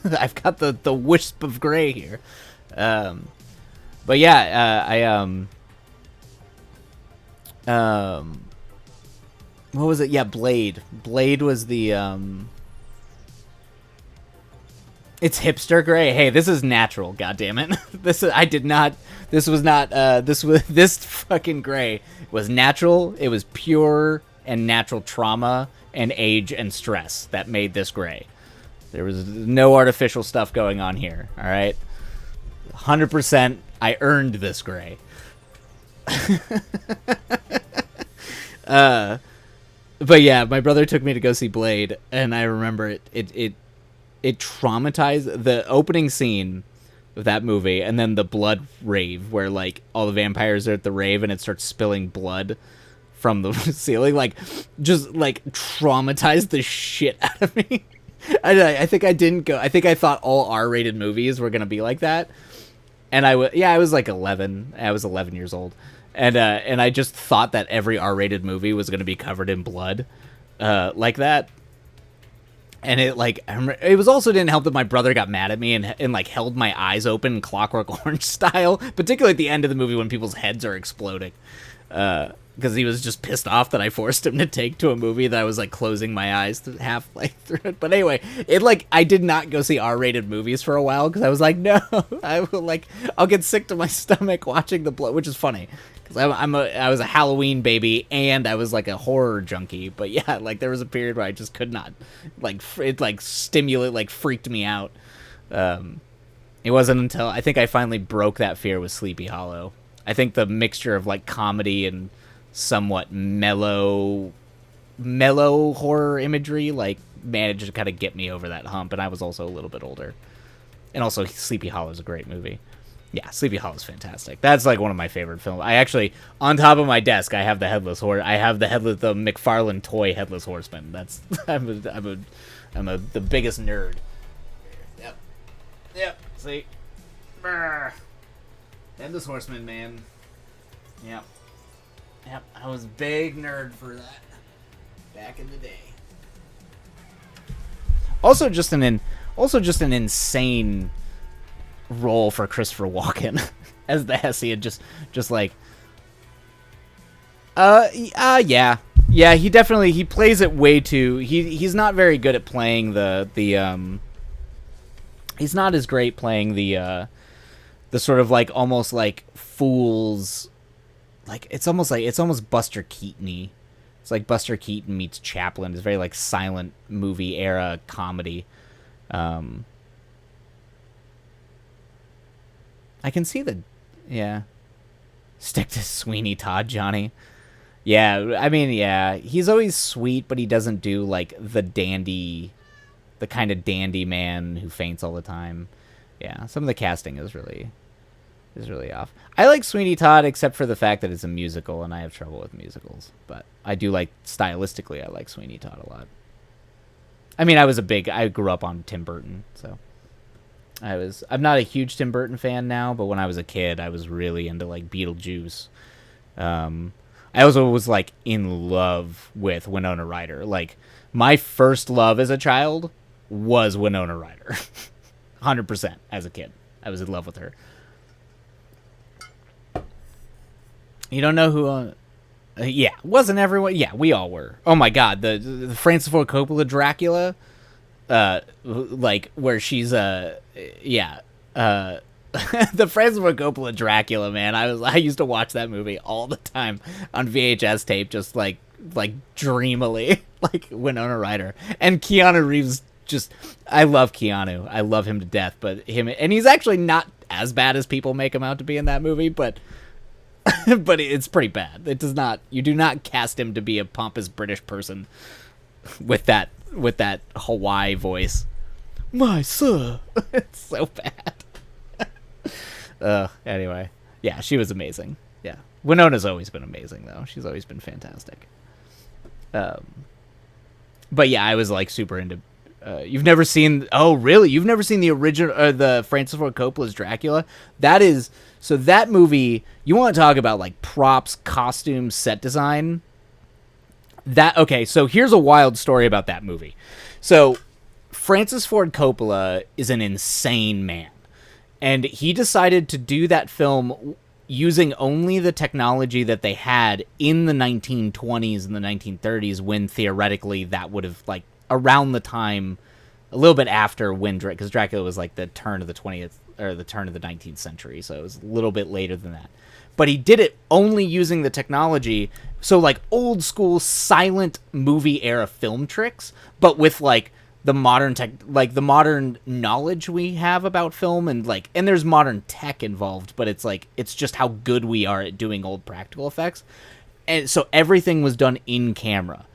I've got the wisp of gray here. But yeah, what was it? Yeah, Blade. Blade was the It's hipster gray. Hey, this is natural, goddammit. This fucking gray was natural. It was pure and natural trauma and age and stress that made this gray. There was no artificial stuff going on here, all right? 100% I earned this gray. But yeah, my brother took me to go see Blade, and I remember it traumatized the opening scene of that movie, and then the blood rave where like all the vampires are at the rave and it starts spilling blood from the ceiling, like just like traumatized the shit out of me. I think I didn't go. I think I thought all R-rated movies were gonna be like that, and I was like 11. I was 11 years old, and I just thought that every R-rated movie was gonna be covered in blood, like that. And it was also didn't help that my brother got mad at me and like held my eyes open Clockwork Orange style, particularly at the end of the movie when people's heads are exploding. Because he was just pissed off that I forced him to take to a movie that I was like closing my eyes half like through it. But anyway, I did not go see R-rated movies for a while because I was like, no, I'll get sick to my stomach watching the blood, which is funny. I was a Halloween baby and I was like a horror junkie, but yeah, like there was a period where I just could not, like it like freaked me out. It wasn't until I think I finally broke that fear with Sleepy Hollow. I think the mixture of like comedy and somewhat mellow horror imagery like managed to kind of get me over that hump, and I was also a little bit older. And also Sleepy Hollow is a great movie. Yeah, Sleepy Hollow is fantastic. That's like one of my favorite films. I actually, on top of my desk, I have the the McFarlane toy Headless Horseman. That's I'm the biggest nerd. Yep. See, Headless Horseman, man. Yep. I was a big nerd for that back in the day. Also, just an insane role for Christopher Walken as the Hesiod, just like yeah, he plays it way too. He's not very good at playing the he's not as great playing the sort of like almost like fools, like it's almost Buster Keaton-y. It's like Buster Keaton meets Chaplin. It's very like silent movie era comedy. I can see yeah. Stick to Sweeney Todd, Johnny. Yeah, I mean, yeah, he's always sweet, but he doesn't do like the kind of dandy man who faints all the time. Yeah, some of the casting is really off. I like Sweeney Todd, except for the fact that it's a musical, and I have trouble with musicals. But I do like, stylistically, I like Sweeney Todd a lot. I mean, I grew up on Tim Burton, so. I'm not a huge Tim Burton fan now, but when I was a kid, I was really into like Beetlejuice. I also was like in love with Winona Ryder. Like my first love as a child was Winona Ryder. 100% as a kid. I was in love with her. You don't know who yeah, wasn't everyone? Yeah, we all were. Oh my god, the Francis Ford Coppola Dracula, like where she's yeah, the Francis Ford Coppola Dracula, man. I used to watch that movie all the time on VHS tape, just like dreamily, like Winona Ryder and Keanu Reeves. Just I love Keanu, I love him to death, but and he's actually not as bad as people make him out to be in that movie, but. But it's pretty bad. It does not. You do not cast him to be a pompous British person with that Hawaii voice. My sir, it's so bad. Anyway, yeah, she was amazing. Yeah, Winona's always been amazing though. She's always been fantastic. But yeah, I was like super into. You've never seen? Oh, really? You've never seen the original, the Francis Ford Coppola's Dracula? That is so. That movie. You want to talk about like props, costumes, set design? Okay. So here's a wild story about that movie. So Francis Ford Coppola is an insane man, and he decided to do that film using only the technology that they had in the 1920s and the 1930s, when theoretically that would have like. Around the time, a little bit after when because Dracula was like the turn of the 20th or the turn of the 19th century, so it was a little bit later than that. But he did it only using the technology, so like old school silent movie era film tricks, but with like the modern tech, like the modern knowledge we have about film, and there's modern tech involved, but it's like it's just how good we are at doing old practical effects, and so everything was done in camera.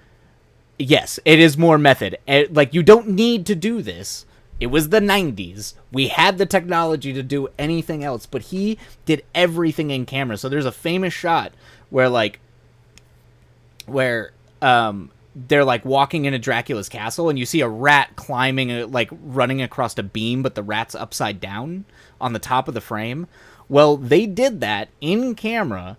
Yes, it is more method. Like, you don't need to do this. It was the 90s. We had the technology to do anything else, but he did everything in camera. So there's a famous shot where they're like walking into Dracula's castle, and you see a rat climbing, like running across a beam, but the rat's upside down on the top of the frame. Well, they did that in camera,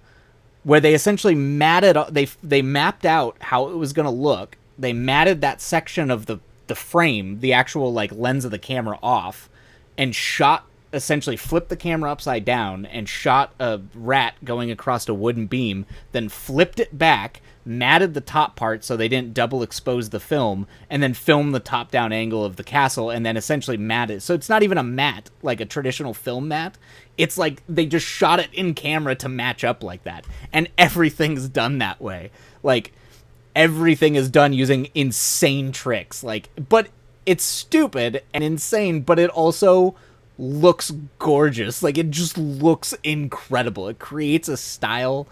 where they essentially they mapped out how it was going to look. They matted that section of the frame, the actual like lens of the camera off, and essentially flipped the camera upside down and shot a rat going across a wooden beam, then flipped it back, matted the top part so they didn't double expose the film, and then filmed the top down angle of the castle, and then essentially matted. So it's not even a matte, like a traditional film matte. It's like they just shot it in camera to match up like that. And everything's done that way. Like, everything is done using insane tricks. Like, but it's stupid and insane, but it also looks gorgeous. Like, it just looks incredible. It creates a style.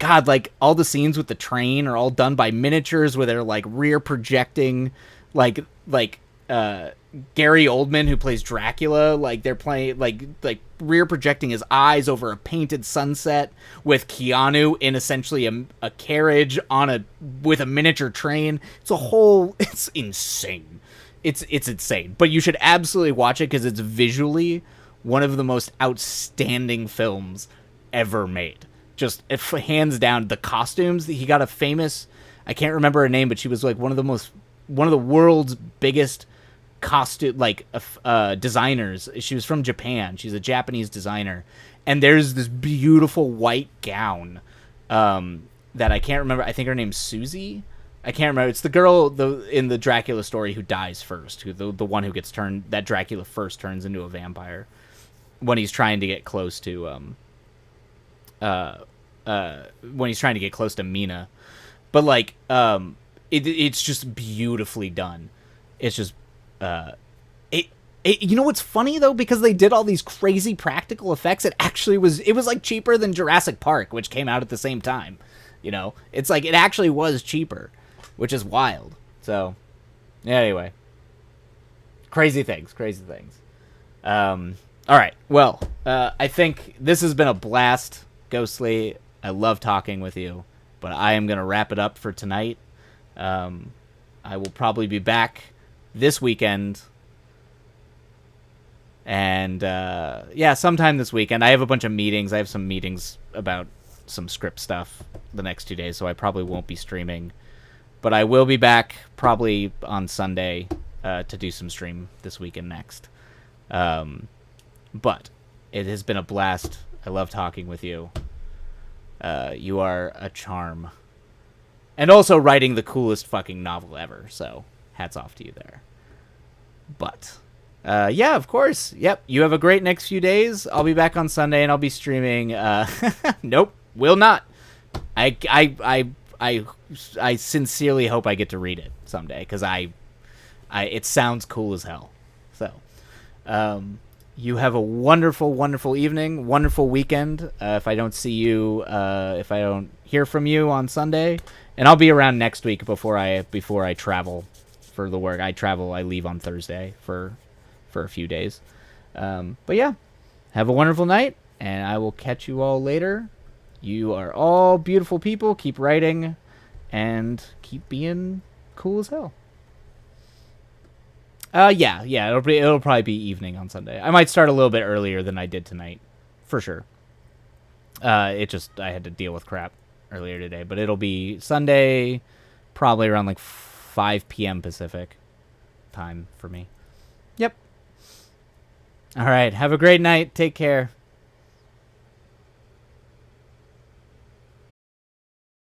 God, like, all the scenes with the train are all done by miniatures where they're, like, rear projecting, like Gary Oldman, who plays Dracula, like, they're playing, like rear projecting his eyes over a painted sunset with Keanu in essentially a carriage with a miniature train. It's insane. It's insane. But you should absolutely watch it because it's visually one of the most outstanding films ever made. Just hands down, the costumes. He got a famous, I can't remember her name, but she was like one of the world's biggest costume designers. She was from Japan. She's a Japanese designer, and there's this beautiful white gown that I can't remember. I think her name's Susie. I can't remember. It's the girl in the Dracula story who dies first, who the one who gets turned, that Dracula first turns into a vampire when he's trying to get close to Mina. But like it's just beautifully done. It's just you know what's funny though, because they did all these crazy practical effects, it was like cheaper than Jurassic Park, which came out at the same time. You know, it's like it actually was cheaper, which is wild. So anyway, crazy things. All right, well, I think this has been a blast, Ghostly. I love talking with you, but I am gonna wrap it up for tonight. I will probably be back this weekend And yeah, sometime this weekend. I have a bunch of meetings. I have some meetings about some script stuff the next 2 days, so I probably won't be streaming. But I will be back probably on Sunday to do some stream this weekend next. But it has been a blast. I love talking with you. You are a charm. And also writing the coolest fucking novel ever, so hats off to you there. But, yeah, of course. Yep, you have a great next few days. I'll be back on Sunday, and I'll be streaming. Nope, will not. I sincerely hope I get to read it someday, because it sounds cool as hell. So, you have a wonderful, wonderful evening, wonderful weekend. If I don't see you, if I don't hear from you on Sunday, and I'll be around next week before I travel for the work. I leave on Thursday for a few days. But yeah, have a wonderful night, and I will catch you all later. You are all beautiful people. Keep writing, and keep being cool as hell. Yeah, it'll probably be evening on Sunday. I might start a little bit earlier than I did tonight, for sure. I had to deal with crap earlier today, but it'll be Sunday, probably around like 5 p.m. Pacific time for me. Yep. All right, have a great night. Take care.